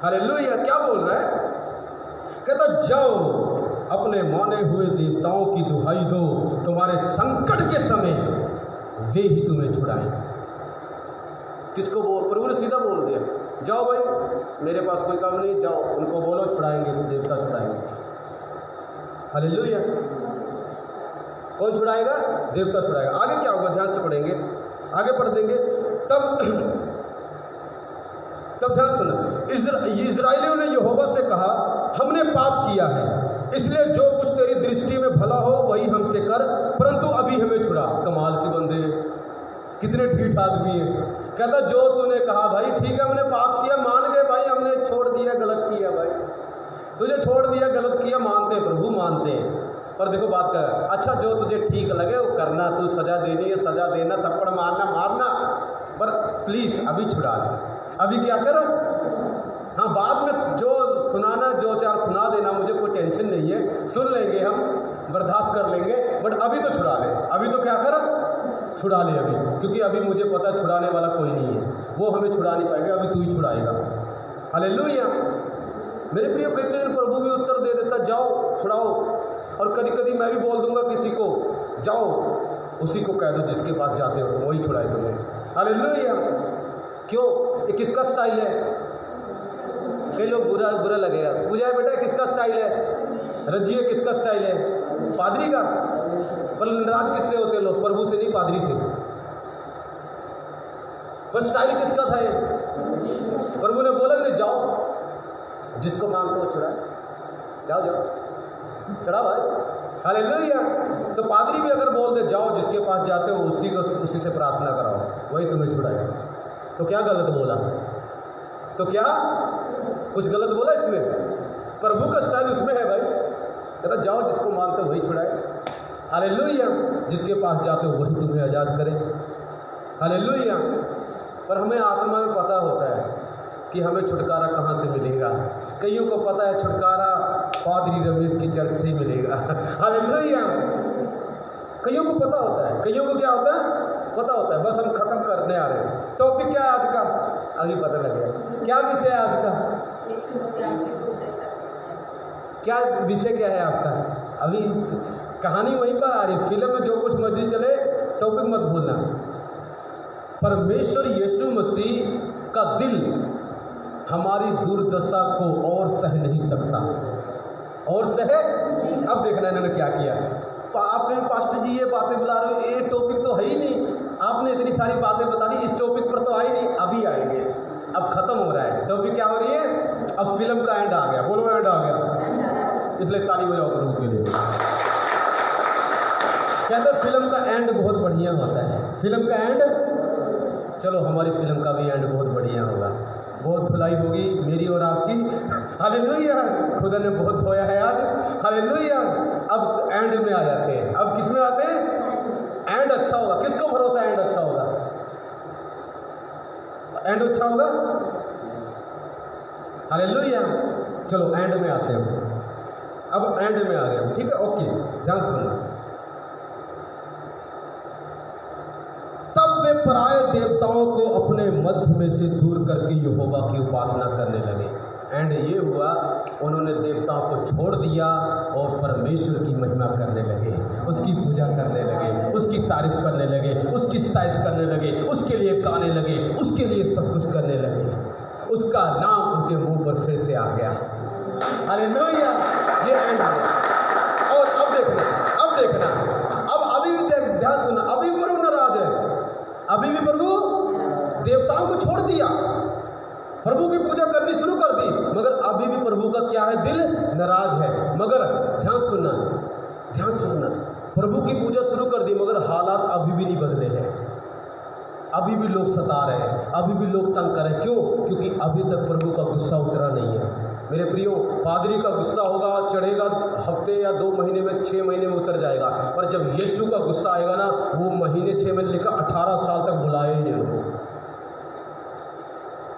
हालेलुया, क्या बोल रहा है? कहता जाओ अपने माने हुए देवताओं की दुहाई दो, तुम्हारे संकट के समय वे ही तुम्हें छुड़ाएं। किसको बोल? प्रभु ने सीधा बोल दिया, जाओ भाई, मेरे पास कोई काम नहीं, जाओ उनको बोलो, छुड़ाएंगे, देवता छुड़ाएंगे। हालेलुया, कौन छुड़ाएगा? देवता छुड़ाएगा। आगे क्या होगा? ध्यान से पढ़ेंगे, आगे पढ़ देंगे। तब ध्यान सुना, इस्राएलियों ने यहोवा से कहा, हमने पाप किया है, इसलिए जो कुछ तेरी दृष्टि में भला हो वही हमसे कर, परंतु अभी हमें छुड़ा। कमाल की बंदे, कितने ठीठ आदमी है। कहता जो तूने कहा भाई ठीक है, हमने पाप किया, मान गए भाई, हमने छोड़ दिया, गलत किया भाई, तुझे छोड़ दिया, गलत किया, मानते हैं प्रभु, मानते हैं। पर देखो बात कर, अच्छा जो तुझे ठीक लगे वो करना, तू सजा देनी है सजा देना, थप्पड़ मारना, पर प्लीज़ अभी छुड़ा ले। अभी क्या करो? हाँ, बाद में जो सुनाना, जो चार सुना देना, मुझे कोई टेंशन नहीं है, सुन लेंगे हम, बर्दाश्त कर लेंगे, बट अभी तो छुड़ा ले। अभी तो क्या करो? छुड़ा ले अभी, क्योंकि अभी मुझे पता है छुड़ाने वाला कोई नहीं है, वो हमें छुड़ा नहीं पाएगा, अभी तू ही छुड़ाएगा। हालेलुया, मेरे प्रियो, कई कई प्रभु भी उत्तर दे देता, जाओ छुड़ाओ। और कभी कभी मैं भी बोल दूंगा किसी को, जाओ उसी को कह दो जिसके पास जाते हो, वही छुड़ाए तुम्हें। हालेलुया, क्यों? ये किसका स्टाइल है? कई लोग बुरा लगेगा, पूजा बेटा किसका स्टाइल है? रजिए किसका स्टाइल है? पादरी का। पर नाराज किससे होते लोग? प्रभु से नहीं, पादरी से। पर स्टाइल किसका था ये? प्रभु ने बोला कि जाओ जिसको मांगते हो छुड़ा, जाओ चढ़ा भाई। हालेलुया, तो पादरी भी अगर बोल दे जाओ जिसके पास जाते हो उसी से प्रार्थना कराओ, वही तुम्हें छुड़ाएगा, तो क्या गलत बोला? तो क्या कुछ गलत बोला इसमें? प्रभु का स्टाइल उसमें है भाई, कहता जाओ जिसको मानते हो वही छुड़ाए। हालेलुया, जिसके पास जाते हो वही तुम्हें आज़ाद करे। हालेलुया, पर हमें आत्मा में पता होता है कि हमें छुटकारा कहाँ से मिलेगा। कईयों को पता है छुटकारा पादरी रमेश की चर्च से ही मिलेगा। हालेलुया, कईयों को पता होता है, कईयों को क्या होता है? पता होता है। बस हम खत्म करने आ रहे हैं। टॉपिक क्या है आज का? अभी पता लगेगा क्या विषय है आज का। क्या विषय क्या है आपका? अभी कहानी वहीं पर आ रही, फिल्म में जो कुछ मर्जी चले, टॉपिक मत भूलना। परमेश्वर यीशु मसीह का दिल हमारी दुर्दशा को और सह नहीं सकता, और सह। अब देखना इन्होंने क्या किया। आपने पास्टर जी ये बातें बुला रहे हो, ये टॉपिक तो है ही नहीं, आपने इतनी सारी बातें बता दी, इस टॉपिक पर तो आई नहीं, अभी आएंगे, अब खत्म हो रहा है। टॉपिक क्या हो रही है? अब फिल्म का एंड आ गया। बोलो एंड आ गया, इसलिए ताली बजाओ प्रभु के लिए। कहते फिल्म का एंड बहुत बढ़िया होता है। फिल्म का एंड, चलो हमारी फिल्म का भी एंड बहुत बढ़िया होगा, बहुत धुलाई होगी मेरी और आपकी। हालेलुया, खुदा ने बहुत धोया है आज। हालेलुया, अब एंड में आ जाते हैं। अब किस में आते हैं? एंड अच्छा होगा। किसको भरोसा एंड अच्छा होगा? एंड अच्छा होगा। हालेलुया, चलो एंड में आते हैं। अब एंड में आ गए, ठीक है, ओके, ध्यान सुनना। तब वे पराये देवताओं को अपने मध्य में से दूर करके यहोवा की उपासना करने लगे। एंड ये हुआ, उन्होंने देवताओं को छोड़ दिया और परमेश्वर की महिमा करने लगे, उसकी पूजा करने लगे, उसकी तारीफ करने लगे, उसकी स्ताइश करने लगे, उसके लिए गाने लगे, उसके लिए सब कुछ करने लगे। उसका नाम उनके मुंह पर फिर से आ गया। हालेलुया, ये एंड है। और अब देखना, अब अभी भी ध्यान सुनना, अभी भी प्रभु नाराज है, अभी भी प्रभु देवताओं को छोड़ दिया, प्रभु की पूजा करनी शुरू कर दी, मगर अभी भी प्रभु का क्या है? दिल नाराज है। मगर ध्यान सुनना, प्रभु की पूजा शुरू कर दी, मगर हालात अभी भी नहीं बदले हैं। अभी भी लोग सता रहे हैं, अभी भी लोग तंग कर रहे हैं। क्यों? क्योंकि अभी तक प्रभु का गुस्सा उतरा नहीं है। मेरे प्रियो, पादरी का गुस्सा होगा, चढ़ेगा हफ्ते या 2 महीने में, 6 महीने में उतर जाएगा, पर जब यीशु का गुस्सा आएगा ना, वो महीने 6 महीने लेकर 18 साल तक बुलाए ही नहीं उनको।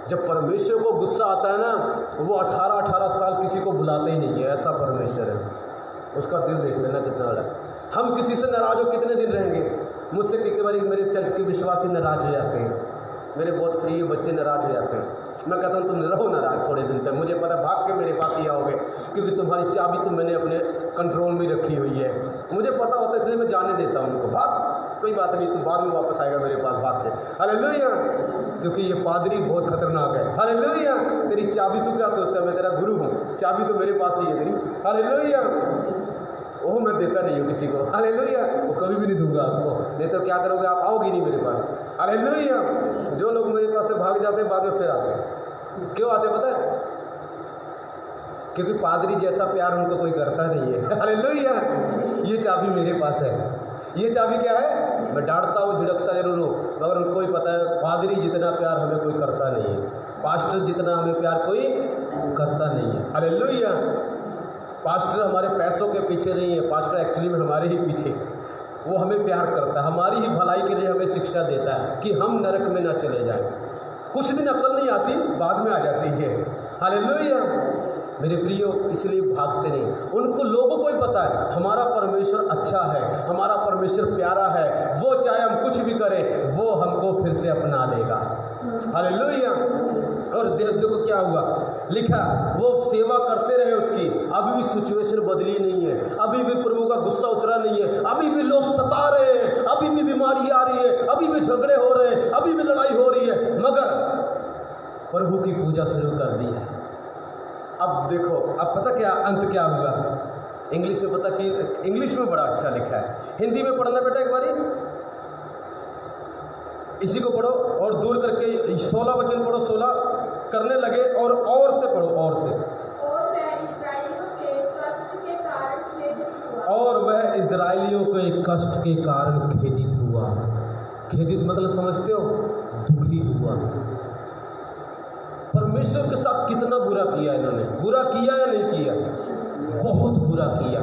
जब परमेश्वर को गुस्सा आता है ना, वो 18 साल किसी को बुलाते ही नहीं है, ऐसा परमेश्वर है। उसका दिल देख लेना कितना बड़ा। हम किसी से नाराज हो कितने दिन रहेंगे? मुझसे कई बार मेरे चर्च के विश्वासी नाराज हो जाते हैं, मेरे बहुत प्रिय बच्चे नाराज हो जाते हैं। मैं कहता हूँ तुम रहो नाराज थोड़े दिन तक, मुझे पता भाग के मेरे पास ही आओगे, क्योंकि तुम्हारी चाबी तो मैंने अपने कंट्रोल में रखी हुई है। मुझे पता होता है, इसलिए मैं जाने देता हूँ उनको। भाग, कोई बात नहीं, तुम बाद में वापस आएगा मेरे पास भाग के। हालेलुया, क्योंकि ये पादरी बहुत खतरनाक है। हालेलुया, तेरी चाबी तू क्या सोचता है, मैं तेरा गुरु हूँ, चाबी तो मेरे पास ही है तेरी। हालेलुया, वो मैं देता नहीं हूँ किसी को। हालेलुया, वो कभी भी नहीं दूंगा आपको, नहीं तो क्या करोगे आप, आओगे नहीं मेरे पास। हालेलुया, जो लोग मेरे पास से भाग जाते हैं बाद में फिर आते हैं। क्यों आते पता है? क्योंकि पादरी जैसा प्यार उनको कोई करता नहीं है। हालेलुया, ये चाबी मेरे पास है। ये चाबी क्या है? मैं डांटता हूँ, झिड़कता जरूर हूँ, मगर उनको ही पता है पादरी जितना प्यार हमें कोई करता नहीं है, पास्टर जितना हमें प्यार कोई करता नहीं है। हालेलुया, पास्टर हमारे पैसों के पीछे नहीं है, पास्टर एक्चुअली में हमारे ही पीछे, वो हमें प्यार करता है, हमारी ही भलाई के लिए हमें शिक्षा देता है कि हम नरक में ना चले जाएं। कुछ दिन अकल नहीं आती, बाद में आ जाती है। हालेलुया, मेरे प्रियो, इसलिए भागते नहीं। उनको लोगों को ही पता है हमारा परमेश्वर अच्छा है, हमारा परमेश्वर प्यारा है, वो चाहे हम कुछ भी करें वो हमको फिर से अपना लेगा। हालेलुया, और देखो क्या हुआ, लिखा वो सेवा करते रहे उसकी, अभी भी सिचुएशन बदली नहीं है, अभी भी प्रभु का गुस्सा उतरा नहीं है, अभी भी लोग सता रहे हैं, अभी भी बीमारी आ रही है, अभी भी झगड़े हो रहे हैं, अभी भी लड़ाई हो रही है, मगर प्रभु की पूजा शुरू कर दी है। अब देखो, अब पता क्या अंत क्या हुआ? इंग्लिश में पता कि इंग्लिश में बड़ा अच्छा लिखा है, हिंदी में पढ़ना बेटा एक बारी, इसी को पढ़ो और दूर करके 16 वचन पढ़ो, 16 करने लगे और से पढ़ो, और से। और वह इस्राएलियों के कष्ट के कारण खेदित हुआ। और वह इस्राएलियों के कष्ट के कारण खेदित हुआ। खेदित मतलब समझते हो? दुखी हुआ। परमेश्वर के साथ कितना बुरा किया इन्होंने, बुरा किया या नहीं किया? बहुत बुरा किया,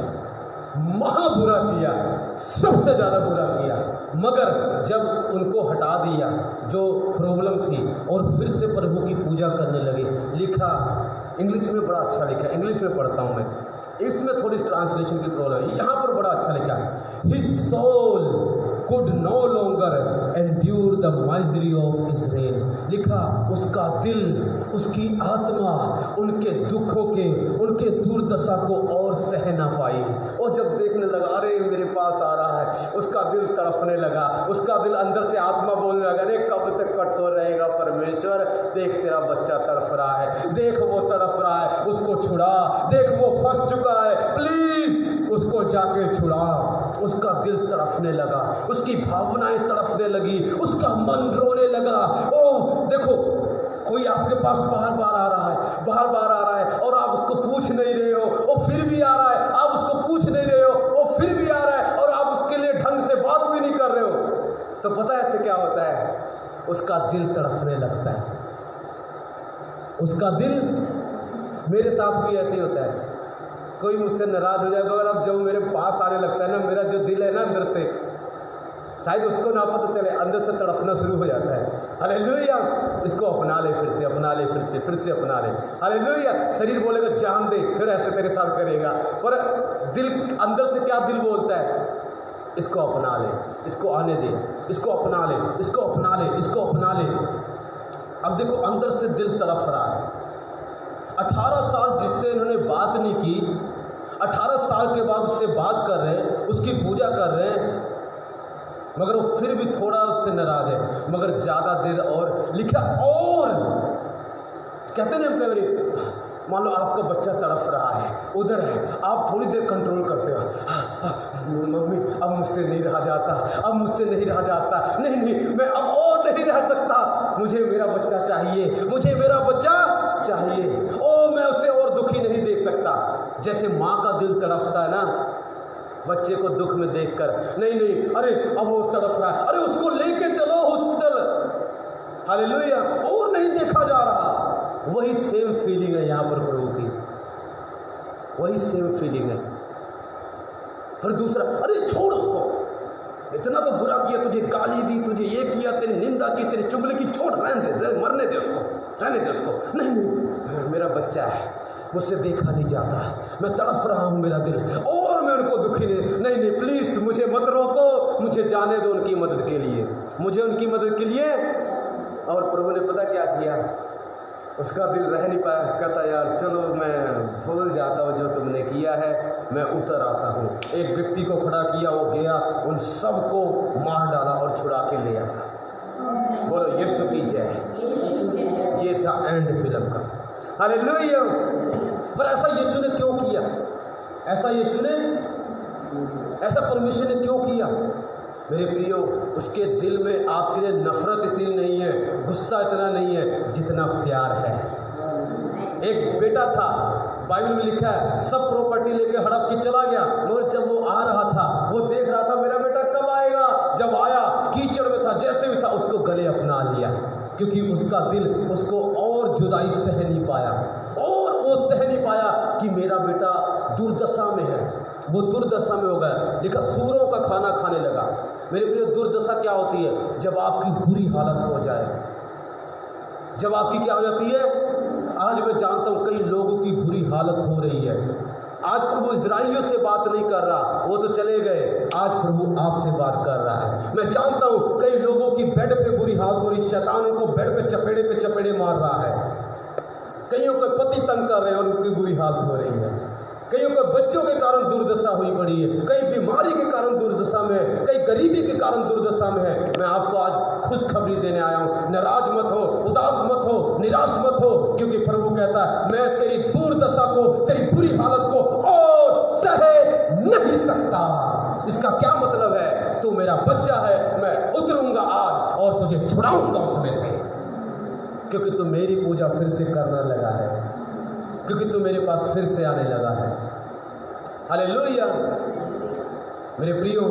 महा बुरा किया, सबसे ज़्यादा बुरा किया। मगर जब उनको हटा दिया जो प्रॉब्लम थी और फिर से प्रभु की पूजा करने लगे, लिखा इंग्लिश में बड़ा अच्छा लिखा, इंग्लिश में पढ़ता हूँ मैं, इसमें थोड़ी ट्रांसलेशन की प्रॉब्लम है, यहाँ पर बड़ा अच्छा लिखा, his soul could no longer endure the misery of Israel। लिखा उसका दिल, उसकी आत्मा उनके दुखों के, उनके दुर्दशा को और सह ना पाई। और जब देखने लगा अरे मेरे पास आ रहा है, उसका दिल तड़फने लगा, उसका दिल अंदर से आत्मा बोलने लगा, अरे कब तक कठोर रहेगा परमेश्वर, देख तेरा बच्चा तड़फ रहा है, देख वो तड़फ रहा है, उसको छुड़ा, देख वो फंस चुका है, प्लीज उसको जाके छुड़ा। उसका दिल तड़फने लगा, उसकी भावनाएं तड़फने लगी, उसका मन रोने लगा। ओ देखो, कोई आपके पास बार बार आ रहा है, बार बार आ रहा है और आप उसको पूछ नहीं रहे हो, वो फिर भी आ रहा है, आप उसको पूछ नहीं रहे हो, वो फिर भी आ रहा है और आप उसके लिए ढंग से बात भी नहीं कर रहे हो, तो पता है ऐसे क्या होता है? उसका दिल तड़फने लगता है, उसका दिल। मेरे साथ भी ऐसे ही होता है, कोई मुझसे नाराज हो जाए, मगर अब जब मेरे पास आने लगता है ना, मेरा जो दिल है ना अंदर से, शायद उसको ना पता चले, अंदर से तड़फना शुरू हो जाता है। हालेलुया, इसको अपना ले, फिर से अपना ले, फिर से अपना ले। हालेलुया, शरीर बोलेगा जान दे, फिर ऐसे तेरे साथ करेगा, पर दिल अंदर से क्या दिल बोलता है? इसको अपना ले, इसको आने दे, इसको अपना ले, इसको अपना ले, इसको अपना ले। अब देखो अंदर से दिल तड़फ रहा है। 18 साल जिससे इन्होंने बात नहीं की, 18 साल के बाद उससे बात कर रहे हैं, उसकी पूजा कर रहे हैं, मगर वो फिर भी थोड़ा उससे नाराज है। मगर ज़्यादा देर और लिखा, और कहते हैं हम कह रहे, मान लो आपका बच्चा तड़फ रहा है, उधर है, आप थोड़ी देर कंट्रोल करते हो, मम्मी अब मुझसे नहीं रहा जाता, अब मुझसे नहीं रहा जाता, नहीं मैं अब और नहीं रह सकता, मुझे मेरा बच्चा चाहिए, मुझे मेरा बच्चा चाहिए, ओ मैं उसे और दुखी नहीं देख सकता। जैसे माँ का दिल तड़फता है ना बच्चे को दुख में देखकर, नहीं अरे अब वो तड़फ रहा है, अरे उसको लेके चलो हॉस्पिटल, हालेलुया, और नहीं देखा जा रहा। वही सेम फीलिंग है यहाँ पर प्रभु की। वही सेम फीलिंग है। फिर दूसरा, अरे छोड़ उसको, इतना तो बुरा किया, तुझे गाली दी, तुझे ये किया, तेरी निंदा की, तेरी चुगली की, छोड़, रहने दे, मरने दे उसको, रहने दे उसको। नहीं, मेरा बच्चा है, मुझसे देखा नहीं जाता, मैं तड़फ रहा हूँ, मेरा दिल, और मैं उनको दुखी नहीं, प्लीज़ मुझे मत रोको, मुझे जाने दो उनकी मदद के लिए, मुझे उनकी मदद के लिए। और प्रभु ने पता क्या किया, उसका दिल रह नहीं पाया, कहता यार चलो मैं भूल जाता हूँ जो तुमने किया है, मैं उतर आता हूँ। एक व्यक्ति को खड़ा किया, वो गया, उन सबको मार डाला और छुड़ा के ले आया। बोलो यीशु की जय। ये था एंड फिल्म का। हालेलुया। पर ऐसा यीशु ने क्यों किया? ऐसा परमेश्वर ने क्यों किया? मेरे प्रियो, उसके दिल में आपके लिए नफरत इतनी नहीं है, गुस्सा इतना नहीं है जितना प्यार है। एक बेटा था, बाइबल में लिखा है, सब प्रॉपर्टी लेके हड़प के चला गया, मगर जब वो आ रहा था, वो देख रहा था मेरा बेटा कब आएगा। जब आया, कीचड़ में था, जैसे भी था, उसको गले अपना लिया, क्योंकि उसका दिल उसको और जुदाई सह नहीं पाया, और वो सह नहीं पाया कि मेरा बेटा दुर्दशा में है। वो दुर्दशा में हो गया, लिखा सूरों का खाना खाने लगा। मेरे प्रिय, दुर्दशा क्या होती है? जब आपकी बुरी हालत हो जाए, जब आपकी क्या हो जाती है? आज मैं जानता हूँ कई लोगों की बुरी हालत हो रही है। आज प्रभु इजराइलियों से बात नहीं कर रहा, वो तो चले गए, आज प्रभु आपसे बात कर रहा है। मैं जानता हूँ कई लोगों की बेड पे बुरी हालत हो रही, शैतान उनको बेड पे चपेड़े मार रहा है। कईयों को पति तंग कर रहे हैं और उनकी बुरी हालत हो रही है। कईयों को बच्चों के कारण दुर्दशा हुई पड़ी है, कई बीमारी के कारण दुर्दशा में है, कई गरीबी के कारण दुर्दशा में है। मैं आपको आज खुशखबरी देने आया हूँ, नाराज मत हो, उदास मत हो, निराश मत हो, क्योंकि प्रभु कहता है मैं तेरी दुर्दशा को, तेरी बुरी हालत को और सह नहीं सकता। इसका क्या मतलब है? तू मेरा बच्चा है, मैं उतरूंगा आज और तुझे छुड़ाऊंगा उसमें से, क्योंकि तू मेरी पूजा फिर से करने लगा है, क्योंकि तू मेरे पास फिर से आने लगा है। हालेलुया। मेरे प्रियो,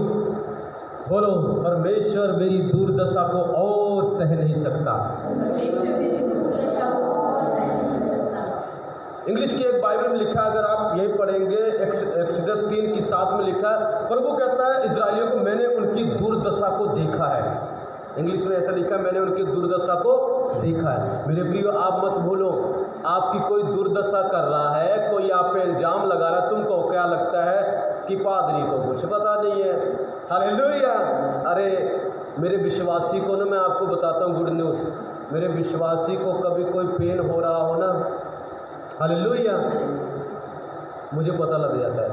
बोलो, परमेश्वर मेरी दुर्दशा को और सह नहीं सकता। इंग्लिश की एक बाइबल में लिखा है, अगर आप यही पढ़ेंगे, एक्सोडस 3:7 में लिखा है, प्रभु कहता है इजराइलियों को मैंने उनकी दुर्दशा को देखा है। इंग्लिश में ऐसा लिखा है, मैंने उनकी दुर्दशा को देखा है। मेरे प्रियो, आप मत भूलो, आपकी कोई दुर्दशा कर रहा है, कोई आप पे इल्जाम लगा रहा है, तुमको क्या लगता है कि पादरी को कुछ पता नहीं है। हालेलुया। अरे मेरे विश्वासी को ना, मैं आपको बताता हूँ गुड न्यूज़, मेरे विश्वासी को कभी कोई पेन हो रहा हो ना, हालेलुया, मुझे पता लग जाता है।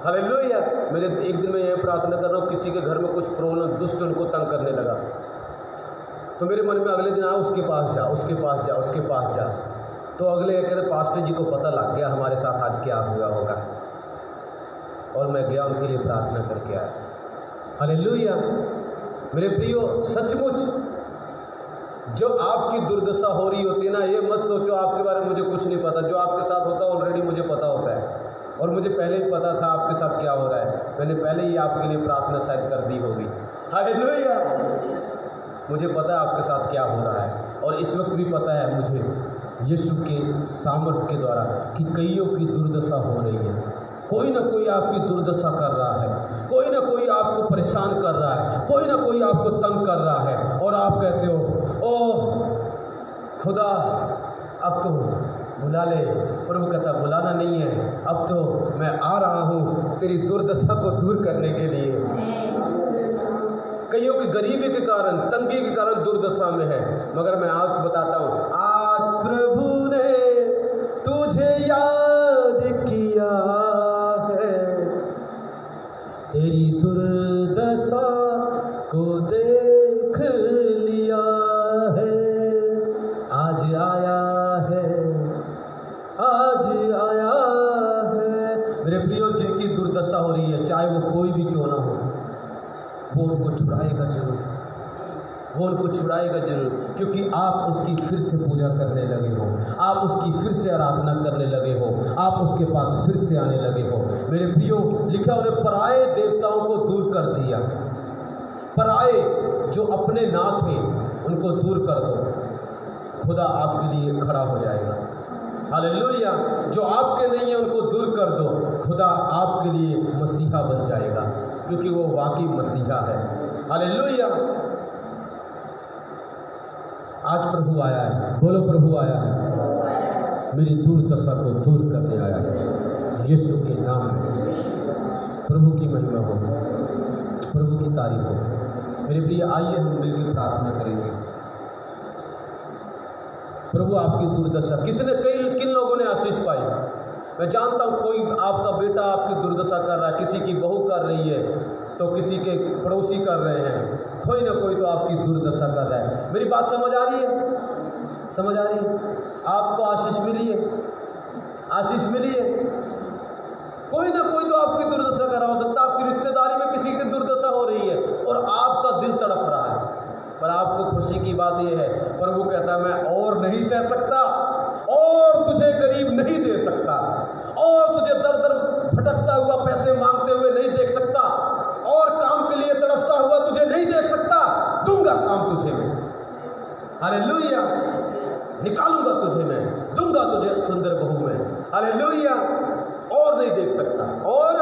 हालेलुया। मेरे एक दिन मैं यह प्रार्थना कर रहा हूँ, किसी के घर में कुछ प्रॉब्लम, दुष्ट उनको तंग करने लगा, तो मेरे मन में अगले दिन आया, उसके पास जा, उसके पास जा, उसके पास जा। तो अगले कहते पास्टर जी को पता लग गया हमारे साथ आज क्या हुआ होगा, और मैं गया, उनके लिए प्रार्थना करके आया। हालेलुया। मेरे प्रियो, सचमुच जो आपकी दुर्दशा हो रही होती है ना, ये मत सोचो आपके बारे में मुझे कुछ नहीं पता। जो आपके साथ होता है ऑलरेडी मुझे पता होता है, और मुझे पहले ही पता था आपके साथ क्या हो रहा है। मैंने पहले ही आपके लिए प्रार्थना शायद कर दी होगी। हालेलुया। मुझे पता है आपके साथ क्या हो रहा है, और इस वक्त भी पता है मुझे यीशु के सामर्थ्य के द्वारा कि कईयों की दुर्दशा हो रही है। कोई ना कोई आपकी दुर्दशा कर रहा है, कोई ना कोई आपको परेशान कर रहा है, कोई ना कोई आपको तंग कर रहा है, और आप कहते हो ओह खुदा अब तो बुला ले। प्रभु कहता बुलाना नहीं है, अब तो मैं आ रहा हूँ तेरी दुर्दशा को दूर करने के लिए। कईयों की गरीबी के कारण, तंगी के कारण दुर्दशा में है, मगर मैं आज बताता हूँ, आज प्रभु ने तुझे याद किया है, तेरी दुर्दशा को देख लिया है, आज आया है, आज आया है। मेरे प्रियो, जिनकी दुर्दशा हो रही है, चाहे वो कोई भी क्यों ना हो, वो उनको छुड़ाएगा जरूर, वो उनको छुड़ाएगा जरूर, क्योंकि आप उसकी फिर से पूजा करने लगे हो, आप उसकी फिर से आराधना करने लगे हो, आप उसके पास फिर से आने लगे हो। मेरे प्रियो, लिखा उन्हें पराये देवताओं को दूर कर दिया। पराये जो अपने ना थे उनको दूर कर दो, खुदा आपके लिए खड़ा हो जाएगा। हालेलुया। जो आपके नहीं है उनको दूर कर दो, खुदा आपके लिए मसीहा बन जाएगा, क्योंकि वो वाकई मसीहा है। हालेलुया। आज प्रभु आया है, बोलो प्रभु आया है, मेरी दुर्दशा को दूर करने आया है यीशु के नाम में। प्रभु की महिमा हो, प्रभु की तारीफ हो। मेरे प्रिय, आइए हम मिलकर प्रार्थना करेंगे। प्रभु आपकी दुर्दशा किन लोगों ने आशीष पाई। मैं जानता हूँ कोई आपका बेटा आपकी दुर्दशा कर रहा है, किसी की बहू कर रही है, तो किसी के पड़ोसी कर रहे हैं, कोई ना कोई तो आपकी दुर्दशा कर रहा है। मेरी बात समझ आ रही है? समझ आ रही है? आपको आशीष मिली है, आशीष मिली है। कोई ना कोई तो आपकी दुर्दशा कर रहा हो सकता है, आपकी रिश्तेदारी में किसी की दुर्दशा हो रही है और आपका दिल तड़फ रहा है, पर आपको खुशी की बात यह है, प्रभु कहता है मैं और नहीं सह सकता, और तुझे गरीब नहीं दे सकता, और तुझे दर दर भटकता हुआ पैसे मांगते हुए नहीं देख सकता, और काम के लिए तड़फता हुआ तुझे नहीं देख सकता। दूंगा काम तुझे मैं, हालेलुया। निकालूंगा तुझे मैं, दूंगा तुझे सुंदर बहू में, हालेलुया। और नहीं देख सकता। और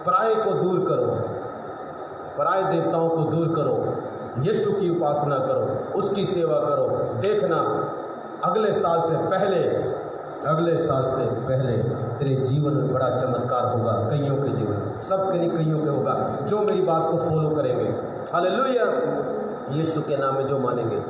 पराये को दूर करो, पराये देवताओं को दूर करो, यीशु की उपासना करो, उसकी सेवा करो। देखना अगले साल से पहले तेरे जीवन में बड़ा चमत्कार होगा। कईयों के जीवन में, सबके नहीं, कईयों के होगा जो मेरी बात को फॉलो करेंगे। हालेलुया। यीशु के नाम में जो मानेंगे।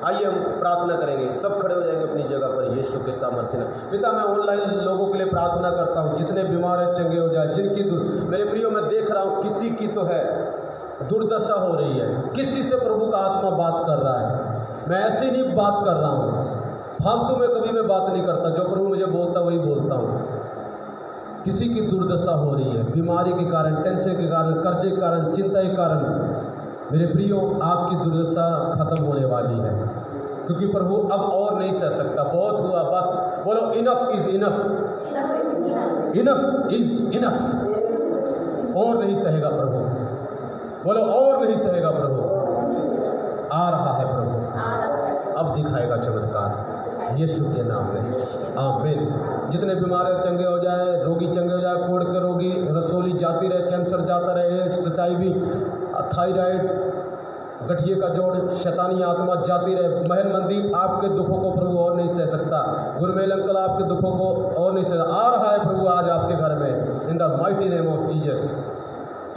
आइए हम प्रार्थना करेंगे, सब खड़े हो जाएंगे अपनी जगह पर यीशु के सामर्थ्य में। पिता, मैं ऑनलाइन लोगों के लिए प्रार्थना करता हूँ, जितने बीमार हैं चंगे हो जाए, जिनकी मेरे प्रियो मैं देख रहा हूँ किसी की तो है दुर्दशा हो रही है, किसी से प्रभु का आत्मा बात कर रहा है। मैं ऐसे नहीं बात कर रहा हूँ, फालतू में कभी मैं बात नहीं करता, जो प्रभु मुझे बोलता वही बोलता हूँ। किसी की दुर्दशा हो रही है, बीमारी के कारण, टेंशन के कारण, कर्जे के कारण, चिंता के कारण। मेरे प्रियो, आपकी दुर्दशा खत्म होने वाली है, क्योंकि प्रभु अब और नहीं सह सकता, बहुत हुआ, बस बोलो enough is enough, enough is enough. और नहीं सहेगा प्रभु, बोलो और नहीं सहेगा प्रभु। आ रहा है प्रभु, अब दिखाएगा चमत्कार यीशु के नाम में, आमीन। जितने बीमार हैं चंगे हो जाए, रोगी चंगे हो जाए, कोढ़ के रोगी, रसोली जाती रहे, कैंसर जाता रहे, एड्स, HIV, थायराइड, गठिए का जोड़, शैतानी आत्मा जाती रहे। महल मंदी, आपके दुखों को प्रभु और नहीं सह सकता। गुरमेल अंकल, आपके दुखों को और नहीं सह, आ रहा है प्रभु आज आपके घर में, in the mighty name of Jesus.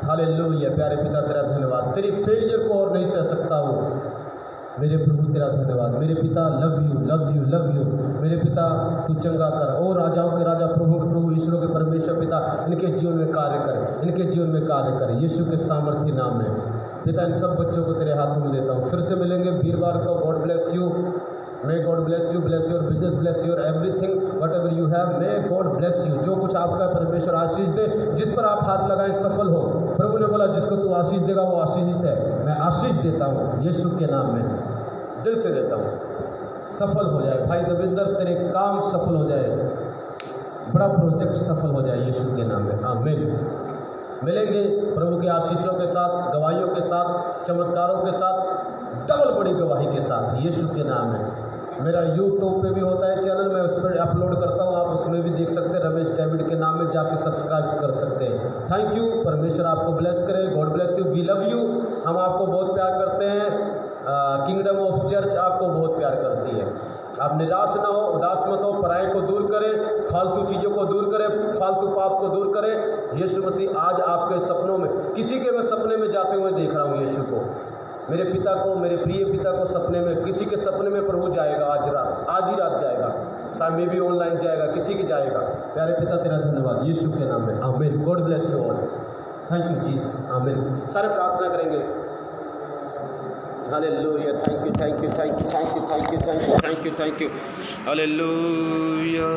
Hallelujah. प्यारे पिता, तेरा धन्यवाद, तेरी फेलियर को और नहीं सह सकता हूँ मेरे प्रभु, तेरा धन्यवाद। मेरे पिता, love you love you love you. मेरे पिता, तू चंगा कर, ओ राजाओं के राजा, प्रभु के प्रभु, ईश्वरों के परमेश्वर पिता, इनके जीवन में कार्य कर, इनके जीवन में कार्य कर, यीशु के सामर्थ्य नाम में। पिता, इन सब बच्चों को तेरे हाथों में देता हूँ। फिर से मिलेंगे वीरवार को। God bless you, may God bless you, bless your business, bless your everything, what ever you have, may God bless you. जो कुछ आपका परमेश्वर आशीष दे, जिस पर आप हाथ लगाएं सफल हो। प्रभु ने बोला जिसको तू आशीष देगा वो आशीषित है। मैं आशीष देता हूँ यीशु के नाम में, दिल से देता हूँ। सफल हो जाए भाई दविंदर, तेरे काम सफल हो जाए, बड़ा प्रोजेक्ट सफल हो जाए यीशु के नाम में, आमीन। मिलेंगे प्रभु के आशीषों के साथ, गवाहियों के साथ, चमत्कारों के साथ, डबल बड़ी गवाही के साथ यीशु के नाम में। मेरा यूट्यूब पे भी होता है चैनल, मैं उस पर अपलोड करता हूँ, आप उसमें भी देख सकते हैं। रमेश डेविड के नाम में जाके सब्सक्राइब कर सकते हैं। थैंक यू, परमेश्वर आपको ब्लेस करे। God bless you, we love you. हम आपको बहुत प्यार करते हैं। किंगडम ऑफ चर्च आपको बहुत प्यार करती है। आप निराश ना हो, उदास मत हो, पराये को दूर करें, फालतू चीज़ों को दूर करें, फालतू पाप को दूर करें। यीशु मसीह आज आपके सपनों में, किसी के मैं सपने में जाते हुए देख रहा हूँ यीशु को, मेरे पिता को, मेरे प्रिय पिता को सपने में, किसी के सपने में प्रभु जाएगा आज ही रात जाएगा, शायद में भी ऑनलाइन जाएगा, किसी की जाएगा। प्यारे पिता, तेरा धन्यवाद यीशु के नाम में, आमीन। God bless you all, thank you Jesus, आमीन। सारे प्रार्थना करेंगे। Hallelujah, thank you thank you thank you thank you thank you thank you thank you thank you, hallelujah.